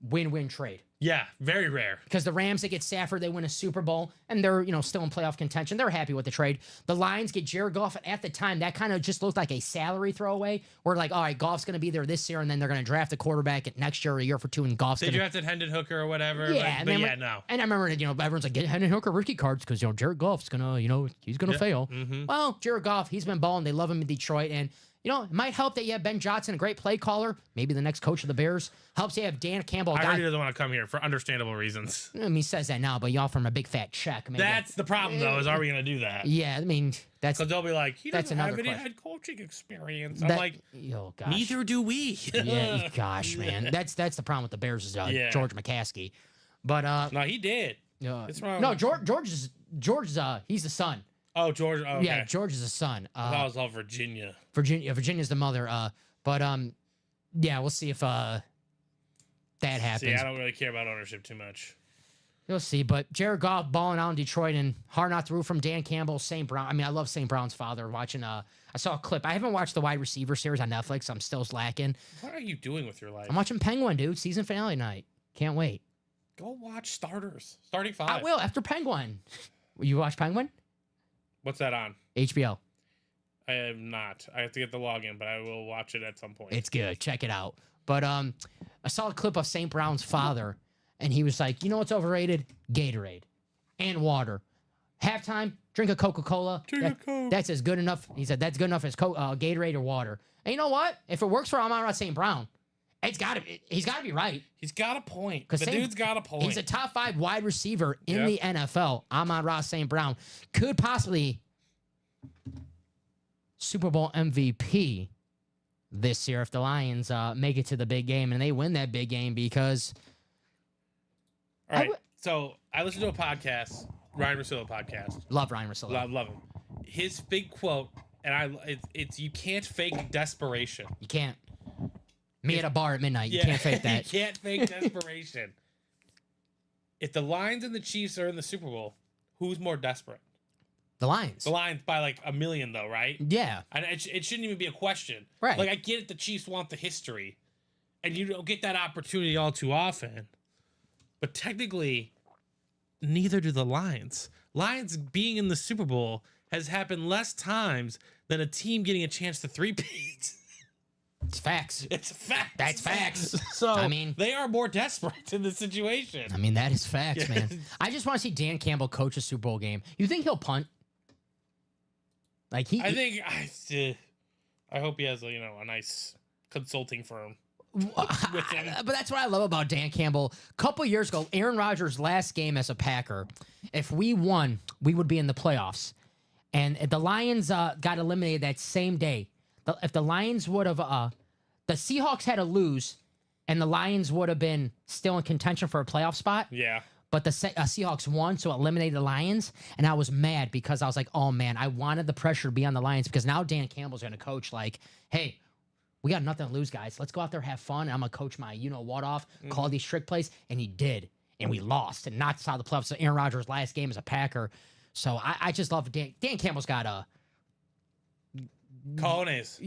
win-win trade. Yeah, very rare. Because the Rams, they get Stafford, they win a Super Bowl, and they're still in playoff contention. They're happy with the trade. The Lions get Jared Goff, and at the time, that kind of just looked like a salary throwaway. Where like, all right, Goff's going to be there this year, and then they're going to draft a quarterback next year or a year for 2, and Goff's They going to. drafted Hendon Hooker or whatever. Yeah, but and yeah, no. And I remember, everyone's like, get Hendon Hooker rookie cards because Jared Goff's gonna, he's gonna fail. Well, Jared Goff, he's been balling. They love him in Detroit, and it might help that you have Ben Johnson, a great play caller, maybe the next coach of the Bears. Helps you have Dan Campbell. I heard he doesn't want to come here for understandable reasons. I mean, he says that now, but you offer him a big fat check. Maybe That's the problem, though, is are we going to do that? yeah. I mean, that's Because they'll be like, he That's doesn't have another any question. head coaching experience. I'm that, like, oh gosh, neither do we. Yeah, gosh, man, that's the problem with the Bears is Yeah. George McCaskey, but No, he did. it's wrong no with- George is he's the son. Oh, George. Oh, okay. Yeah, George is the son. I thought it was all Virginia. Virginia's the mother. But yeah, we'll see if that happens. See, I don't really care about ownership too much. You'll see. But Jared Goff balling out in Detroit, and hard not to root from Dan Campbell, St. Brown. I mean, I love St. Brown's father. Watching I saw a clip. I haven't watched the wide receiver series on Netflix. I'm still slacking. What are you doing with your life? I'm watching Penguin, dude. Season finale night. Can't wait. Go watch Starters. Starting 5. I will after Penguin. You watch Penguin? What's that on? HBO. I have not. I have to get the login, but I will watch it at some point. It's good. Check it out. But I saw a clip of St. Brown's father, and he was like, what's overrated? Gatorade and water. Halftime, drink a Coca-Cola. Drink a Coke. That's as good enough. He said that's good enough as Gatorade or water. And you know what? If it works for Amon-Ra St. Brown, he's got to be right. He's got a point. 'Cause The dude's got a point. He's a top 5 wide receiver in Yeah. the NFL. Amon-Ra St. Brown could possibly Super Bowl MVP this year if the Lions make it to the big game and they win that big game because All right. would- So I listened to a podcast, Ryan Russillo podcast. love Ryan Russillo. Love him. His big quote, and it's you can't fake desperation. You can't. Me at a bar at midnight. You Yeah. can't fake that. You can't fake desperation. If the Lions and the Chiefs are in the Super Bowl, who's more desperate? The Lions. The Lions by like 1 million, though, right? Yeah. And it shouldn't even be a question. Right. Like, I get it, the Chiefs want the history, and you don't get that opportunity all too often. But technically, neither do the Lions. Lions being in the Super Bowl has happened less times than a team getting a chance to three-peat. It's facts. It's facts. That's facts. So I mean, they are more desperate in this situation. I mean that is facts, man. I just want to see Dan Campbell coach a Super Bowl game. You think he'll punt? Like I think I hope he has a nice consulting firm. With him. But that's what I love about Dan Campbell. A couple years ago, Aaron Rodgers' last game as a Packer, if we won, we would be in the playoffs. And the Lions got eliminated that same day. If the Lions would have, the Seahawks had to lose, and the Lions would have been still in contention for a playoff spot. Yeah. But the Seahawks won, so it eliminated the Lions. And I was mad because I was like, oh, man, I wanted the pressure to be on the Lions because now Dan Campbell's going to coach like, hey, we got nothing to lose, guys. Let's go out there, have fun. And I'm going to coach my you-know-what off, call these trick plays. And he did. And we lost and knocked us out of the playoffs. So Aaron Rodgers' last game as a Packer. So I just love Dan Campbell's got a... Colonies.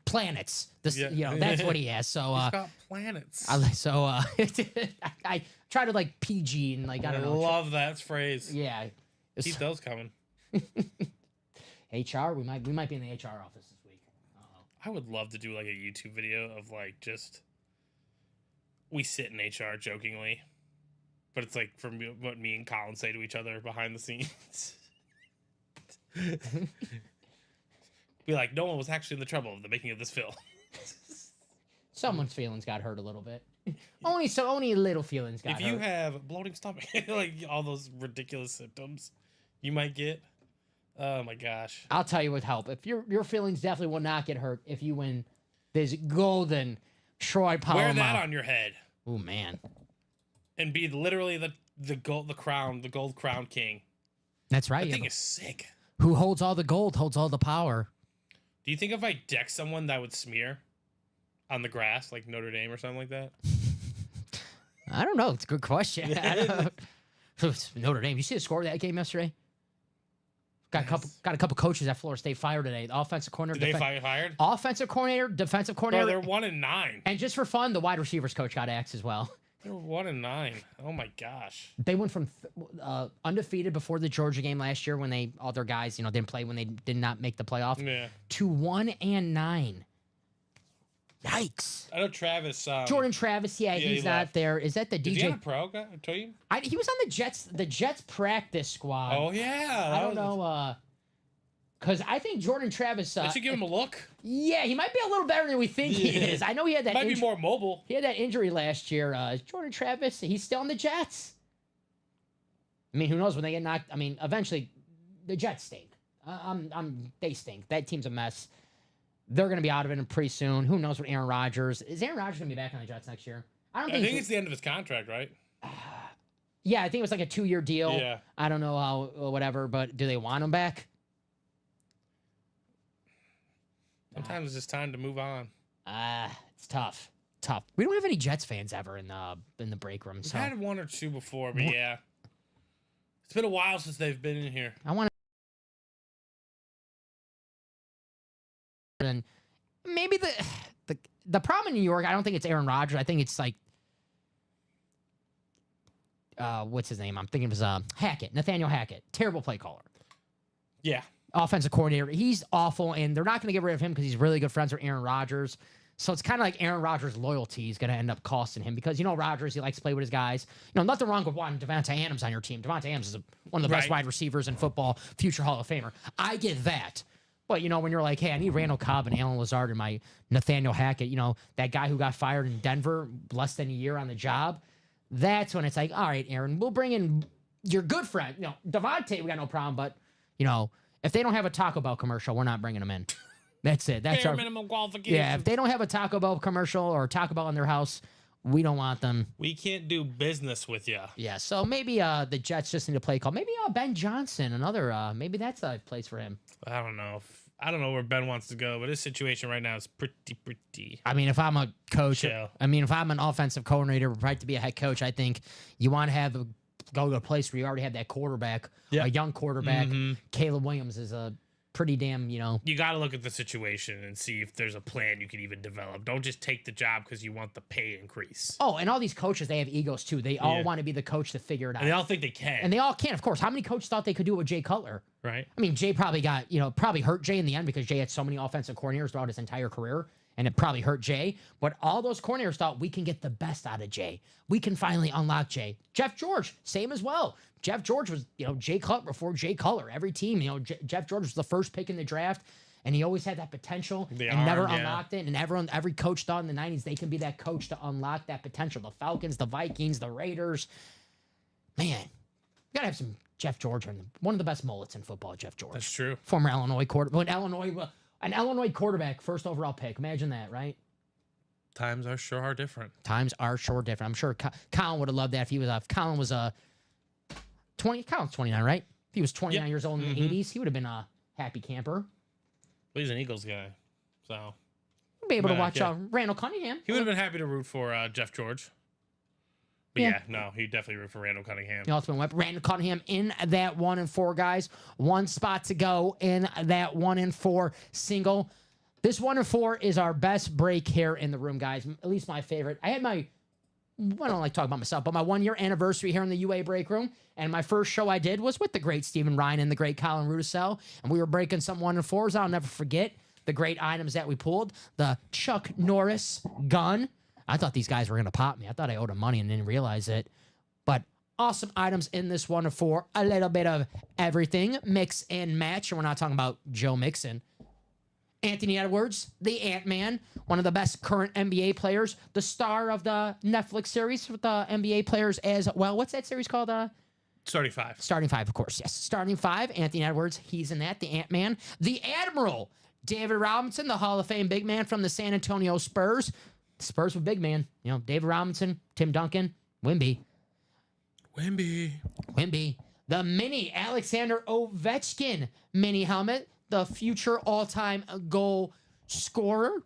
Planets. This, Yeah. that's what he has. So He's got planets. I try to like PG and like I don't know. Love that phrase. Yeah. Keep those coming. HR. We might be in the HR office this week. I would love to do like a YouTube video of like just we sit in HR jokingly, but it's like from what me and Colin say to each other behind the scenes. Be like, no one was actually in the trouble of the making of this film. Someone's feelings got hurt a little bit. Only little feelings got hurt. If you have bloating stomach, like all those ridiculous symptoms you might get. Oh my gosh. I'll tell you what help. If your feelings definitely will not get hurt if you win this golden Troy Palmer. Wear that on your head. Oh man. And be literally the gold crown king. That's right. That thing is sick. Who holds all the gold, holds all the power. Do you think if I deck someone that would smear on the grass, like Notre Dame or something like that? I don't know. It's a good question. Notre Dame. You see the score of that game yesterday? Got a couple coaches at Florida State fired today. The offensive coordinator. Did they fired? Offensive coordinator, defensive coordinator. Bro, they're 1-9. And just for fun, the wide receivers coach got axed as well. They're 1-9. Oh my gosh. They went from undefeated before the Georgia game last year when all their guys, didn't play when they did not make the playoff. Yeah. To 1-9. Yikes. I know Travis. Jordan Travis, he's not left. there. Is that the DJ? Is he on a pro guy? Team? He was on the Jets practice squad. Oh yeah. I don't know. Because I think Jordan Travis. I should give him a look. Yeah, he might be a little better than we think he is. I know he had that. Might be more mobile. He had that injury last year. Jordan Travis, he's still on the Jets. I mean, who knows when they get knocked? I mean, eventually, the Jets stink. They stink. That team's a mess. They're going to be out of it pretty soon. Who knows what Aaron Rodgers is? Aaron Rodgers going to be back on the Jets next year? I think it's the end of his contract, right? Yeah, I think it was like a 2-year deal. Yeah. I don't know how, whatever, but do they want him back? Sometimes it's just time to move on. It's tough. We don't have any Jets fans ever in the break room. So. We've had one or two before, but yeah. It's been a while since they've been in here. I want to... And maybe the problem in New York, I don't think it's Aaron Rodgers. I think it's like... what's his name? I'm thinking it was Hackett. Nathaniel Hackett. Terrible play caller. Yeah. Offensive coordinator. He's awful, and they're not going to get rid of him because he's really good friends with Aaron Rodgers. So it's kind of like Aaron Rodgers' loyalty is going to end up costing him because, Rodgers, he likes to play with his guys. Nothing wrong with wanting Devontae Adams on your team. Devontae Adams is one of the best wide receivers in football, future Hall of Famer. I get that. But, when you're like, hey, I need Randall Cobb and Alan Lazard and my Nathaniel Hackett, that guy who got fired in Denver less than a year on the job, that's when it's like, all right, Aaron, we'll bring in your good friend. Devontae, we got no problem, but, if they don't have a Taco Bell commercial, we're not bringing them in. That's it. That's our minimum qualification. Yeah, if they don't have a Taco Bell commercial or Taco Bell in their house, we don't want them. We can't do business with you. Yeah, so maybe the Jets just need a play call. Maybe Ben Johnson, another. Maybe that's a place for him. I don't know. I don't know where Ben wants to go, but his situation right now is pretty. I mean, if I'm a coach, chill. If I'm an offensive coordinator, right to be a head coach, I think you want to have go to a place where you already have that quarterback, a young quarterback. Caleb Williams is a pretty damn, you know. You got to look at the situation and see if there's a plan you can even develop. Don't just take the job because you want the pay increase. Oh, and all these coaches, they have egos too. They all Yeah. want to be the coach to figure it out. And they all think they can. And they all can, of course. How many coaches thought they could do it with Jay Cutler? right? I mean, Jay probably got, probably hurt Jay in the end because Jay had so many offensive coordinators throughout his entire career, and it probably hurt Jay. But all those coordinators thought we can get the best out of Jay. We can finally unlock Jay. Jeff George, same as well. Jeff George was, Jay Cutler before Jay Cutler. Every team, Jeff George was the first pick in the draft, and he always had that potential and never unlocked it. And every coach thought in the 90s they can be that coach to unlock that potential. The Falcons, the Vikings, the Raiders. Man, you got to have some Jeff George, one of the best mullets in football, Jeff George. That's true. Former Illinois quarterback. An Illinois quarterback, first overall pick. Imagine that, right? Times are sure are different. Times are sure different. I'm sure Colin would have loved that if he was if Colin was 20. Colin's 29, right? If he was 29 years old in the 80s, he would have been a happy camper. But he's an Eagles guy, so He'd be able to watch yeah. Randall Cunningham. He would have been happy to root for Jeff George. But yeah, no, he'd definitely root for Randall Cunningham. The ultimate weapon. Randall Cunningham in that 1-4, guys. One spot to go in that 1-4 single. This 1-4 is our best break here in the room, guys. At least my favorite. I don't like talking about myself, but my 1-year anniversary here in the UA break room. And my first show I did was with the great Stephen Ryan and the great Colin Rudisell. And we were breaking some 1-4s. I'll never forget the great items that we pulled. The Chuck Norris gun. I thought these guys were going to pop me. I thought I owed them money and didn't realize it. But awesome items in this 1-4. A little bit of everything. Mix and match. And we're not talking about Joe Mixon. Anthony Edwards, the Ant-Man, one of the best current NBA players. The star of the Netflix series with the NBA players as well. What's that series called? Starting 5. Starting 5, of course. Yes. Starting 5. Anthony Edwards, he's in that. The Ant-Man. The Admiral, David Robinson, the Hall of Fame big man from the San Antonio Spurs. Spurs with big man. David Robinson, Tim Duncan, Wimby. The mini Alexander Ovechkin mini helmet. The future all-time goal scorer.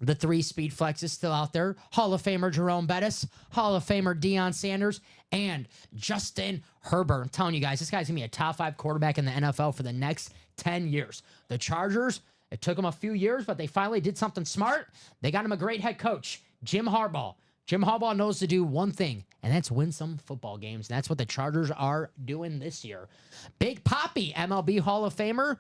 The 3 speed flex is still out there. Hall of Famer Jerome Bettis. Hall of Famer Deion Sanders. And Justin Herbert. I'm telling you guys, this guy's going to be a top 5 quarterback in the NFL for the next 10 years. The Chargers, it took them a few years, but they finally did something smart. They got him a great head coach, Jim Harbaugh. Jim Harbaugh knows to do one thing, and that's win some football games. And that's what the Chargers are doing this year. Big Papi, MLB Hall of Famer.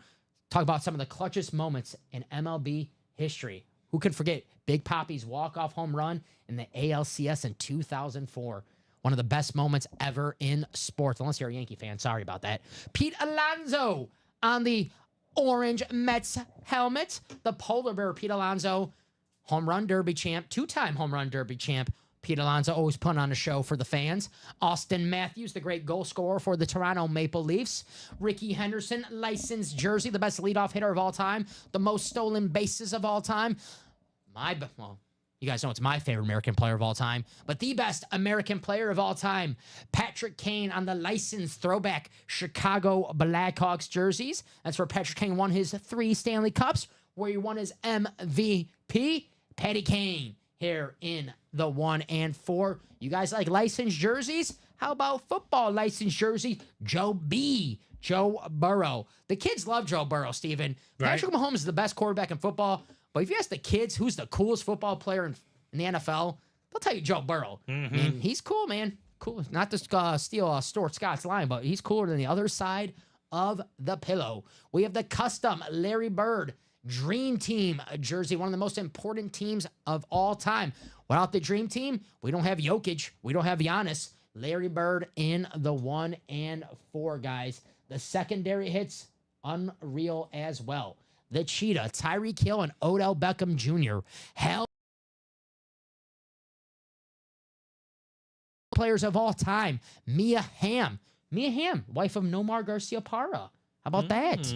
Talk about some of the clutchest moments in MLB history. Who can forget Big Papi's walk-off home run in the ALCS in 2004? One of the best moments ever in sports, unless you're a Yankee fan. Sorry about that. Pete Alonso on the orange Mets helmet. The polar bear Pete Alonso, home run derby champ, 2-time home run derby champ. Pete Alonso always putting on a show for the fans. Austin Matthews, the great goal scorer for the Toronto Maple Leafs. Ricky Henderson, licensed jersey, the best leadoff hitter of all time. The most stolen bases of all time. You guys know it's my favorite American player of all time. But the best American player of all time, Patrick Kane on the licensed throwback Chicago Blackhawks jerseys. That's where Patrick Kane won his 3 Stanley Cups, where he won his MVP. Patty Kane here in the 1-4. You guys like licensed jerseys? How about football licensed jersey? Joe Burrow. The kids love Joe Burrow, Steven. Right. Patrick Mahomes is the best quarterback in football. But if you ask the kids who's the coolest football player in the NFL, they'll tell you Joe Burrow. Mm-hmm. Man, he's cool, man. Cool. Not to steal Stuart Scott's line, but he's cooler than the other side of the pillow. We have the custom Larry Bird Dream Team jersey, one of the most important teams of all time. Without the Dream Team, we don't have Jokic. We don't have Giannis. Larry Bird in the 1-4, guys. The secondary hits, unreal as well. The Cheetah, Tyreek Hill, and Odell Beckham Jr. Hell players of all time. Mia Hamm, wife of Nomar Garciaparra. How about that?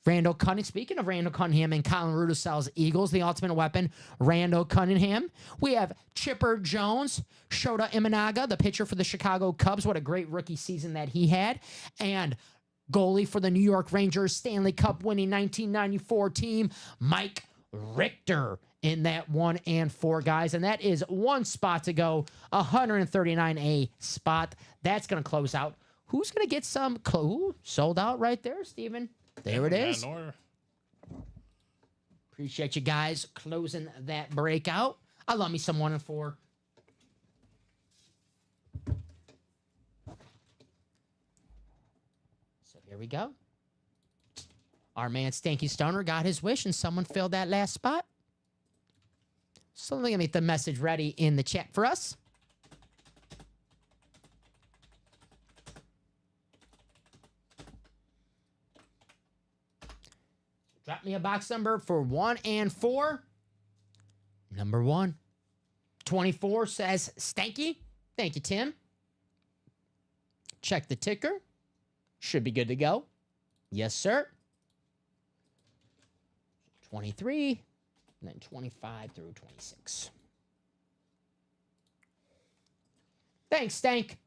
Randall Cunningham. Speaking of Randall Cunningham and Colin Rudisell's Eagles, the ultimate weapon, Randall Cunningham. We have Chipper Jones, Shota Imanaga, the pitcher for the Chicago Cubs. What a great rookie season that he had. And goalie for the New York Rangers, Stanley Cup winning 1994 team, Mike Richter in that 1-4, guys. And that is 1 spot to go, 139A spot. That's going to close out. Who's going to get some sold out right there, Steven? There it Yeah, is. in order. Appreciate you guys closing that breakout. I love me some 1 and 4. So here we go. Our man Stanky Stoner got his wish and someone filled that last spot. So let me make the message ready in the chat for us. Drop me a box number for 1 and 4. Number 1. 24 says Stanky. Thank you, Tim. Check the ticker. Should be good to go. Yes, sir. 23, and then 25 through 26. Thanks, Stank.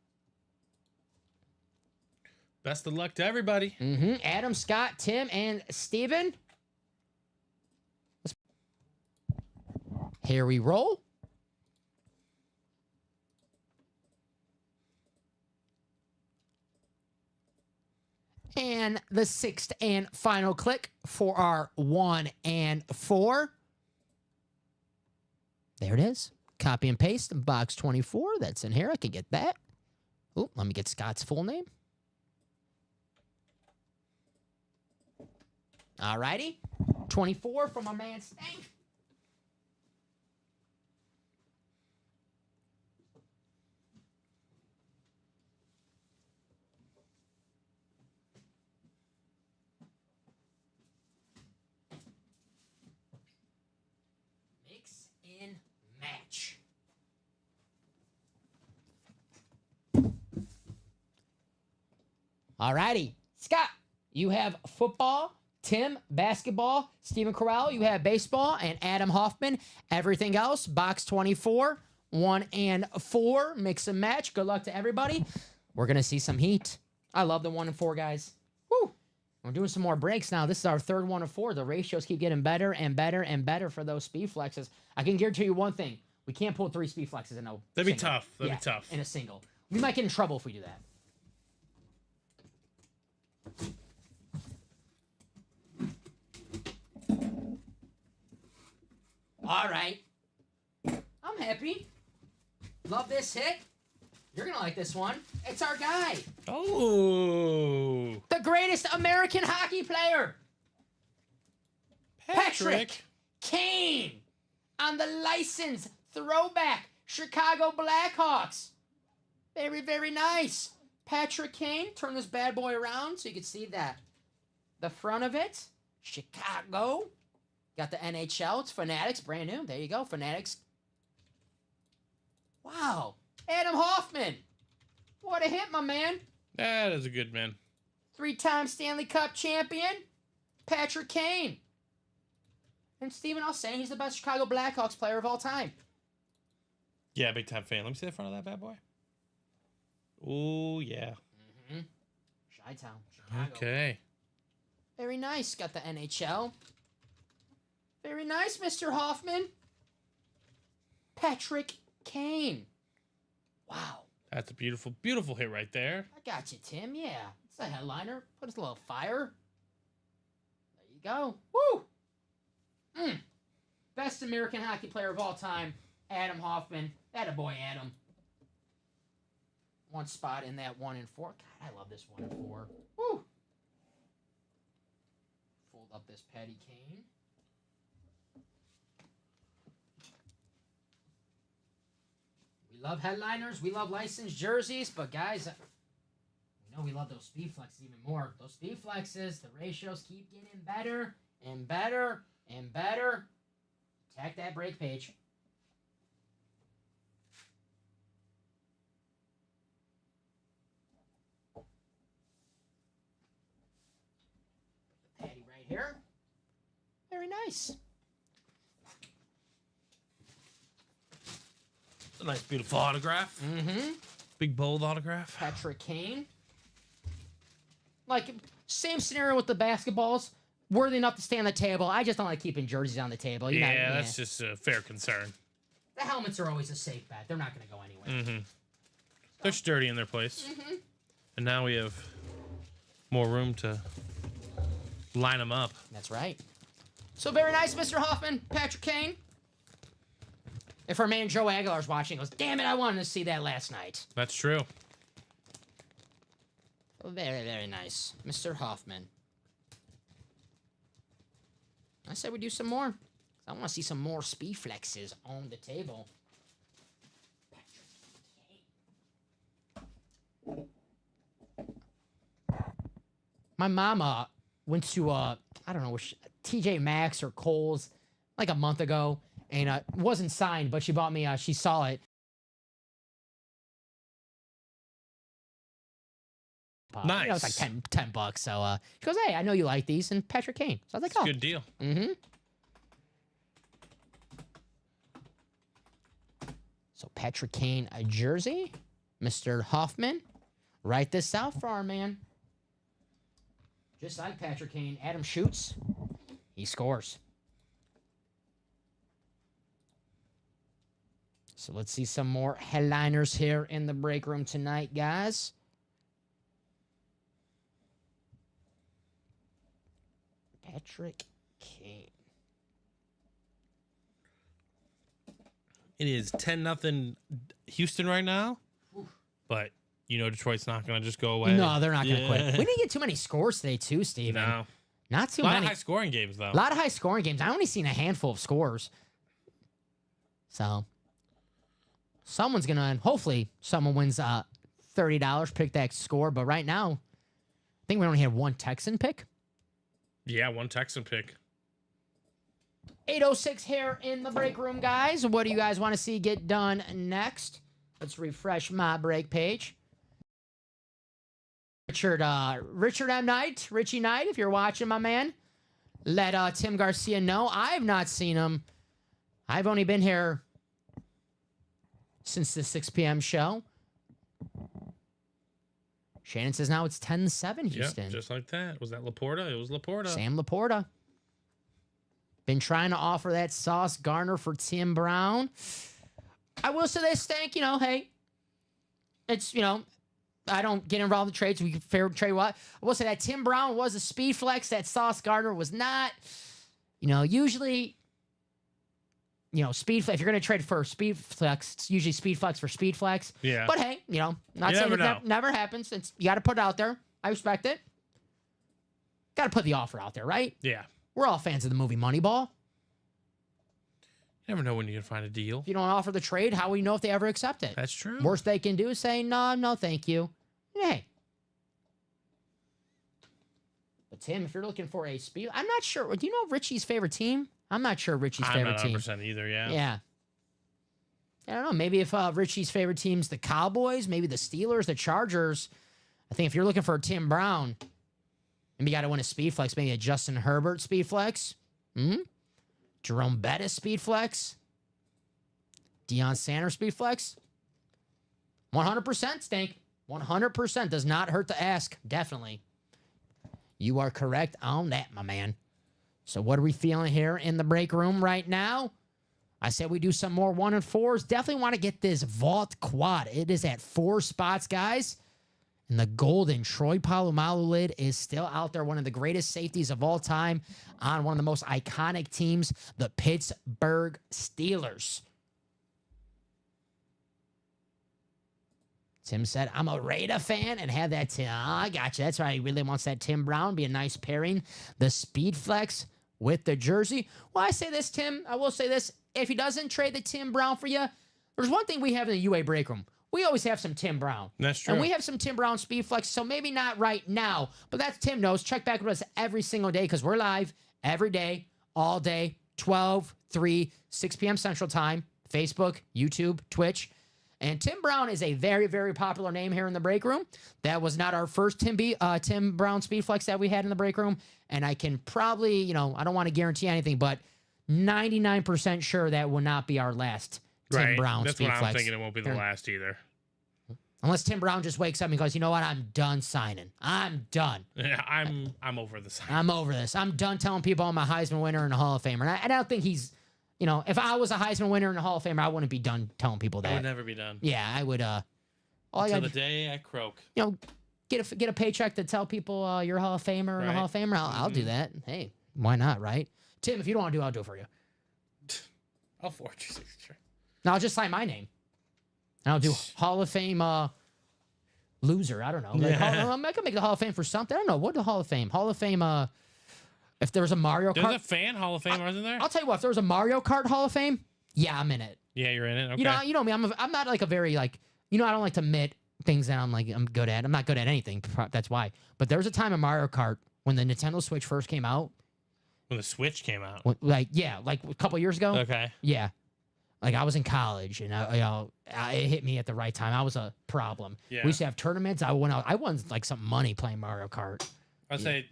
Best of luck to everybody. Adam, Scott, Tim, and Steven. Here we roll. And the 6th and final click for our 1 and 4. There it is. Copy and paste in box 24. That's in here. I can get that. Oh, let me get Scott's full name. All righty. 24 from my man Stank. Mix in match. All righty. Scott, you have football. Tim, basketball. Stephen Corral, you have baseball. And Adam Hoffman, everything else. Box 24, 1 and 4. Mix and match. Good luck to everybody. We're going to see some heat. I love the 1 and 4, guys. Woo! We're doing some more breaks now. This is our third 1 and 4. The ratios keep getting better and better and better for those speed flexes. I can guarantee you one thing. We can't pull 3 speed flexes in a That'd be single. tough. That'd be tough. In a single. We might get in trouble if we do that. All right. I'm happy. Love this hit. You're going to like this one. It's our guy. Oh. The greatest American hockey player. Patrick Kane. On the license throwback. Chicago Blackhawks. Very, very nice. Patrick Kane. Turn this bad boy around so you can see that. The front of it. Chicago. Got the NHL. It's Fanatics. Brand new. There you go. Fanatics. Wow. Adam Hoffman. What a hit, my man. That is a good man. 3-time Stanley Cup champion. Patrick Kane. And Steven, I'll say he's the best Chicago Blackhawks player of all time. Yeah, big time fan. Let me see the front of that bad boy. Oh, yeah. Mm-hmm. Chi-Town. Chicago. Okay. Very nice. Got the NHL. Very nice, Mr. Hoffman. Patrick Kane. Wow. That's a beautiful, beautiful hit right there. I got you, Tim. Yeah. It's a headliner. Put us a little fire. There you go. Woo! Best American hockey player of all time, Adam Hoffman. Atta boy, Adam. One spot in that 1 and 4. God, I love this 1 and 4. Woo! Fold up this Patty Kane. We love headliners. We love licensed jerseys. But, guys, we know we love those speed flexes even more. Those speed flexes, the ratios keep getting better and better and better. Attack that break page. Put the Patty right here. Very nice. A nice, beautiful autograph. Mm-hmm. Big, bold autograph. Patrick Kane. Like, same scenario with the basketballs. Worthy enough to stay on the table. I just don't like keeping jerseys on the table. You know, That's just a fair concern. The helmets are always a safe bet. They're not going to go anywhere. Mm-hmm. They're sturdy in their place. And now we have more room to Line them up. That's right. So very nice, Mr. Hoffman, Patrick Kane. If our man Joe Aguilar's watching, he goes, damn it, I wanted to see that last night. That's true. Very, very nice, Mr. Hoffman. I said we do some more. I want to see some more speed flexes on the table. My mama went to I don't know, TJ Maxx or Kohl's like a month ago, and it wasn't signed, but she bought me. She saw it. Nice. You know, it's like $10. So she goes, "Hey, I know you like these," and Patrick Kane. So I was like, "Oh, Good deal. Mm-hmm. So Patrick Kane, a jersey. Mr. Hoffman, write this out for our man. Just like Patrick Kane, Adam shoots, he scores. So let's see some more headliners here in the break room tonight, guys. Patrick Kane. It is 10-0 Houston right now. But, you know, Detroit's not going to just go away. No, they're not going to quit. We didn't get too many scores today, too, Steven. No. Not too A lot many. of high-scoring games, though. A lot of high-scoring games. I only seen a handful of scores. So, someone's going to, hopefully, someone wins $30, pick that score. But right now, I think we only have one Texan pick. Yeah, one Texan pick. 8:06 here in the break room, guys. What do you guys want to see get done next? Let's refresh my break page. Richard M. Knight, Richie Knight, if you're watching, my man, let Tim Garcia know. I've not seen him. I've only been here since the 6 p.m. show. Shannon says now it's 10-7 Houston. Yep, just like that. Was that Laporta? It was Laporta. Sam Laporta. Been trying to offer that Sauce Gardner for Tim Brown. I will say this, Stank, you know, hey, it's, you know, I don't get involved in trades. We can fair trade what. I will say that Tim Brown was a speed flex. That Sauce Gardner was not. You know, usually, you know, speed flex, if you're going to trade for speed flex, it's usually speed flex for speed flex. Yeah. But hey, you know, not You saying never it know. never happens. It's, you got to put it out there. I respect it. Got to put the offer out there, right? Yeah. We're all fans of the movie Moneyball. You never know when you can find a deal. If you don't offer the trade, how will you know if they ever accept it? That's true. Worst they can do is say, no, thank you. Hey. But Tim, if you're looking for a speed, I'm not sure. Do you know Richie's favorite team? I'm not sure Richie's I'm favorite not team. 100% either, yeah. Yeah. I don't know. Maybe if Richie's favorite team's the Cowboys, maybe the Steelers, the Chargers. I think if you're looking for a Tim Brown, maybe you got to win a speed flex, maybe a Justin Herbert speed flex. Jerome Bettis speed flex. Deion Sanders speed flex. 100% Stank. 100% does not hurt to ask. Definitely. You are correct on that, my man. So what are we feeling here in the break room right now? I said we do some more 1 and 4s. Definitely want to get this vault quad. It is at 4 spots, guys. And the golden Troy Polamalu lid is still out there. One of the greatest safeties of all time on one of the most iconic teams, the Pittsburgh Steelers. Tim said, I'm a Raider fan and have that Tim. Oh, I got you. That's right. He really wants that Tim Brown. Be a nice pairing. The speed flex with the jersey. Well, I say this, Tim. I will say this. If he doesn't trade the Tim Brown for you, there's one thing we have in the UA break room. We always have some Tim Brown. That's true. And we have some Tim Brown speed flex, so maybe not right now, but that's Tim knows. Check back with us every single day because we're live every day, all day, 12, 3, 6 p.m. Central Time, Facebook, YouTube, Twitch. And Tim Brown is a very, very popular name here in the break room. That was not our first Tim Brown speed flex that we had in the break room. And I can probably, you know, I don't want to guarantee anything, but 99% sure that will not be our last Tim Brown That's speed what I'm flex. thinking. It won't be the last either. Unless Tim Brown just wakes up and goes, you know what? I'm done signing. I'm done. Yeah, I'm over this. I'm over this. I'm done telling people I'm a Heisman winner and a Hall of Famer. And I don't think he's, you know, if I was a Heisman winner and a Hall of Famer, I wouldn't be done telling people that. I would never be done. Yeah, I would. All I Until got, the day I croak. you know, get a paycheck to tell people you're a Hall of Famer and a Right. Hall of Famer, I'll do that. Hey, why not, right? Tim, if you don't want to do it, I'll do it for you. I'll forward your signature. Now I'll just sign my name. And I'll do Hall of Fame loser. I don't know. Like, Yeah. I can make the Hall of Fame for something. I don't know. What the Hall of Fame? Hall of Fame, if there was a Mario There's Kart. a fan Hall of Fame, isn't there? I'll tell you what, if there was a Mario Kart Hall of Fame, yeah, I'm in it. Yeah, you're in it. Okay. You know me. I'm not like a very like. I don't like to admit things that I'm good at. I'm not good at anything. That's why. But there was a time in Mario Kart when the Nintendo Switch first came out. When the Switch came out. Like a couple years ago. Okay. Yeah. Like I was in college and it hit me at the right time. I was a problem. Yeah. We used to have tournaments. I won like some money playing Mario Kart. I'd say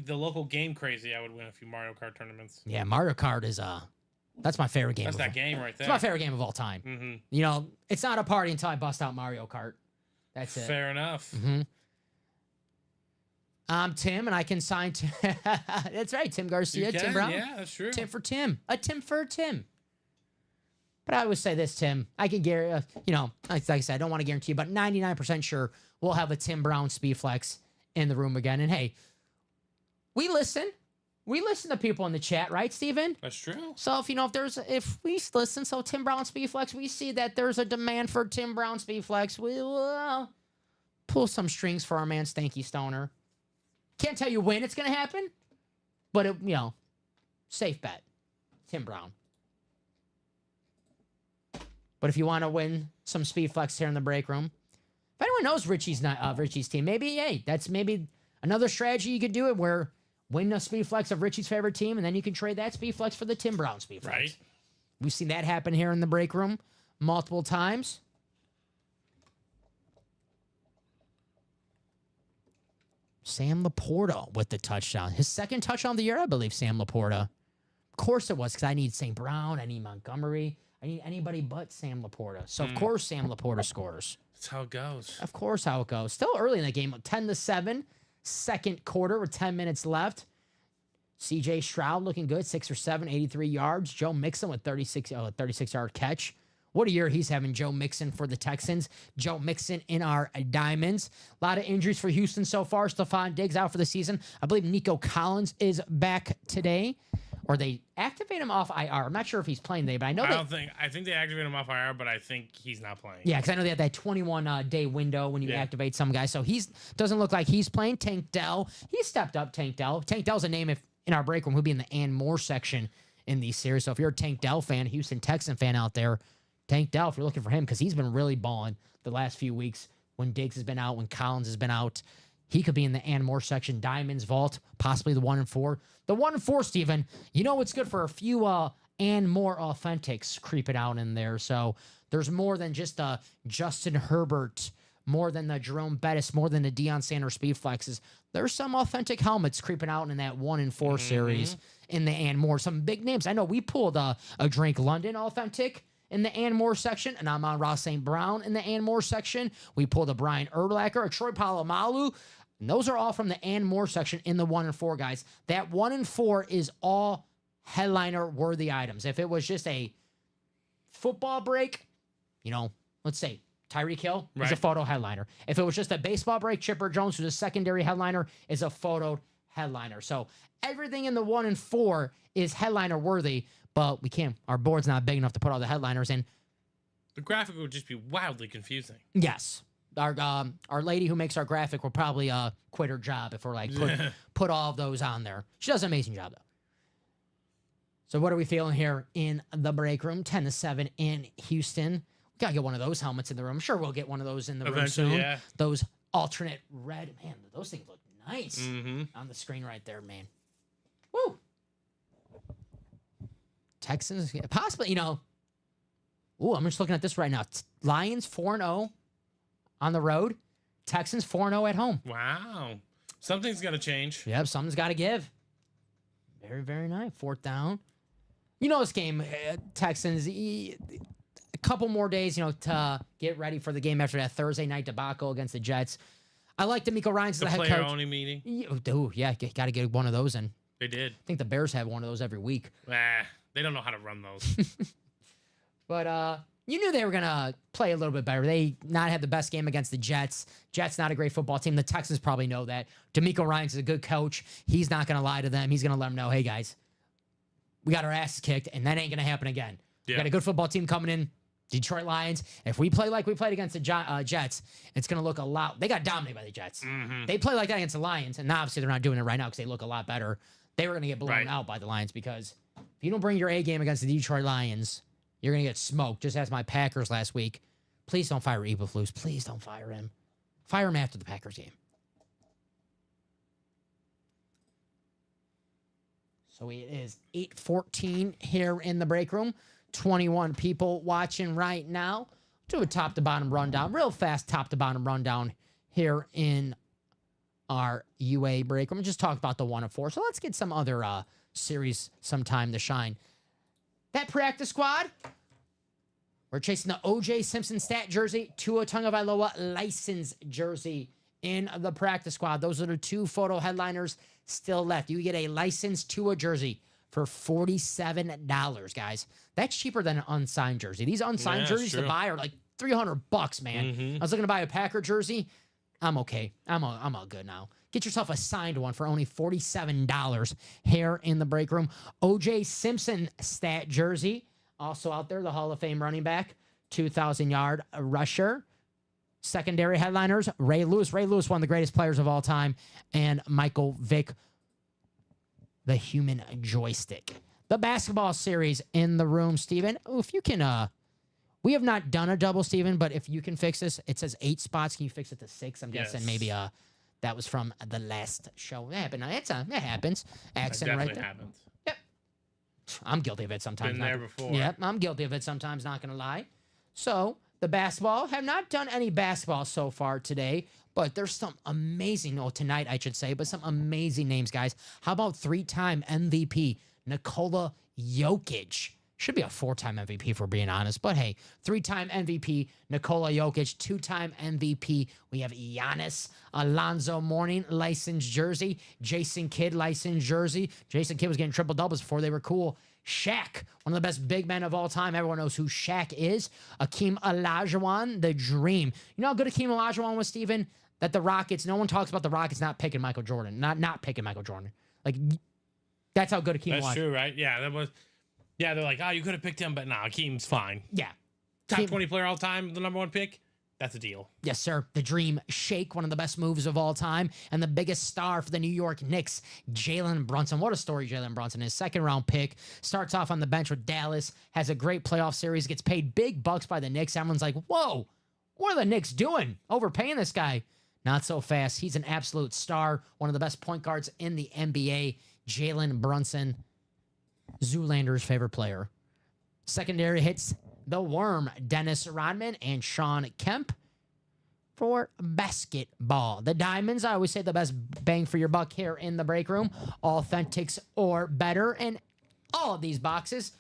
the local game crazy, I would win a few Mario Kart tournaments. Yeah, Mario Kart is that's my favorite game. That's that game right It's there. my favorite game of all time. Mm-hmm. It's not a party until I bust out Mario Kart. That's it. Fair enough. Mm-hmm. I'm Tim, and I can sign. That's right, Tim Garcia, You Tim can, Brown. Yeah, that's true. Tim for Tim. A Tim for a Tim. But I always say this, Tim. I can guarantee, like I said, I don't want to guarantee, but 99% sure we'll have a Tim Brown Speed Flex in the room again. And hey, we listen. We listen to people in the chat, right, Steven? That's true. So if we listen, so Tim Brown Speed Flex, we see that there's a demand for Tim Brown Speed Flex, we will pull some strings for our man Stanky Stoner. Can't tell you when it's gonna happen, but safe bet, Tim Brown. But if you want to win some Speed Flex here in the break room, if anyone knows Richie's team, maybe that's maybe another strategy you could do it where win a Speed Flex of Richie's favorite team, and then you can trade that Speed Flex for the Tim Brown Speed Flex. Right. We've seen that happen here in the break room multiple times. Sam Laporta with the touchdown. His second touchdown of the year, I believe, Sam Laporta. Of course it was, because I need St. Brown, I need Montgomery, I need anybody but Sam Laporta. So, of course, Sam Laporta scores. That's how it goes. Of course, how it goes. Still early in the game, 10-7, second quarter with 10 minutes left. CJ Stroud looking good, 6 or 7, 83 yards. Joe Mixon with 36-yard catch. What a year he's having, Joe Mixon for the Texans. Joe Mixon in our Diamonds. A lot of injuries for Houston so far. Stephon Diggs out for the season. I believe Nico Collins is back today. Or they activate him off IR. I'm not sure if he's playing today, but I know I think they activate him off IR, but I think he's not playing. Yeah, because I know they have that 21-day window when you activate some guy. So doesn't look like he's playing. Tank Dell, he stepped up. Tank Dell. Tank Dell's a name in our break room who'll be in the and more section in these series. So if you're a Tank Dell fan, Houston Texan fan out there, Tank Dell, if you're looking for him, because he's been really balling the last few weeks when Diggs has been out, when Collins has been out. He could be in the and more section. Diamonds vault, possibly the 1-4. The 1-4, Steven, it's good for a few and more authentics creeping out in there. So there's more than just Justin Herbert, more than the Jerome Bettis, more than the Deion Sanders speed flexes. There's some authentic helmets creeping out in that 1-4 series in the and more. Some big names. I know we pulled a Drake London authentic in the and more section, and I'm on Ross St. Brown in the and more section. We pulled a Brian Urlacher, a Troy Polamalu. And those are all from the and more section in the 1-4, guys. That 1-4 is all headliner worthy items. If it was just a football break, let's say Tyreek Hill is a photo headliner. If it was just a baseball break, Chipper Jones, who's a secondary headliner, is a photo headliner. So everything in the 1-4 is headliner worthy, but our board's not big enough to put all the headliners in. The graphic would just be wildly confusing. Yes. Our lady who makes our graphic will probably quit her job if we're put all of those on there. She does an amazing job though. So what are we feeling here in the break room? 10-7 in Houston. We gotta get one of those helmets in the room. I'm sure we'll get one of those in the room soon. Yeah. Those alternate red. Man, those things look nice on the screen right there, man. Woo. Texans, possibly, Ooh, I'm just looking at this right now. Lions 4-0 on the road. Texans 4-0 at home. Wow. Something's got to change. Yep, something's got to give. Very, very nice. Fourth down. This game, Texans, a couple more days, to get ready for the game after that Thursday night debacle against the Jets. I like DeMeco Ryans as the head coach. Player-only meeting. Yeah, got to get one of those in. They did. I think the Bears have one of those every week. They don't know how to run those. But you knew they were going to play a little bit better. They not had the best game against the Jets. Jets not a great football team. The Texans probably know that. D'Amico Ryans is a good coach. He's not going to lie to them. He's going to let them know, hey, guys, we got our asses kicked, and that ain't going to happen again. We got a good football team coming in, Detroit Lions. If we play like we played against the Jets, it's going to look a lot. They got dominated by the Jets. They play like that against the Lions, and obviously they're not doing it right now because they look a lot better. They were going to get blown out by the Lions because if you don't bring your A game against the Detroit Lions, you're going to get smoked. Just as my Packers last week. Please don't fire Eberflus. Please don't fire him. Fire him after the Packers game. So it is 8:14 here in the break room. 21 people watching right now. Do a top to bottom rundown, real fast top to bottom rundown here in our UA break room. Just talk about the 1 of 4. So let's get some other series some time to shine. That practice squad, we're chasing the OJ Simpson stat jersey, Tua Tagovailoa license jersey in the practice squad. Those are the 2 photo headliners still left. You get a licensed Tua jersey for $47, guys. That's cheaper than an unsigned jersey. These unsigned jerseys to buy are like $300, man. I was looking to buy a Packer jersey. I'm okay. I'm all good now. Get yourself a signed one for only $47 here in the break room. OJ Simpson stat jersey, also out there, the Hall of Fame running back, 2,000-yard rusher. Secondary headliners, Ray Lewis. Ray Lewis, one of the greatest players of all time, and Michael Vick, the human joystick. The basketball series in the room, Steven. If you can, we have not done a double, Steven, but if you can fix this, it says 8 spots. Can you fix it to 6? I'm guessing maybe that was from the last show. It happened. It happens. Accent right there. Happens. Yep. I'm guilty of it sometimes. Been there before. Yep, I'm guilty of it sometimes, not going to lie. So, the basketball, have not done any basketball so far today, but there's some amazing, tonight I should say, but some amazing names, guys. How about 3-time MVP Nikola Jokic? Should be a 4-time MVP if we're being honest, but hey, 3-time MVP Nikola Jokic, 2-time MVP. We have Giannis, Alonzo Mourning licensed jersey, Jason Kidd licensed jersey. Jason Kidd was getting triple doubles before they were cool. Shaq, one of the best big men of all time. Everyone knows who Shaq is. Akeem Olajuwon, the dream. You know how good Akeem Olajuwon was, Steven? That the Rockets, no one talks about the Rockets not picking Michael Jordan. Not picking Michael Jordan. Like, that's how good Akeem was. That's true, right? Yeah, that was. Yeah, they're like, you could have picked him, but nah, Akeem's fine. Yeah. Top 20 player all time, the number 1 pick. That's a deal. Yes, sir. The Dream Shake, one of the best moves of all time. And the biggest star for the New York Knicks, Jalen Brunson. What a story Jalen Brunson is. 2nd-round pick. Starts off on the bench with Dallas. Has a great playoff series. Gets paid big bucks by the Knicks. Everyone's like, whoa, what are the Knicks doing? Overpaying this guy. Not so fast. He's an absolute star. One of the best point guards in the NBA. Jalen Brunson. Zoolander's favorite player. Secondary hits the Worm, Dennis Rodman and Sean Kemp for basketball. The Diamonds, I always say the best bang for your buck here in the break room. Authentics or better. And all of these boxes,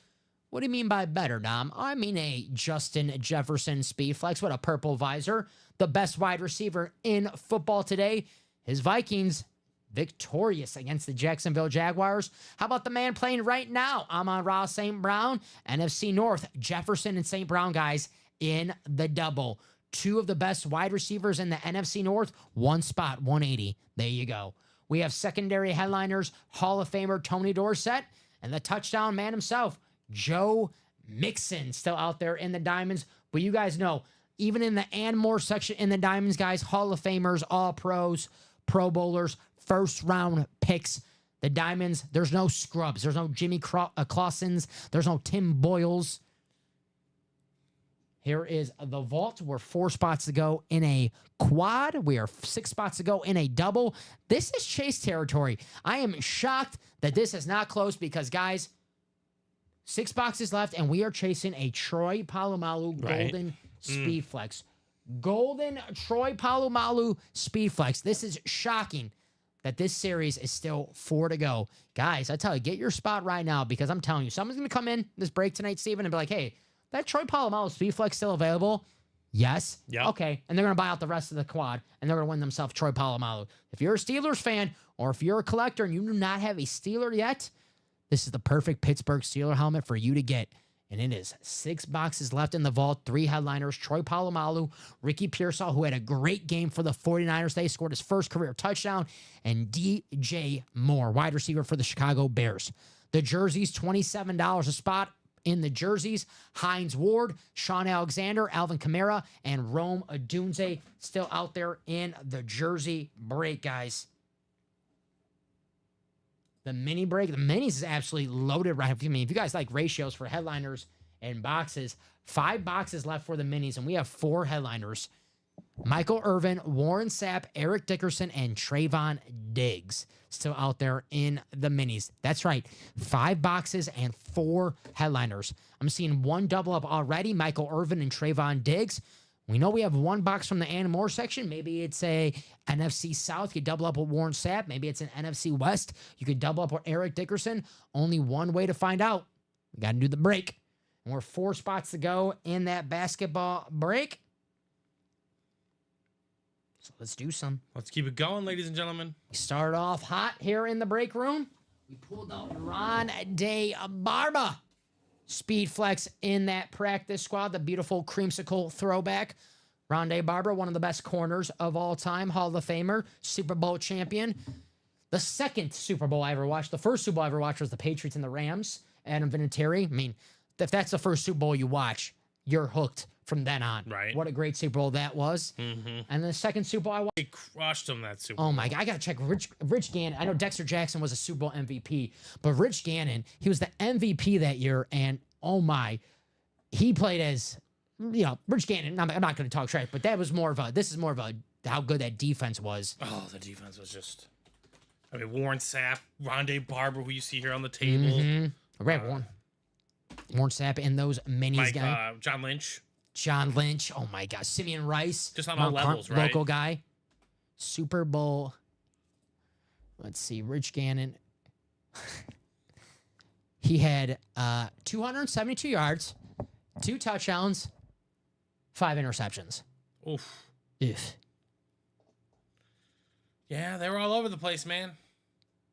what do you mean by better, Dom? I mean a Justin Jefferson speed flex with a purple visor. The best wide receiver in football today. His Vikings victorious against the Jacksonville Jaguars. How about the man playing right now? Amon-Ra St. Brown, NFC North, Jefferson and St. Brown, guys, in the double. 2 of the best wide receivers in the NFC North, 1 spot, 180. There you go. We have secondary headliners, Hall of Famer Tony Dorsett, and the touchdown man himself, Joe Mixon, still out there in the Diamonds. But you guys know, even in the and more section in the Diamonds, guys, Hall of Famers, All Pros, Pro Bowlers, 1st-round picks. The Diamonds, there's no scrubs. There's no Jimmy Clausens. There's no Tim Boyles. Here is the vault. We're 4 spots to go in a quad. We are 6 spots to go in a double. This is chase territory. I am shocked that this is not close because, guys, 6 boxes left, and we are chasing a Troy Polamalu Golden Speed Flex. Golden Troy Polamalu Speed Flex. This is shocking that this series is still 4 to go. Guys, I tell you, get your spot right now because I'm telling you, someone's going to come in this break tonight, Steven, and be like, hey, that Troy Polamalu Speed Flex still available? Yes? Yep. Okay. And they're going to buy out the rest of the quad, and they're going to win themselves Troy Polamalu. If you're a Steelers fan or if you're a collector and you do not have a Steeler yet, this is the perfect Pittsburgh Steeler helmet for you to get. And it is 6 boxes left in the vault. 3 headliners, Troy Polamalu, Ricky Pearsall, who had a great game for the 49ers. They scored his first career touchdown, and DJ Moore, wide receiver for the Chicago Bears. The jerseys, $27 a spot in the jerseys. Hines Ward, Sean Alexander, Alvin Kamara, and Rome Odunze still out there in the jersey break, guys. The mini break, the minis is absolutely loaded right. I mean, if you guys like ratios for headliners and boxes, 5 boxes left for the minis, and we have 4 headliners. Michael Irvin, Warren Sapp, Eric Dickerson, and Trayvon Diggs still out there in the minis. That's right, 5 boxes and 4 headliners. I'm seeing 1 double up already, Michael Irvin and Trayvon Diggs. We know we have 1 box from the Ann Moore section. Maybe it's a NFC South. You could double up with Warren Sapp. Maybe it's an NFC West. You could double up with Eric Dickerson. Only one way to find out. We got to do the break. And we're 4 spots to go in that basketball break. So let's do some. Let's keep it going, ladies and gentlemen. We started off hot here in the break room. We pulled out Ron Day Barba. Speed flex in that practice squad. The beautiful creamsicle throwback. Rondé Barber, one of the best corners of all time. Hall of Famer. Super Bowl champion. The second Super Bowl I ever watched. The first Super Bowl I ever watched was the Patriots and the Rams. Adam Vinatieri. I mean, if that's the first Super Bowl you watch, you're hooked from then on. Right. What a great Super Bowl that was. Mm-hmm. And the second Super Bowl I watched. They crushed them that Super Bowl. Oh my God, I gotta check Rich Gannon. I know Dexter Jackson was a Super Bowl MVP, but Rich Gannon, he was the MVP that year, and oh my, he played as, Rich Gannon. I'm not gonna talk trash, but this is more of a how good that defense was. Oh, the defense was just. I mean, Warren Sapp, Rondé Barber, who you see here on the table. Mm-hmm. Right, Warren Sapp and those minis guy. John Lynch. John Lynch. Oh my God, Simeon Rice. Just on all levels, right? Local guy. Super Bowl. Let's see, Rich Gannon. He had 272 yards, 2 touchdowns, 5 interceptions. Oof. Oof. Yeah, they were all over the place, man.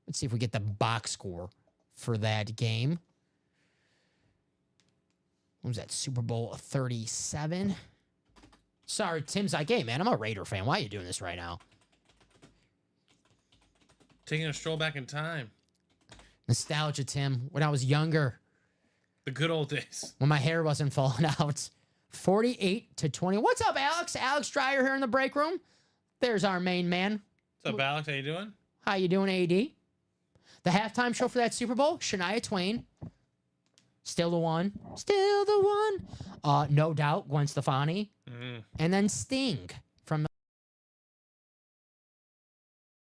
Let's see if we get the box score for that game. What was that, Super Bowl 37? Sorry, Tim's like, hey, man, I'm a Raider fan. Why are you doing this right now? Taking a stroll back in time. Nostalgia, Tim. When I was younger. The good old days. When my hair wasn't falling out. 48-20. What's up, Alex? Alex Dreyer here in the break room. There's our main man. What's up, Alex? How you doing? How you doing, AD? The halftime show for that Super Bowl, Shania Twain. Still the one. Still the one. No Doubt, Gwen Stefani. Mm-hmm. And then Sting from...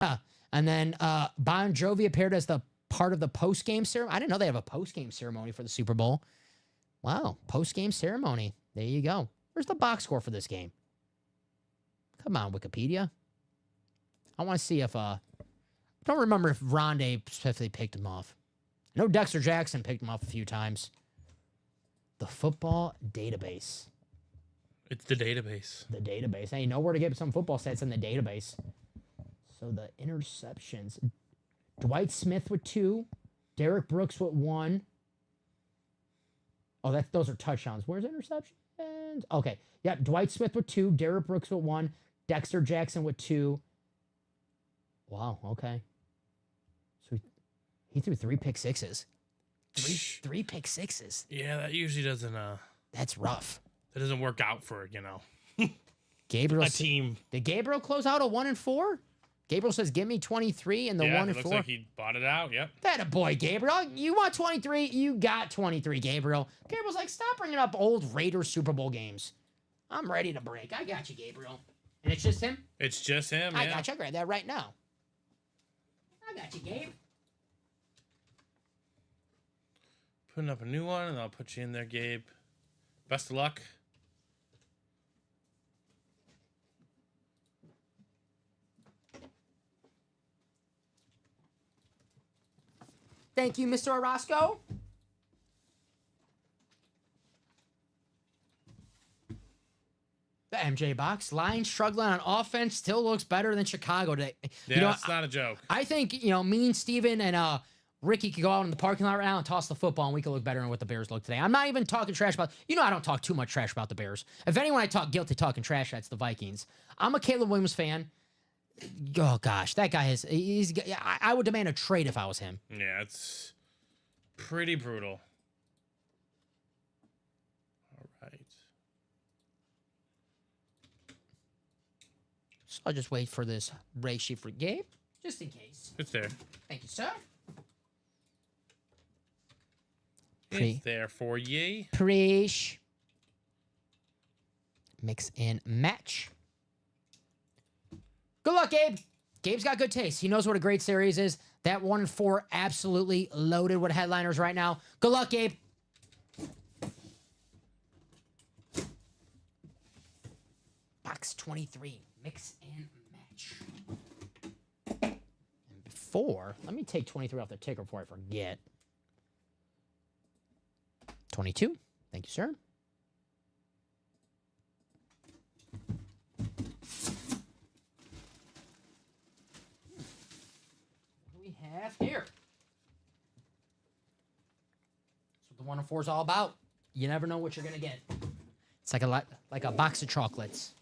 and then Bon Jovi appeared as the part of the post-game ceremony. I didn't know they have a post-game ceremony for the Super Bowl. Wow, post-game ceremony. There you go. Where's the box score for this game? Come on, Wikipedia. I want to see if... I don't remember if Rondé specifically picked him off. I know Dexter Jackson picked him off a few times. The football database. It's the database. The database. Hey, you know where to get some football stats in the database. So the interceptions. Dwight Smith with 2. Derek Brooks with 1. Oh, those are touchdowns. Where's interceptions? Okay. Yeah, Dwight Smith with 2. Derek Brooks with 1. Dexter Jackson with 2. Wow, okay. So he threw 3 pick sixes. Three pick sixes. Yeah, that usually doesn't That's rough. that doesn't work out for, Gabriel a team. Did Gabriel close out a 1-4? Gabriel says, "Give me 23 and the 1 it and looks 4." like he bought it out. Yep. That a boy, Gabriel. You want 23? You got 23, Gabriel. Gabriel's like, stop bringing up old Raiders Super Bowl games. I'm ready to break. I got you, Gabriel. And it's just him? It's just him. I yeah. got you. I grab that right now. I got you, Gabe. Putting up a new one, and I'll put you in there, Gabe. Best of luck. Thank you, Mr. Orozco. The MJ box. Lions struggling on offense. Still looks better than Chicago today. Yeah, it's not a joke. I think, me and Steven and Ricky could go out in the parking lot right now and toss the football, and we could look better than what the Bears look today. I'm not even talking trash about. I don't talk too much trash about the Bears. If anyone I talk guilty talking trash, that's the Vikings. I'm a Caleb Williams fan. Oh gosh, that guy is. I would demand a trade if I was him. Yeah, it's pretty brutal. All right. So I'll just wait for this Ray Schiffer game, just in case. It's there. Thank you, sir. It's there for ye. Preach. Mix and match. Good luck, Gabe. Gabe's got good taste. He knows what a great series is. That 1-4 absolutely loaded with headliners right now. Good luck, Gabe. Box 23. Mix and match. And before, let me take 23 off the ticker before I forget. 22. Thank you, sir. What do we have here? That's what the 1-4 is all about. You never know what you're gonna get. It's like a box of chocolates.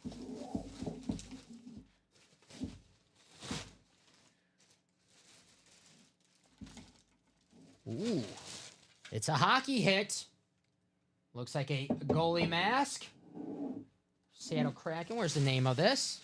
Ooh, it's a hockey hit. Looks like a goalie mask. Seattle Kraken. Where's the name of this?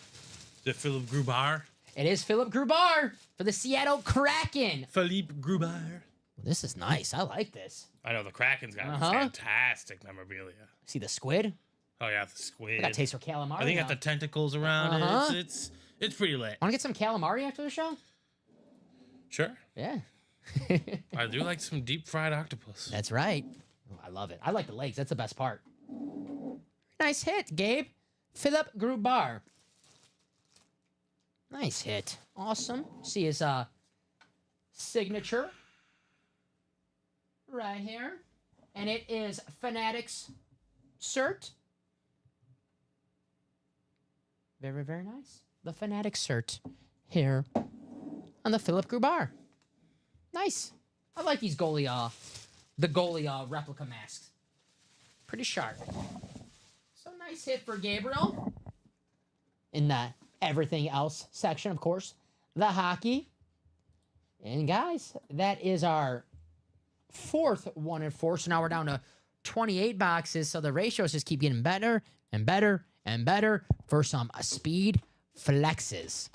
Is it Philip Grubauer? It is Philip Grubauer for the Seattle Kraken. Philippe Grubauer. Well, this is nice. I like this. I know the Kraken's got fantastic memorabilia. See the squid? Oh yeah, the squid. I got taste for calamari. I think now. got the tentacles around it. It's pretty lit. Want to get some calamari after the show? Sure. Yeah. I do like some deep fried octopus. That's right. Oh, I love it. I like the legs. That's the best part. Nice hit, Gabe. Philip Grubauer. Nice hit. Awesome. See his signature right here. And it is Fanatics cert. Very, very nice. The Fanatics cert here on the Philip Grubauer. Nice. I like these goalie replica masks. Pretty sharp. So nice hit for Gabriel. In the everything else section, of course, the hockey. And guys, that is our fourth 1-4. So now we're down to 28 boxes. So the ratios just keep getting better and better and better for some speed flexes.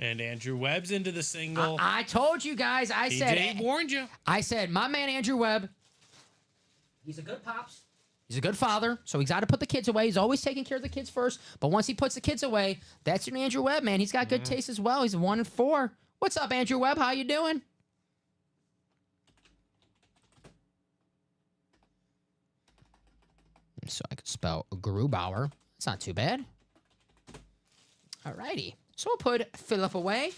And Andrew Webb's into the single. I told you guys. I said, warned you. I said, my man Andrew Webb, he's a good pops. He's a good father, so he's got to put the kids away. He's always taking care of the kids first. But once he puts the kids away, that's your Andrew Webb, man. He's got good taste as well. He's 1-4. What's up, Andrew Webb? How you doing? So I could spell Grubauer. It's not too bad. All righty. So we'll put Philip away.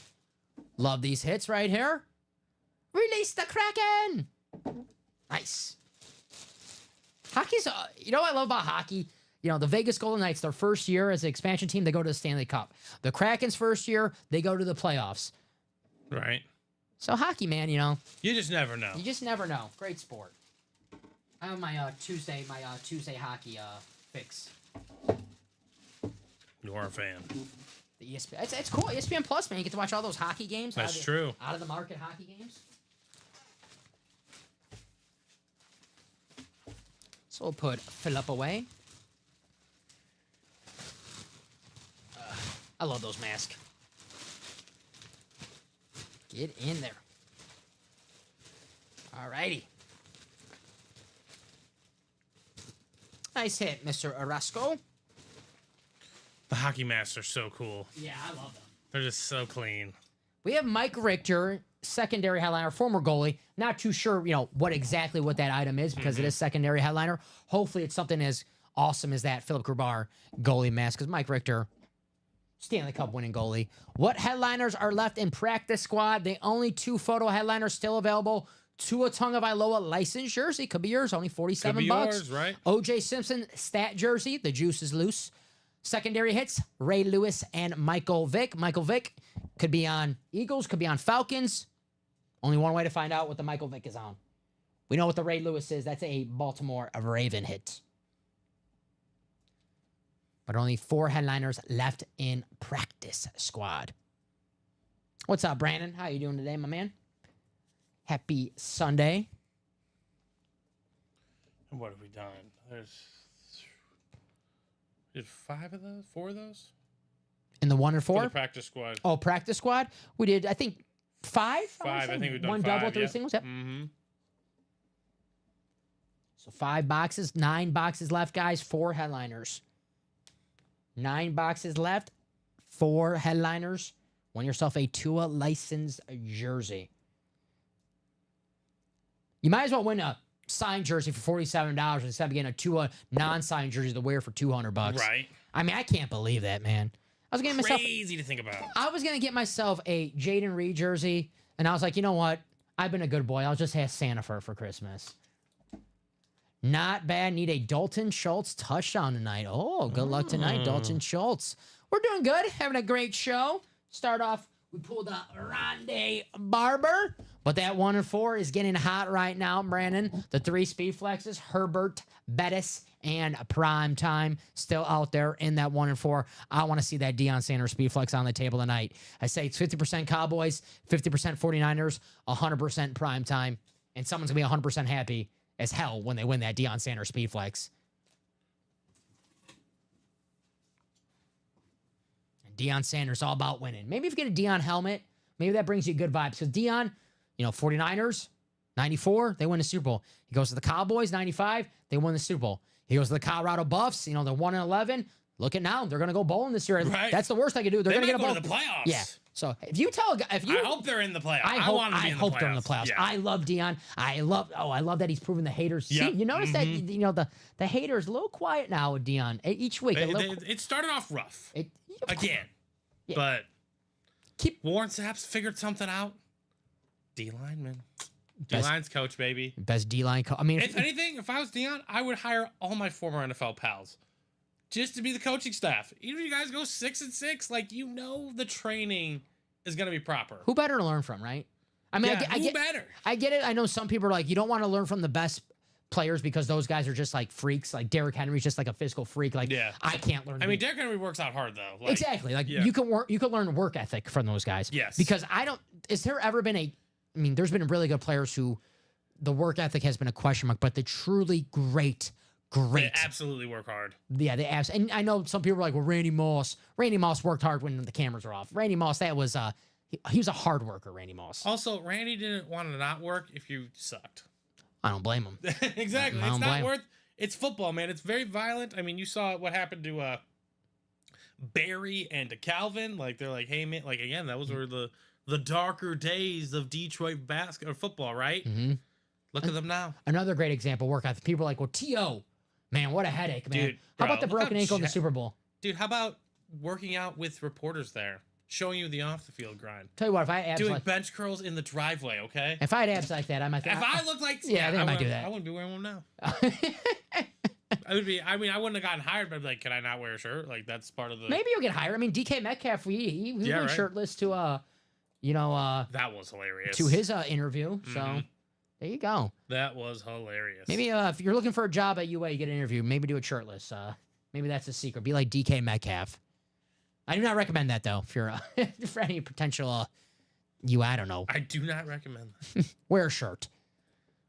Love these hits right here. Release the Kraken. Nice. Hockey's, you know what I love about hockey? You know, the Vegas Golden Knights, their first year as an expansion team, they go to the Stanley Cup. The Kraken's first year, they go to the playoffs. Right. So hockey, man, you know. You just never know. You just never know. Great sport. I have my Tuesday hockey fix. You're a fan. The ESPN. It's cool. ESPN Plus, man. You get to watch all those hockey games. That's true. Out of the market hockey games. So we'll put Philip away. I love those masks. Get in there. All righty. Nice hit, Mr. Orozco. The hockey masks are so cool. Yeah, I love them. They're just so clean. We have Mike Richter, secondary headliner, former goalie. Not too sure, you know, what that item is because it is secondary headliner. Hopefully it's something as awesome as that Philip Grubauer goalie mask because Mike Richter, Stanley Cup winning goalie. What headliners are left in practice squad? The only 2 photo headliners still available. Tua Tagovailoa licensed jersey. Could be yours. Only $47. Could be yours, right? OJ Simpson stat jersey. The juice is loose. Secondary hits, Ray Lewis and Michael Vick. Michael Vick Could be on Eagles, could be on Falcons. Only one way to find out what the Michael Vick is on. We know what the Ray Lewis is. That's a Baltimore Raven hit. But only 4 headliners left in practice squad. What's up, Brandon? How you doing today, my man? Happy Sunday. What have we done? There's 5 of those? 4 of those? In the 1 and For 4? the practice squad. Oh, practice squad? We did, I think, 5? 5. I think we've done 1 5. double, 3 yep. singles. Yep. Mm-hmm. So 5 boxes, 9 boxes left, guys. 4 headliners. 9 boxes left, 4 headliners. Win yourself a Tua licensed jersey. You might as well win a signed jersey for $47 instead of getting a Tua non-signed jersey to wear for $200. Right. I mean, I can't believe that, man. I was getting myself. Crazy to think about. I was gonna get myself a Jaden Reed jersey, and I was like, you know what? I've been a good boy. I'll just ask Santa for Christmas. Not bad. Need a Dalton Schultz touchdown tonight. Oh, good luck tonight, Dalton Schultz. We're doing good. Having a great show. Start off, we pulled a Rondé Barber, but that 1 and 4 is getting hot right now, Brandon. The 3 speed flexes, Herbert, Bettis, and Prime Time still out there in that 1 and 4. I want to see that Deion Sanders speed flex on the table tonight. I say it's 50% Cowboys, 50% 49ers, 100% Prime Time, and someone's going to be 100% happy as hell when they win that Deion Sanders speed flex. And Deion Sanders all about winning. Maybe if you get a Deion helmet, maybe that brings you good vibes. Because Deion, 49ers, 94, they win the Super Bowl. He goes to the Cowboys, 95, they win the Super Bowl. He goes to the Colorado Buffs, they're 1-11. Look at now, they're going to go bowling this year. Right. That's the worst I could do. They're going to get a bowl. to the playoffs. Yeah. So if you tell a guy, if you, I hope they're in the playoffs. I want them to be in the hope playoffs. they're in the playoffs. Yeah. I love Deion. I love that he's proven the haters. Yep. See, you notice that the haters a little quiet now with Deion each week. It started off rough again, Yeah. but Keep- Warren Sapp's figured something out. D-line, man. Best- D-line's coach, baby. Best D-line. I mean, If anything, if I was Deion, I would hire all my former NFL pals just to be the coaching staff. Even if you guys go 6-6, the training is going to be proper. who better to learn from, right? I mean, Yeah, I who get better? I get it. I know some people are like, you don't want to learn from the best players because those guys are just like freaks. Like Derrick Henry's just like a physical freak. Like, Yeah. I can't learn. I mean, Derrick Henry works out hard, though. Exactly. Like yeah. you can learn work ethic from those guys. Yes. Because is there ever been there's been really good players who the work ethic has been a question mark, but the truly great. They absolutely work hard. Yeah, they and I know some people are like, well, Randy Moss worked hard when the cameras were off. Randy Moss, that was he was a hard worker, Randy Moss. Also, Randy didn't want to not work if you sucked. I don't blame him. Exactly. I don't It's blame not him. worth. It's football, man. It's very violent. I mean, you saw what happened to Barry and to Calvin. Like they're like, hey man, like again, that was where the darker days of Detroit football, right? Mhm. Look at them now. Another great example, work ethic. People are like, well, T.O., man, what a headache, man. Dude, how bro, about the look how broken ankle in the ja- Super Bowl? Dude, how about working out with reporters there, showing you the off the field grind, Tell you what, if I had abs doing like, bench curls in the driveway, okay? if I had abs like that, I might. If I looked like Yeah, I think I might do that. I wouldn't be wearing one now. I would be. I mean, I wouldn't have gotten hired, but I'd be like, can I not wear a shirt? Like that's part of the. Maybe you'll get hired. I mean, DK Metcalf, he Yeah, went right. shirtless to That was hilarious. to his interview. So Mhm. there you go. That was hilarious. Maybe if you're looking for a job at UA, you get an interview. Maybe do it shirtless. Maybe that's the secret. Be like DK Metcalf. I do not recommend that though. If you're for any potential, I don't know, I do not recommend that. wear a shirt.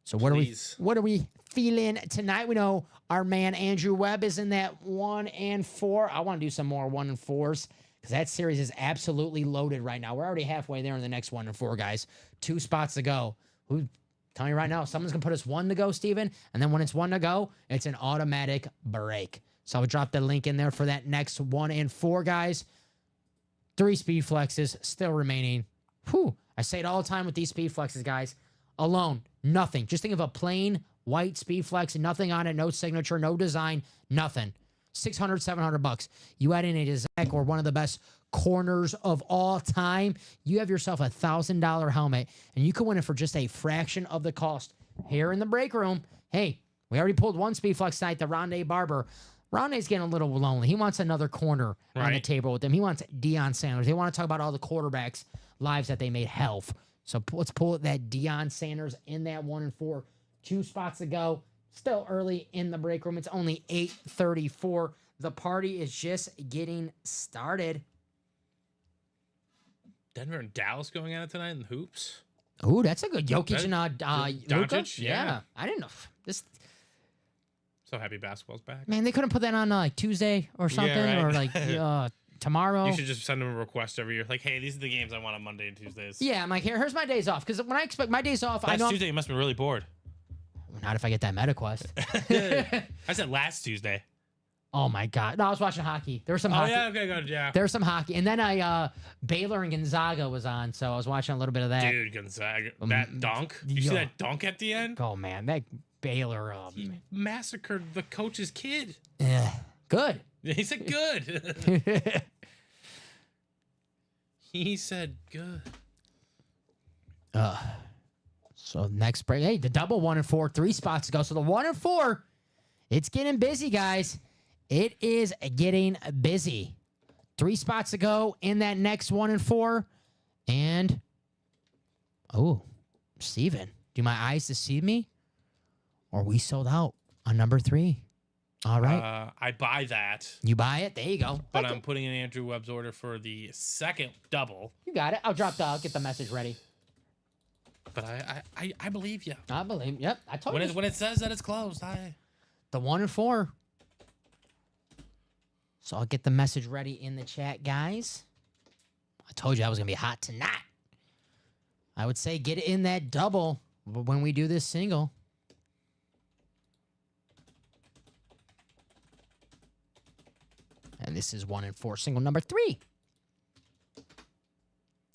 So Please. what are we feeling tonight? We know our man Andrew Webb is in that 1 and 4. I want to do some more 1 and 4s because that series is absolutely loaded right now. We're already halfway there in the next 1 and 4, guys. 2 spots to go. Tell me right now, someone's gonna put us 1 to go, Steven, and then when it's 1 to go, it's an automatic break. So I'll drop the link in there for that next 1 and 4, guys. 3 speed flexes still remaining. Whew. I say it all the time with these speed flexes, guys. Alone, nothing. Just think of a plain white speed flex, nothing on it, no signature, no design, nothing. $600, $700. You add in a Zach or one of the best corners of all time, you have yourself a $1,000 helmet, and you can win it for just a fraction of the cost. Here in the break room, hey, we already pulled 1 speed flex tonight, the Rondé Barber. Ronde's getting a little lonely. He wants another corner on the Right. table with him. He wants Deion Sanders. They want to talk about all the quarterbacks' lives that they made hell. So let's pull that Deion Sanders in that 1-4. 2 spots to go. Still early in the break room. It's only 8:34. The party is just getting started. Denver and Dallas going at it tonight in the hoops. Ooh, that's a good Jokic That- and Luka. Doncic, yeah. I didn't know this. So happy basketball's back. Man, they couldn't put that on like Tuesday or something, right. or like tomorrow. You should just send them a request every year. Like, hey, these are the games I want on Monday and Tuesdays. Yeah, I'm like, here's my days off. Because when I expect my days off, I Last know. Tuesday, you must be really bored. Not if I get that MetaQuest. I said last Tuesday. Oh my God! No, I was watching hockey. There was some Oh, hockey. yeah, okay, good, yeah. There was some hockey, and then Baylor and Gonzaga was on, so I was watching a little bit of that. Dude, Gonzaga. That dunk. You yo. see that dunk at the end? Oh man, that Baylor. He massacred the coach's kid. Good. He said good. He said good. So next break, hey, the double 1-4, 3 spots to go. So the 1-4, it's getting busy, guys. It is getting busy. 3 spots to go in that next 1-4, and Steven, do my eyes deceive me? Or we sold out on number 3? All right, I buy that, you buy it. There you go. but I'm putting in Andrew Webb's order for the second double. You got it. I'll get the message ready. But I believe you. I believe. Yep, I told When you. when it says that it's closed, The 1-4. So I'll get the message ready in the chat, guys. I told you I was going to be hot tonight. I would say get it in that double when we do this single. And this is 1-4, single number 3.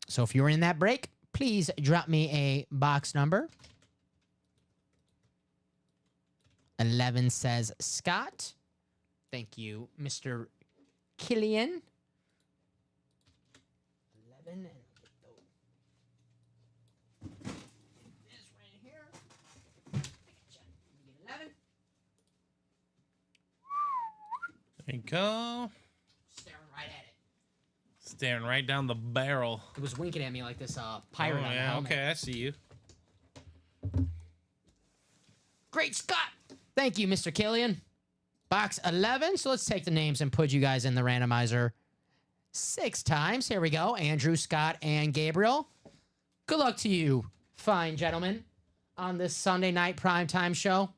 So if you're in that break, please drop me a box number. 11 says Scott. Thank you, Mr. Killian. 11. This right here. 11. there you go. Staring right at it. Staring right down the barrel. It was winking at me like this pirate Oh, on the yeah, helmet. okay, I see you. Great Scott. Thank you, Mr. Killian. Box 11. So let's take the names and put you guys in the randomizer 6 times. Here we go. Andrew, Scott, and Gabriel. Good luck to you, fine gentlemen, on this Sunday night primetime show.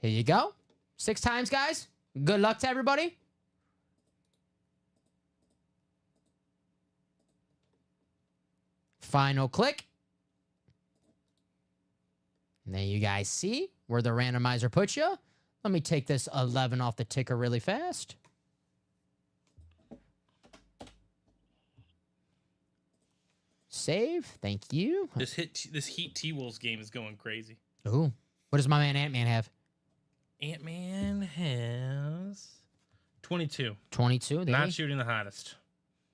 Here you go. 6 times, guys. Good luck to everybody. Final click. And there you guys see where the randomizer puts you. Let me take this 11 off the ticker really fast. Save. Thank you. This Heat T-Wolves game is going crazy. Ooh. What does my man Ant-Man have? Ant-Man has 22. 22. There Not you- shooting the hottest.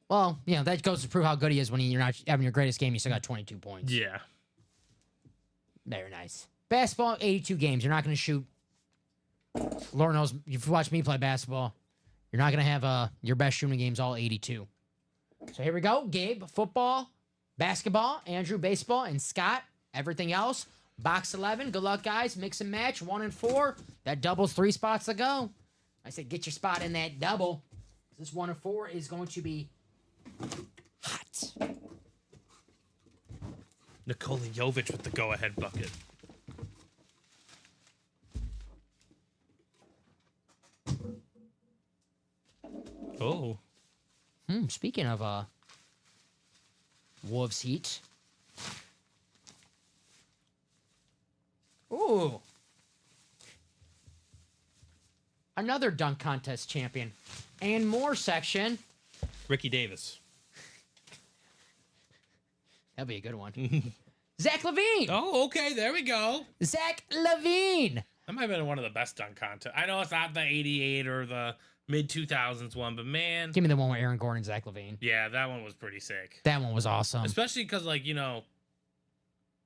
Well, you know, that goes to prove how good he is when you're not having your greatest game. You still got 22 points. Yeah. Very nice. Basketball, 82 games. You're not going to shoot. Lord knows, if you watch me play basketball, you're not going to have your best shooting games all 82. So here we go. Gabe, football, basketball, Andrew, baseball, and Scott, everything else. Box 11. Good luck, guys. Mix and match. 1-4. That doubles 3 spots to go. I said get your spot in that double. This 1-4 is going to be hot. Nikola Jovic with the go-ahead bucket. Oh. Speaking of Wolves Heat. Ooh. Another dunk contest champion. And more section. Ricky Davis. That'll be a good one. Zach Levine. Oh, okay. There we go. Zach Levine. That might have been one of the best dunk contests. I know it's not the 88 or the mid-2000s one, but man. Give me the one with Aaron Gordon and Zach Levine. Yeah, that one was pretty sick. That one was awesome. Especially because, like, you know,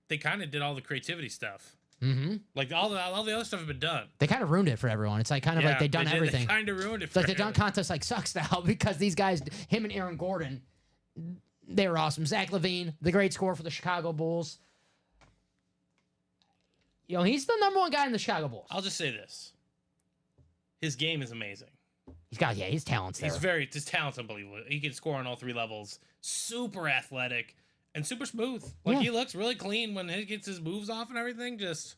they kind of did all the creativity stuff. Mm-hmm. Like all the other stuff has been done. They kind of ruined it for everyone. It's like kind of like they've done everything. They kind of ruined it. It's like the dunk contest like sucks now because these guys, him and Aaron Gordon, they were awesome. Zach LaVine, the great scorer for the Chicago Bulls. You know, he's the number one guy in the Chicago Bulls. I'll just say this: his game is amazing. His talent's there. His talent's unbelievable. He can score on all three levels. Super athletic and super smooth. Like he looks really clean when he gets his moves off and everything. Just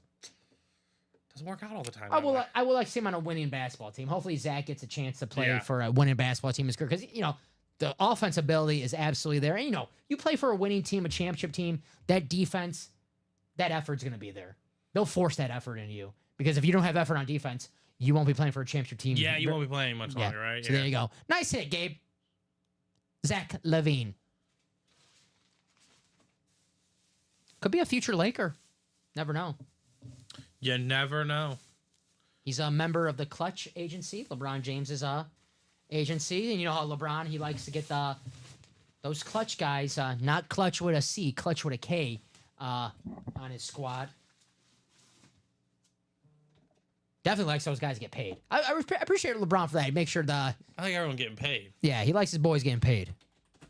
doesn't work out all the time. I would like to see him on a winning basketball team. Hopefully, Zach gets a chance to play for a winning basketball team. Because the offense ability is absolutely there. And you play for a winning team, a championship team. That defense, that effort's going to be there. They'll force that effort into you because if you don't have effort on defense, you won't be playing for a championship team. Yeah, you won't be playing much longer, right? So there you go. Nice hit, Gabe. Zach LaVine. Could be a future Laker. Never know. You never know. He's a member of the Clutch agency, LeBron James's agency. And you know how LeBron, he likes to get those Clutch guys, not Clutch with a C, Clutch with a K, on his squad. Definitely likes those guys to get paid. I appreciate LeBron for that. He makes sure I think everyone getting paid. Yeah, he likes his boys getting paid.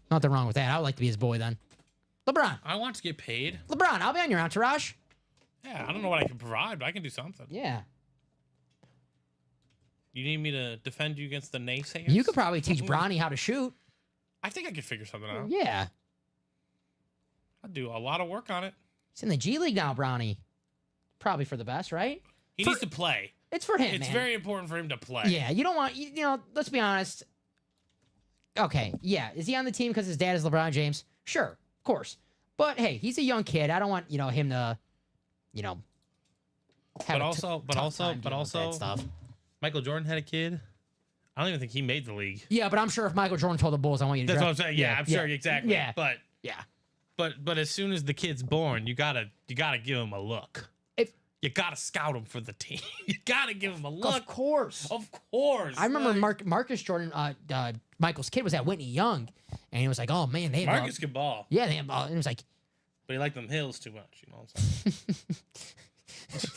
Nothing wrong with that. I would like to be his boy then. LeBron. I want to get paid. LeBron, I'll be on your entourage. Yeah, I don't know what I can provide, but I can do something. Yeah. You need me to defend you against the naysayers? You could probably teach Bronny how to shoot. I think I could figure something out. Yeah. I'd do a lot of work on it. He's in the G League now, Bronny. Probably for the best, right? He needs to play. It's for him, It's man. very important for him to play. Yeah, you don't want, let's be honest. Okay, yeah. Is he on the team because his dad is LeBron James? Sure, of course. But hey, he's a young kid. I don't want, him to, have But also, stuff. Michael Jordan had a kid. I don't even think he made the league. Yeah, but I'm sure if Michael Jordan told the Bulls, I want you to That's draft. what I'm saying. Yeah, I'm sure exactly. Yeah. But Yeah. But as soon as the kid's born, you gotta give him a look. You gotta scout him for the team. You gotta give him a look. Of course. Of course. I remember Marcus Jordan, Michael's kid was at Whitney Young, and he was like, "Oh man, they have Marcus can ball. Yeah, they have ball." And it was like, but he liked them hills too much. You know what I'm saying?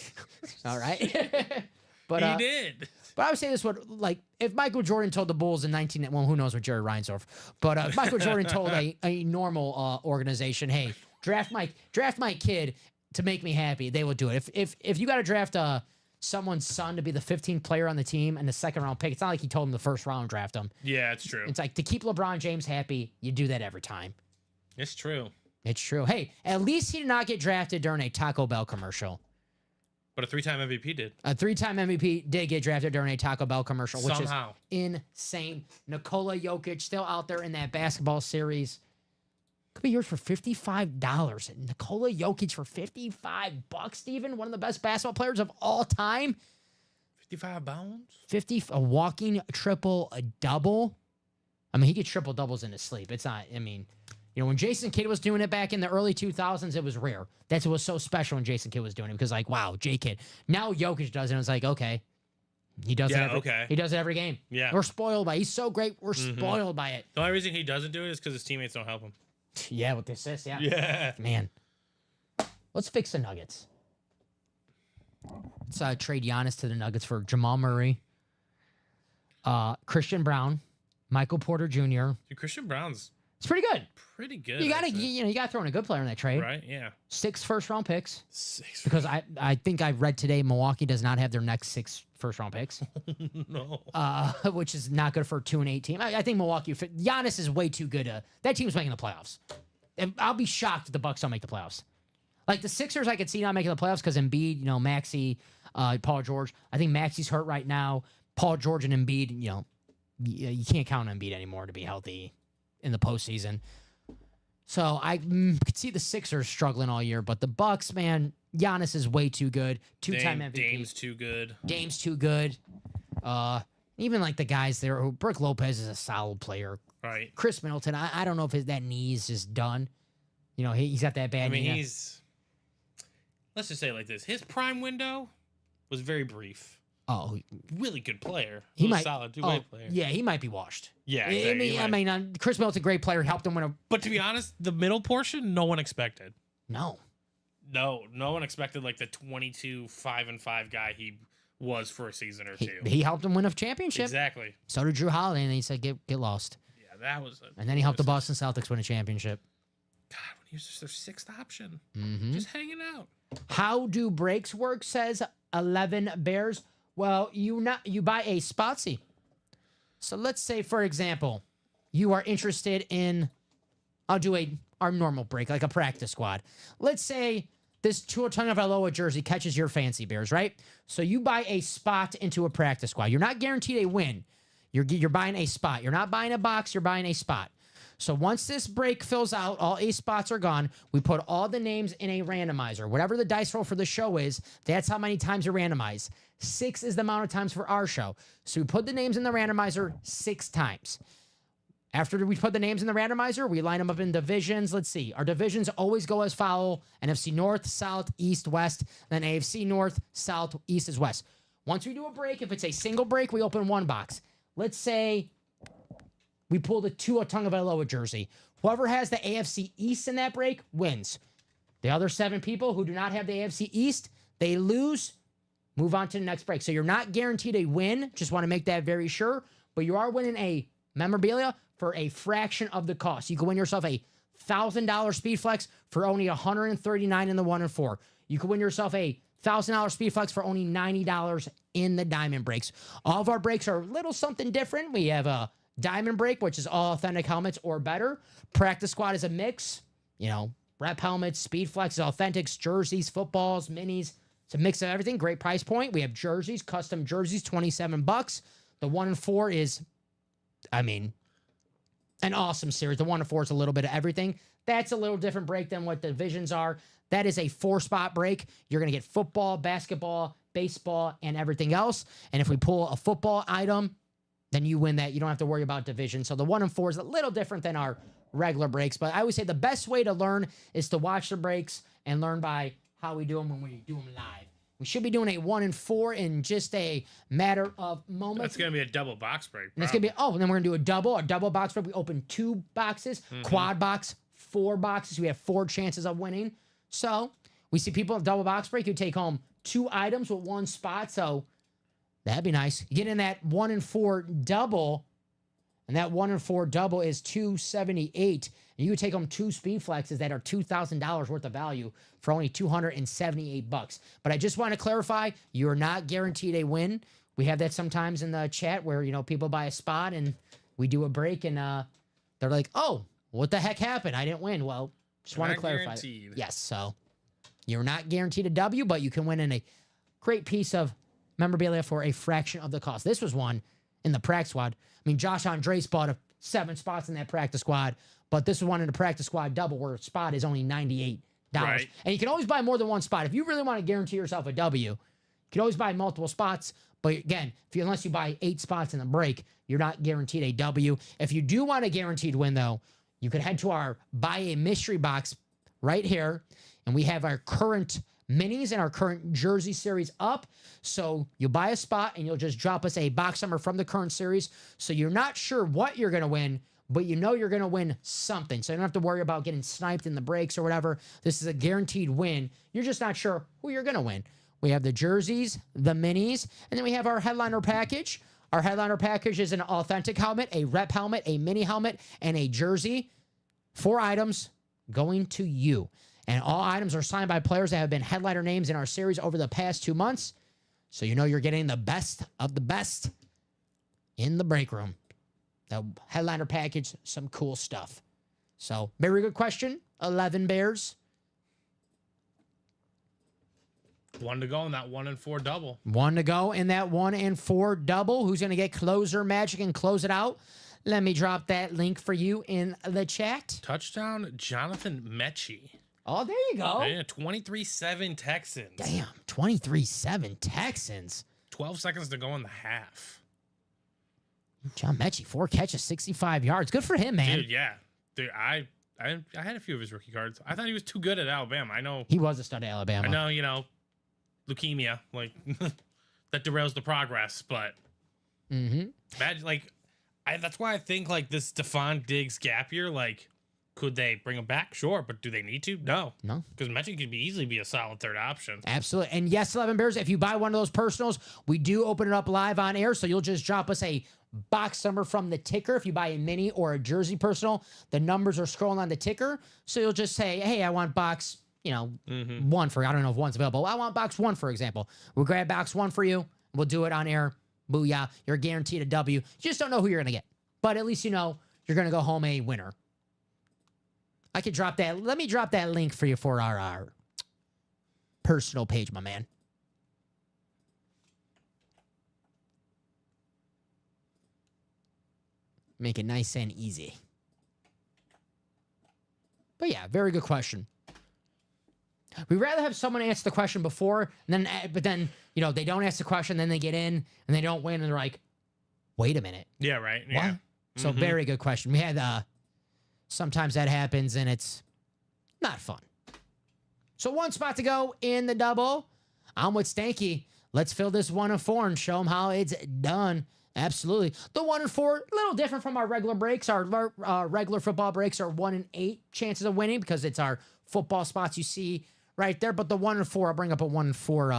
all right. But he did. But I would say this would if Michael Jordan told the Bulls in who knows what Jerry Reinsdorf, but if Michael Jordan told a normal organization, hey, draft my kid to make me happy, they will do it. If you got to draft someone's son to be the 15th player on the team and the second round pick, it's not like he told him the first round draft him. Yeah, it's true. It's like to keep LeBron James happy, you do that every time. It's true. It's true. Hey, at least he did not get drafted during a Taco Bell commercial. But a 3-time MVP did. A 3-time MVP did get drafted during a Taco Bell commercial, which Somehow. is insane. Nikola Jokic still out there in that basketball series. Could be yours for $55. Nikola Jokic for $55, Steven. One of the best basketball players of all time. 55 bounds? A walking triple, a double. I mean, he gets triple doubles in his sleep. It's not, when Jason Kidd was doing it back in the early 2000s, it was rare. That's what was so special when Jason Kidd was doing it because, wow, J-Kidd. Now Jokic does it, and it's like, okay. He does it He does it every game. Yeah. We're spoiled by it. He's so great. We're spoiled by it. The only reason he doesn't do it is because his teammates don't help him. Yeah, with the assist, yeah. Yeah. Man. Let's fix the Nuggets. Let's trade Giannis to the Nuggets for Jamal Murray, Christian Brown, Michael Porter Jr. Dude, Christian Brown's It's pretty good. pretty good. You gotta, actually. you gotta throw in a good player in that trade. Right? Yeah. 6 first-round picks. 6. Because I think I read today Milwaukee does not have their next 6 first-round picks, No. which is not good for a 2-8 team. I think Milwaukee, Giannis is way too good. That team's making the playoffs. And I'll be shocked if the Bucks don't make the playoffs. Like the Sixers, I could see not making the playoffs because Embiid, Maxey, Paul George. I think Maxey's hurt right now. Paul George and Embiid, you can't count on Embiid anymore to be healthy in the postseason. So I could see the Sixers struggling all year, but the Bucks, man, Giannis is way too good. 2-time MVP. Dame's too good. Dame's too good. Even like the guys there, Brook Lopez is a solid player. Right. Chris Middleton, I don't know if that knee is just done. He's got that bad knee. Let's just say it like this. His prime window was very brief. Oh, Really good player. he Really might. solid two-way player. Yeah, he might be washed. Yeah, exactly. Chris Middleton, great player, helped him win a. But to be honest, the middle portion, no one expected. No. No one expected like the 22-5-5 guy he was for a season or two. He helped him win a championship. Exactly. So did Drew Holiday, and he said, get lost. Yeah, that was. And then he helped the Boston Celtics win a championship. God, when he was just their sixth option, Mm-hmm. just hanging out. How do breaks work? Says 11 Bears. Well, you buy a Spotsy. So let's say, for example, you are interested in. I'll do our normal break, like a practice squad. Let's say this Tua Tagovailoa jersey catches your fancy, Bears, right? So you buy a spot into a practice squad. You're not guaranteed a win. You're buying a spot. You're not buying a box. You're buying a spot. So once this break fills out, all 8 spots are gone. We put all the names in a randomizer. Whatever the dice roll for the show is, that's how many times you randomize. 6 is the amount of times for our show. So we put the names in the randomizer 6 times. After we put the names in the randomizer, we line them up in divisions. Let's see. Our divisions always go as follow: NFC North, South, East, West, then AFC North, South, East is West. Once we do a break, if it's a single break, we open 1 box. Let's say we pull the Tua Tagovailoa jersey. Whoever has the AFC East in that break wins. The other 7 people who do not have the AFC East, they lose, move on to the next break. So you're not guaranteed a win. Just want to make that very sure. But you are winning a memorabilia for a fraction of the cost. You can win yourself a $1,000 Speed Flex for only $139 in the 1 and 4. You can win yourself a $1,000 Speed Flex for only $90 in the Diamond Breaks. All of our breaks are a little something different. We have a Diamond Break, which is all authentic helmets or better. Practice Squad is a mix. Rep helmets, Speed Flex, authentics, jerseys, footballs, minis. It's a mix of everything. Great price point. We have jerseys, custom jerseys, $27. The 1 and 4 is, an awesome series. The 1 and 4 is a little bit of everything. That's a little different break than what the divisions are. That is a 4-spot break. You're going to get football, basketball, baseball, and everything else. And if we pull a football item, then you win that. You don't have to worry about division. So the 1 and 4 is a little different than our regular breaks. But I always say the best way to learn is to watch the breaks and learn by how we do them when we do them live. We should be doing a 1 and 4 in just a matter of moments. That's going to be a double box break. And it's going to be, and then we're going to do a double box break. We open 2 boxes, quad box, 4 boxes. We have 4 chances of winning. So we see people in double box break who take home 2 items with 1 spot. So that'd be nice. You get in that 1 and 4 double, and that 1 and 4 double is $278. And you would take home 2 Speed Flexes that are $2,000 worth of value for only $278. But I just want to clarify, you are not guaranteed a win. We have that sometimes in the chat where, people buy a spot and we do a break and they're like, oh, what the heck happened? I didn't win. Well, just want to clarify. Guaranteed. Yes, so you're not guaranteed a W, but you can win in a great piece of memorabilia for a fraction of the cost. This was one in the practice squad. Josh Andres bought 7 spots in that practice squad, but this is one in the practice squad double where a spot is only $98. Right. And you can always buy more than 1 spot. If you really want to guarantee yourself a W, you can always buy multiple spots. But again, unless you buy 8 spots in the break, you're not guaranteed a W. If you do want a guaranteed win, though, you can head to our Buy a Mystery Box right here. And we have our current minis and our current jersey series up. So you buy a spot and you'll just drop us a box number from the current series. So you're not sure what you're going to win, but you know you're going to win something. So you don't have to worry about getting sniped in the breaks or whatever. This is a guaranteed win. You're just not sure who you're going to win. We have the jerseys, the minis, and then we have our headliner package. Our headliner package is an authentic helmet, a rep helmet, a mini helmet, and a jersey. 4 items going to you. And all items are signed by players that have been headliner names in our series over the past 2 months. So you know you're getting the best of the best in the break room. The headliner package, some cool stuff. So, very good question. 11 Bears. 1 to go in that 1 and 4 double. 1 to go in that 1 and 4 double. Who's going to get closer magic and close it out? Let me drop that link for you in the chat. Touchdown, Jonathan Mechie. Oh, there you go. Yeah, 23-7 Texans. Damn, 23-7 Texans. 12 seconds to go in the half. John Mechie, 4 catches, 65 yards. Good for him, man. Dude, yeah. Dude, I had a few of his rookie cards. I thought he was too good at Alabama. I know. He was a stud at Alabama. I know, leukemia, that derails the progress, but imagine, that's why I think, this Stephon Diggs gap year, Could they bring him back? Sure, but do they need to? No. No. Because Mechie could easily be a solid third option. Absolutely. And yes, 11 Bears, if you buy one of those personals, we do open it up live on air. So you'll just drop us a box number from the ticker. If you buy a mini or a jersey personal, the numbers are scrolling on the ticker. So you'll just say, hey, I want box, one for, I don't know if one's available. I want box one, for example. We'll grab box one for you. We'll do it on air. Booyah. You're guaranteed a W. You just don't know who you're going to get. But at least you know you're going to go home a winner. I could drop that. Let me drop that link for you for our personal page, my man. Make it nice and easy. But yeah, very good question. We'd rather have someone answer the question before, and then they don't ask the question, then they get in and they don't win, and they're like, "Wait a minute, Yeah, right. Yeah. what?" So very good question. We had sometimes that happens and it's not fun. So one spot to go in the double. I'm with Stanky. Let's fill this 1 and 4 and show them how it's done. Absolutely. The 1 and 4, a little different from our regular breaks. Our regular football breaks are 1 in 8 chances of winning because it's our football spots you see right there. But the 1 and 4, I'll bring up a 1 and 4,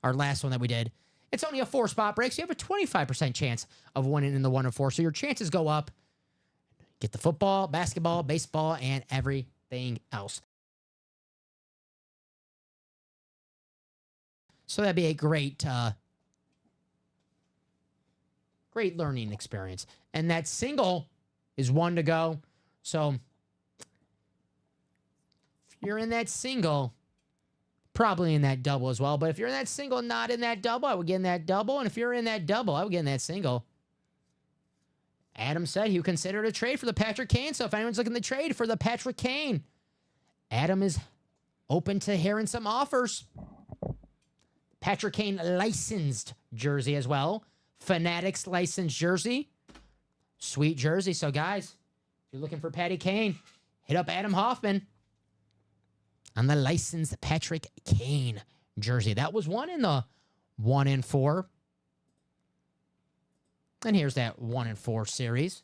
our last one that we did. It's only a 4 spot break, so you have a 25% chance of winning in the 1 and 4. So your chances go up. Get the football, basketball, baseball, and everything else. So that'd be a great learning experience. And that single is 1 to go. So if you're in that single, probably in that double as well. But if you're in that single, not in that double, I would get in that double. And if you're in that double, I would get in that single. Adam said he would consider it a trade for the Patrick Kane. So if anyone's looking to trade for the Patrick Kane, Adam is open to hearing some offers. Patrick Kane licensed jersey as well. Fanatics licensed jersey. Sweet jersey. So guys, if you're looking for Patty Kane, hit up Adam Hoffman on the licensed Patrick Kane jersey. That was one in the 1 and 4. And here's that 1 and 4 series.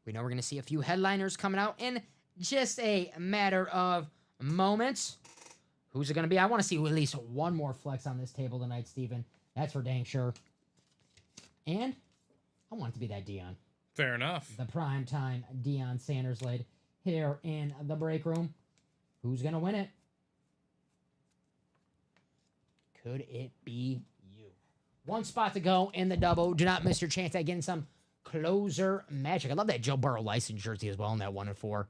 We know we're going to see a few headliners coming out in just a matter of moments. Who's it going to be? I want to see at least one more flex on this table tonight, Steven. That's for dang sure. And I want it to be that Deion. Fair enough. The primetime Deion Sanders lid here in the break room. Who's going to win it? Could it be you? 1 spot to go in the double. Do not miss your chance at getting some closer magic. I love that Joe Burrow license jersey as well in that 1 and 4.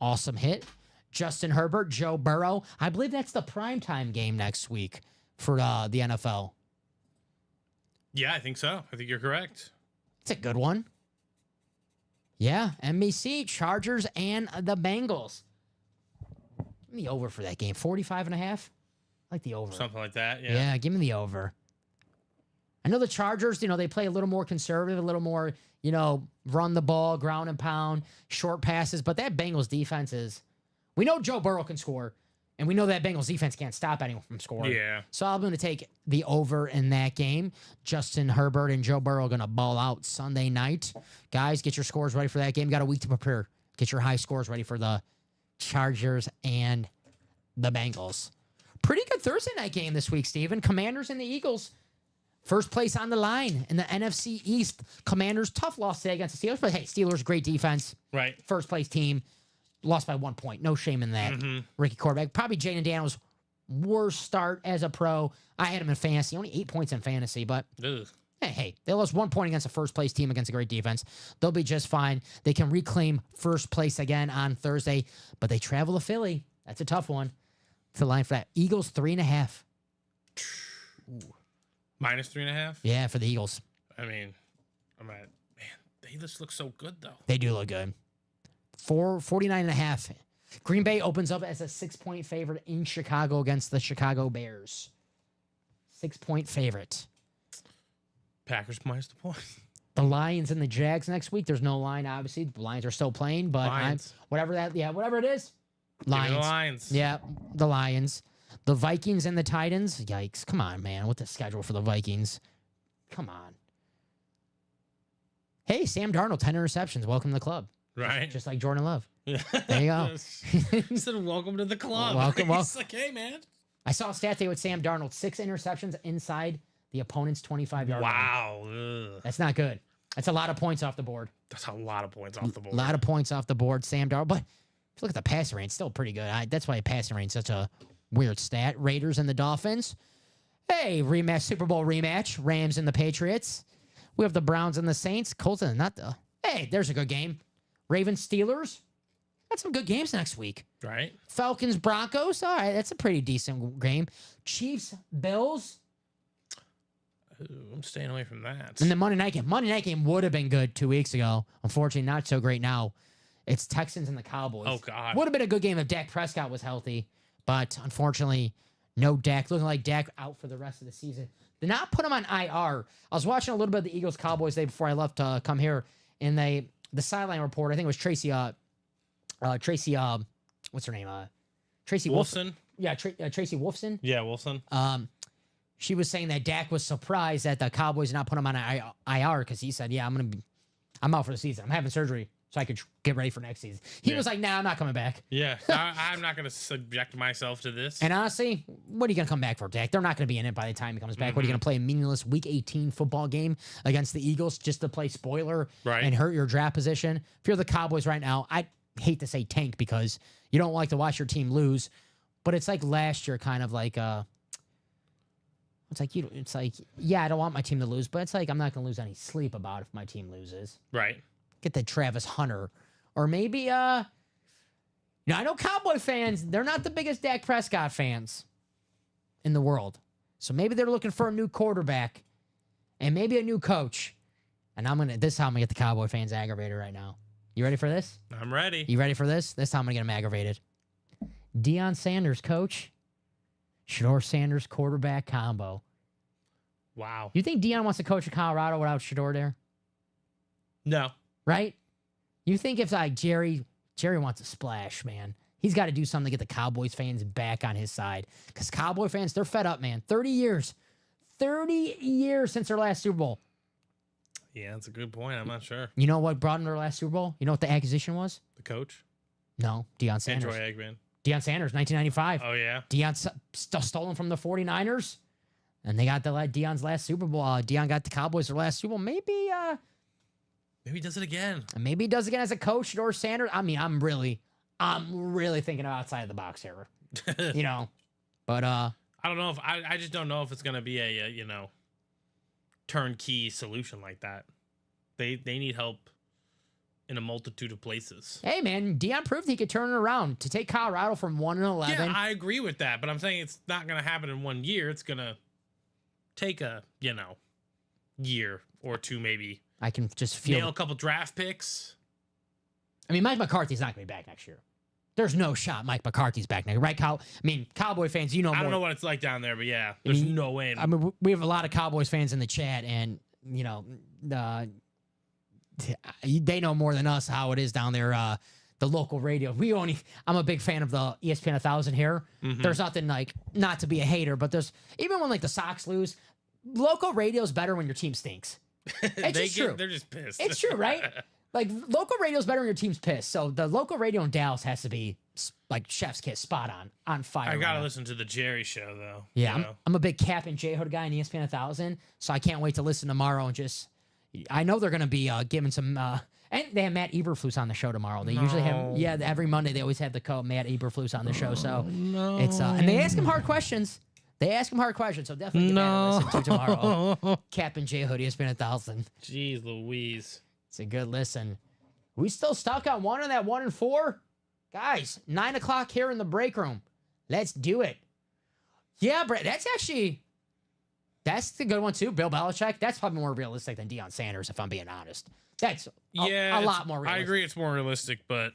Awesome hit. Justin Herbert, Joe Burrow. I believe that's the primetime game next week for the NFL. Yeah, I think so. I think you're correct. It's a good one. Yeah, NBC, Chargers, and the Bengals. Give me the over for that game. 45.5. I like the over. Something like that, yeah. Yeah, give me the over. I know the Chargers, they play a little more conservative, a little more, run the ball, ground and pound, short passes. But that Bengals defense is... We know Joe Burrow can score, and we know that Bengals defense can't stop anyone from scoring. Yeah. So I'm going to take the over in that game. Justin Herbert and Joe Burrow are going to ball out Sunday night. Guys, get your scores ready for that game. Got a week to prepare. Get your high scores ready for the Chargers and the Bengals. Pretty good Thursday night game this week, Steven. Commanders and the Eagles. First place on the line in the NFC East. Commanders, tough loss today against the Steelers. But hey, Steelers, great defense. Right. First place team. Lost by 1 point. No shame in that. Ricky quarterback. Probably Jaden Daniels' worst start as a pro. I had him in fantasy. Only 8 points in fantasy, but Ugh. hey, they lost 1 point against a first place team against a great defense. They'll be just fine. They can reclaim first place again on Thursday, but they travel to Philly. That's a tough one. It's the line for that. Eagles 3.5. Minus 3.5? Yeah, for the Eagles. I mean, they just look so good, though. They do look good. 49.5. Green Bay opens up as a 6-point favorite in Chicago against the Chicago Bears. 6-point favorite. Packers minus the point. The Lions and the Jags next week. There's no line, obviously. The Lions are still playing, but whatever it is. Lions. The Lions. Yeah, the Lions. The Vikings and the Titans. Yikes. Come on, man. What's the schedule for the Vikings? Come on. Hey, Sam Darnold, 10 interceptions. Welcome to the club. Right. Just like Jordan Love. Yeah. There you go. He said, welcome to the club. Welcome, He's like, hey, man. I saw a stat today with Sam Darnold, 6 interceptions inside the opponent's 25-yard line. Wow. Ugh. That's not good. That's a lot of points off the board. That's a lot of points off the A board. lot of points off the board, Sam Darnold. But if you look at the passing range, still pretty good. That's why passing range is such a weird stat. Raiders and the Dolphins. Hey, rematch, Super Bowl rematch. Rams and the Patriots. We have the Browns and the Saints. Colts and not the. Hey, there's a good game. Ravens, Steelers. That's some good games next week. Right. Falcons, Broncos. All right, that's a pretty decent game. Chiefs, Bills. Ooh, I'm staying away from that. And the Monday night game. Monday night game would have been good 2 weeks ago. Unfortunately, not so great now. It's Texans and the Cowboys. Oh, God. Would have been a good game if Dak Prescott was healthy. But unfortunately, no Dak. Looking like Dak out for the rest of the season. Did not put him on IR. I was watching a little bit of the Eagles Cowboys day before I left to come here. And the sideline report, I think it was Tracy, what's her name? Tracy Wolfson? Yeah, Tracy Wolfson. Yeah, Wolfson. She was saying that Dak was surprised that the Cowboys did not put him on IR because he said, "Yeah, I'm out for the season. I'm having surgery so I could get ready for next season." He was like, "Nah, I'm not coming back." Yeah, I'm not going to subject myself to this. And honestly, what are you going to come back for, Dak? They're not going to be in it by the time he comes back. What are you going to play a meaningless Week 18 football game against the Eagles just to play spoiler Right. and hurt your draft position? If you're the Cowboys right now, I hate to say tank because you don't like to watch your team lose, but it's like last year, kind of like It's like, yeah, I don't want my team to lose, but it's like I'm not going to lose any sleep about if my team loses. Right. Get the Travis Hunter. Or maybe, I know Cowboy fans, they're not the biggest Dak Prescott fans in the world. So maybe they're looking for a new quarterback and maybe a new coach. And this is how I'm going to get the Cowboy fans aggravated right now. You ready for this? I'm ready. You ready for this? This time I'm going to get them aggravated. Deion Sanders, coach. Shador Sanders quarterback combo. Wow. You think Deion wants to coach in Colorado without Shador there? No. Right? You think if like Jerry wants a splash, man. He's got to do something to get the Cowboys fans back on his side. Because Cowboy fans, they're fed up, man. 30 years. 30 years since their last Super Bowl. Yeah, that's a good point. I'm not sure. You know what brought them to their last Super Bowl? You know what the acquisition was? The coach? No, Deion Sanders. Andrew Eggman. Deion Sanders, 1995. Oh, yeah. Deion stolen from the 49ers. And they got Deion's last Super Bowl. Deion got the Cowboys their last Super Bowl. Maybe Maybe he does it again. he does again as a coach or Sanders. I mean, I'm really thinking outside of the box here. You know. But I don't know if I just don't know if it's gonna be a turnkey solution like that. They need help in a multitude of places. hey man, Deion proved he could turn it around to take Colorado from 1-11. Yeah, I agree with that, but I'm saying it's not gonna happen in 1 year. It's gonna take a year or two maybe. I can just Nail feel. a couple draft picks. I mean, Mike McCarthy's not going to be back next year. There's no shot Mike McCarthy's back next year, right? Cowboy fans, you know more. I don't know what it's like down there, but yeah, there's no way. I mean, we have a lot of Cowboys fans in the chat, and they know more than us how it is down there. The local radio. I'm a big fan of the ESPN 1000 here. Mhm. There's nothing like, not to be a hater, but there's, even when like the Sox lose, local radio's better when your team stinks. It's just true. They're just pissed. It's true, right? Like, local radio's better when your team's pissed. So the local radio in Dallas has to be like chef's kiss, spot on fire. I gotta right now. listen to the Jerry show though. Yeah, you know? I'm a big Cap and J Hood guy in ESPN 1000, so I can't wait to listen tomorrow and just. I know they're gonna be giving some. And they have Matt Eberflus on the show tomorrow. They usually have, every Monday they always have the Matt Eberflus on the show. So it's and they ask him hard questions. So definitely give Matt a listen to tomorrow. Cap and J Hood, ESPN 1000. Jeez Louise. It's a good listen. We still stuck on one of that 1-4? Guys, 9 o'clock here in the break room. Let's do it. Yeah, Brett, that's the good one too. Bill Belichick. That's probably more realistic than Deion Sanders, if I'm being honest. That's a lot more realistic. I agree it's more realistic, but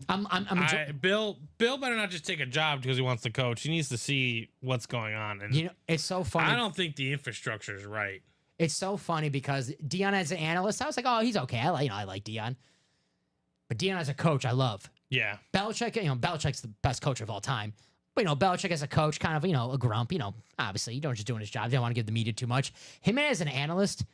Bill better not just take a job because he wants to coach. He needs to see what's going on. And it's so funny. I don't think the infrastructure is right. It's so funny because Deion as an analyst, I was like, oh, he's okay. I like Deion. But Deion as a coach, I love. Yeah. Belichick, Belichick's the best coach of all time. But, Belichick as a coach, kind of, a grump, obviously, just doing his job. They don't want to give the media too much. Him as an analyst,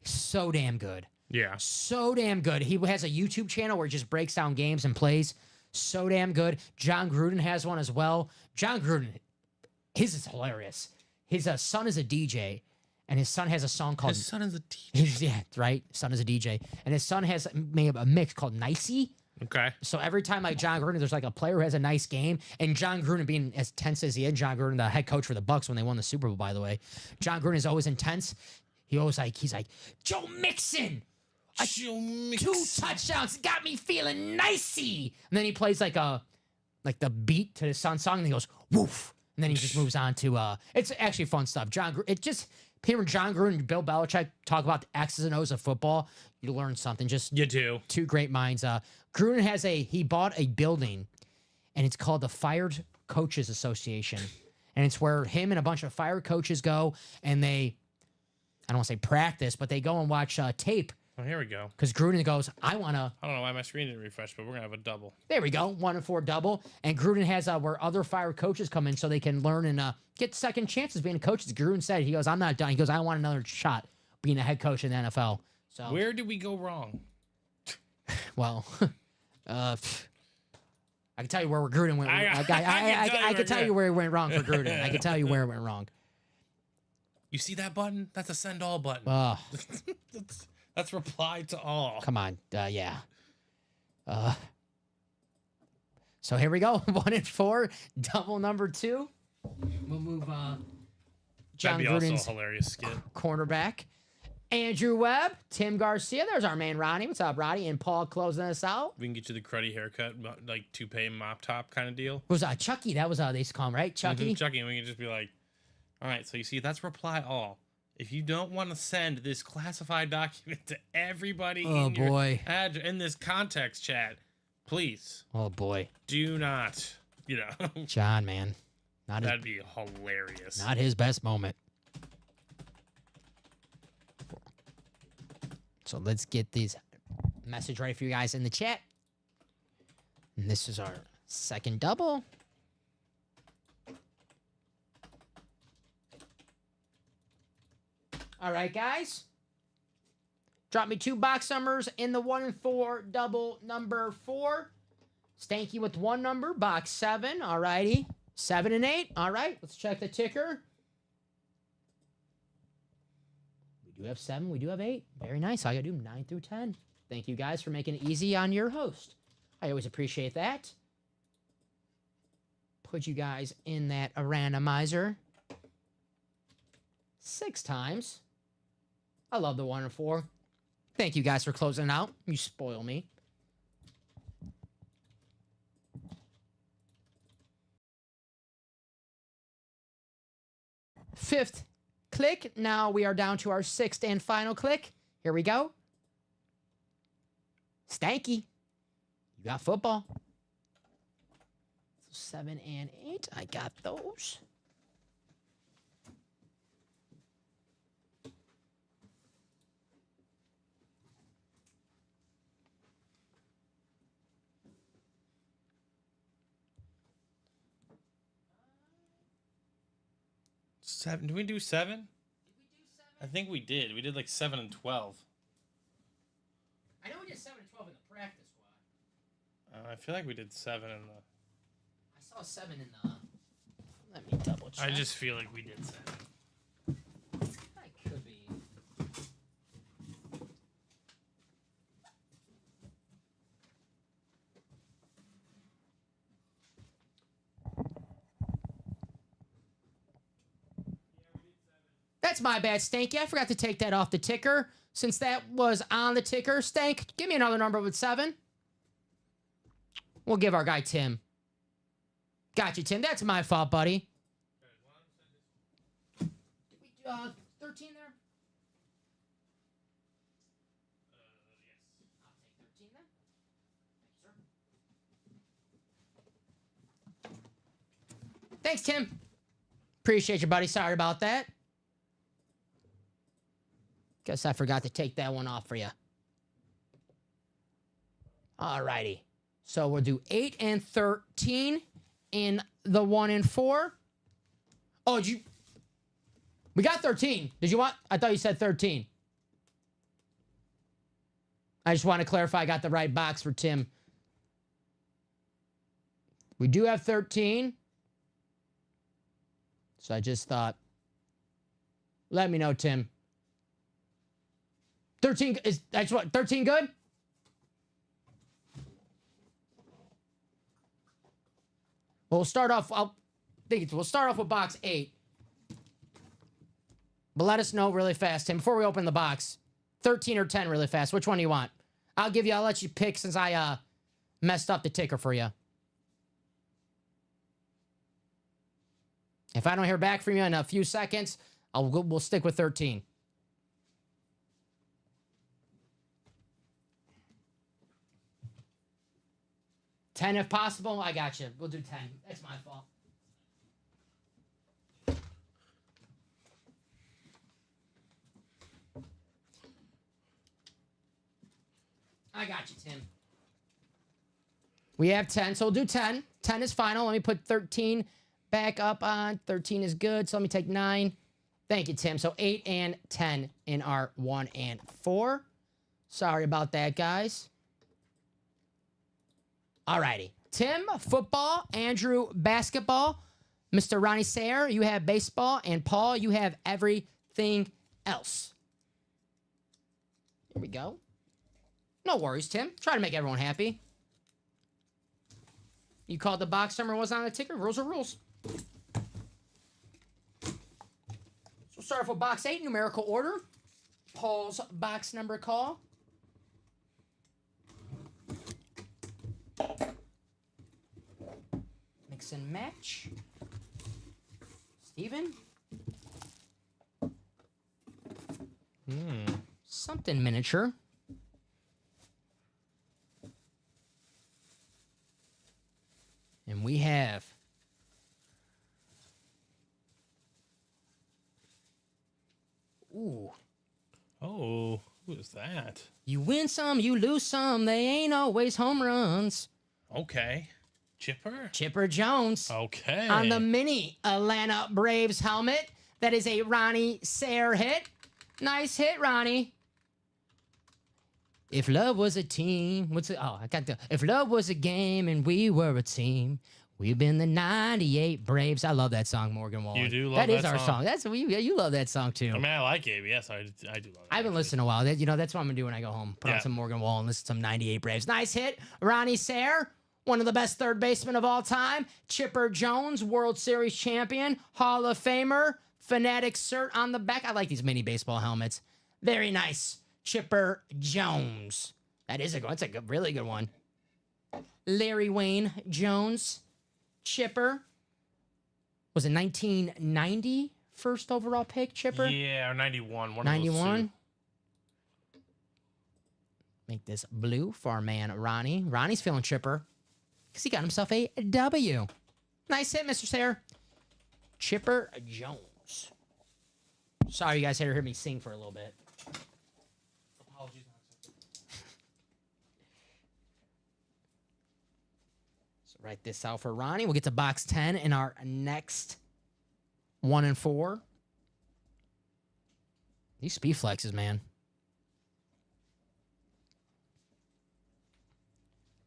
so damn good. Yeah. So damn good. He has a YouTube channel where he just breaks down games and plays. So damn good. John Gruden has one as well. John Gruden, his is hilarious. His son is a DJ, and his son has a song called. His son is a DJ. Yeah, right. Son is a DJ, and his son has made a mix called Nicey. Okay. So every time like John Gruden, there's like a player who has a nice game, and John Gruden being as tense as he is, John Gruden, the head coach for the Bucks when they won the Super Bowl, by the way, John Gruden is always intense. He's like Joe Mixon. Joe 2 touchdowns got me feeling nicey. And then he plays like the beat to his son's song, and he goes woof. And then he just moves on to it's actually fun stuff. Hearing John Gruden and Bill Belichick talk about the X's and O's of football, you learn something. Just You do. two great minds. Gruden he bought a building, and it's called the Fired Coaches Association, and it's where him and a bunch of fired coaches go, and I don't want to say practice, but they go and watch tape. Oh, here we go. Because Gruden goes, I want to. I don't know why my screen didn't refresh, but we're gonna have a double. There we go, 1-4 double. And Gruden has where other fired coaches come in so they can learn and get second chances being coaches. Gruden said, he goes, I'm not done. He goes, I want another shot being a head coach in the NFL. So Where did we go wrong? well, I can tell you where Gruden went. I can tell you where it went wrong for Gruden. I can tell you where it went wrong. You see that button? That's a send all button. Oh, That's reply to all. come on. Yeah. So here we go. 1-4, double number 2. We'll move John That'd be also a Gruden's hilarious skit. cornerback. Andrew Webb, Tim Garcia. There's our man Ronnie. What's up, Ronnie? And Paul closing us out. We can get you the cruddy haircut, like toupee mop top kind of deal. It was Chucky. That was they used to call him, right? Chucky. Chucky, and we can just be like, all right, so you see, that's reply all. If you don't want to send this classified document to everybody in this context chat, please. Oh boy. Do not, John, man. That'd be hilarious. Not his best moment. So let's get these message ready for you guys in the chat. And this is our second double. All right, guys. Drop me 2 box numbers in the 1-4 double number 4. Stanky with 1 number, box 7. All righty. 7 and 8. All right, let's check the ticker. We do have 7. We do have 8. Very nice. All I got to do 9 through 10. Thank you guys for making it easy on your host. I always appreciate that. Put you guys in that randomizer 6 times. I love the 1-4. Thank you guys for closing it out. You spoil me. Fifth click. Now we are down to our 6th and final click. Here we go. Stanky. You got football. 7 and 8. I got those. Seven? Did we do 7? I think we did. We did like 7 and 12. I know we did 7 and 12 in the practice squad. I feel like we did 7 in the. I saw 7 in the. Let me double check. I just feel like we did 7. I could be. That's my bad, Stanky. I forgot to take that off the ticker. Since that was on the ticker, Stank, give me another number with 7. We'll give our guy Tim. Got you, Tim. That's my fault, buddy. Did we 13 there? Yes. I'll take 13 then. Thank you, sir. Thanks, Tim. Appreciate you, buddy. Sorry about that. Guess I forgot to take that one off for you. Alrighty. So we'll do 8 and 13 in the 1-4. Oh, we got 13. Did you want? I thought you said 13. I just want to clarify I got the right box for Tim. We do have 13. So I just thought, let me know, Tim. 13 is that's what 13 good? We'll start off. We'll start off with box 8. But let us know really fast, Tim, before we open the box. 13 or 10 really fast. Which one do you want? I'll let you pick since I messed up the ticker for you. If I don't hear back from you in a few seconds, we'll stick with 13. $10 if possible. I got you. We'll do 10. That's my fault. I got you, Tim. We have 10, so we'll do 10. 10 is final. Let me put 13 back up on. 13 is good, so let me take 9. Thank you, Tim. So 8 and 10 in our 1 and 4. Sorry about that, guys. Alrighty. Tim, football. Andrew, basketball. Mr. Ronnie Sayer, you have baseball. And Paul, you have everything else. Here we go. No worries, Tim. Try to make everyone happy. You called the box number, was on the ticker. Rules are rules. So we'll start off with box 8, numerical order. Paul's box number call. Mix and match. Steven. Something miniature. And we have ooh. Oh, who is that? You win some, you lose some. They ain't always home runs. Okay. Chipper? Chipper Jones. Okay. On the mini Atlanta Braves helmet. That is a Ronnie Sayer hit. Nice hit, Ronnie. If love was a team, if love was a game and we were a team, we've been the 98 Braves. I love that song, Morgan Wallen. You do love that that is our song. song. You love that song too. I mean, I like it. Yes, I do love it. I haven't listened in a while. That's what I'm gonna do when I go home. Put on some Morgan Wallen, listen to some 98 Braves. Nice hit, Ronnie Sayer, one of the best third basemen of all time. Chipper Jones, World Series champion, Hall of Famer, Fanatic cert on the back. I like these mini baseball helmets. Very nice, Chipper Jones. That's a really good one. Larry Wayne Jones, Chipper. Was it 1990 first overall pick, Chipper? Yeah, or 91. 91. Make this blue for our man Ronnie. Ronnie's feeling Chipper because he got himself a W. Nice hit, Mr. Sayer. Chipper Jones. Sorry, you guys had to hear me sing for a little bit. Apologies. Write this out for Ronnie. We'll get to box 10 in our next 1 and 4. These speed flexes, man.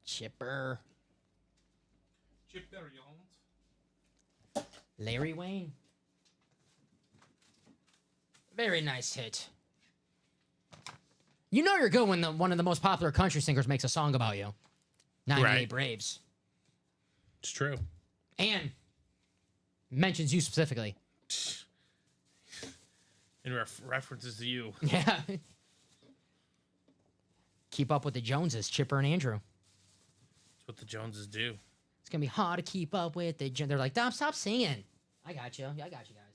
Chipper. Larry Wayne. Very nice hit. You know you're good when one of the most popular country singers makes a song about you. 98 Right. Braves. It's true. And mentions you specifically. In references to you. Yeah. Keep up with the Joneses, Chipper and Andrew. That's what the Joneses do. It's going to be hard to keep up with the They're like, Dom, stop singing. I got you. I got you, guys.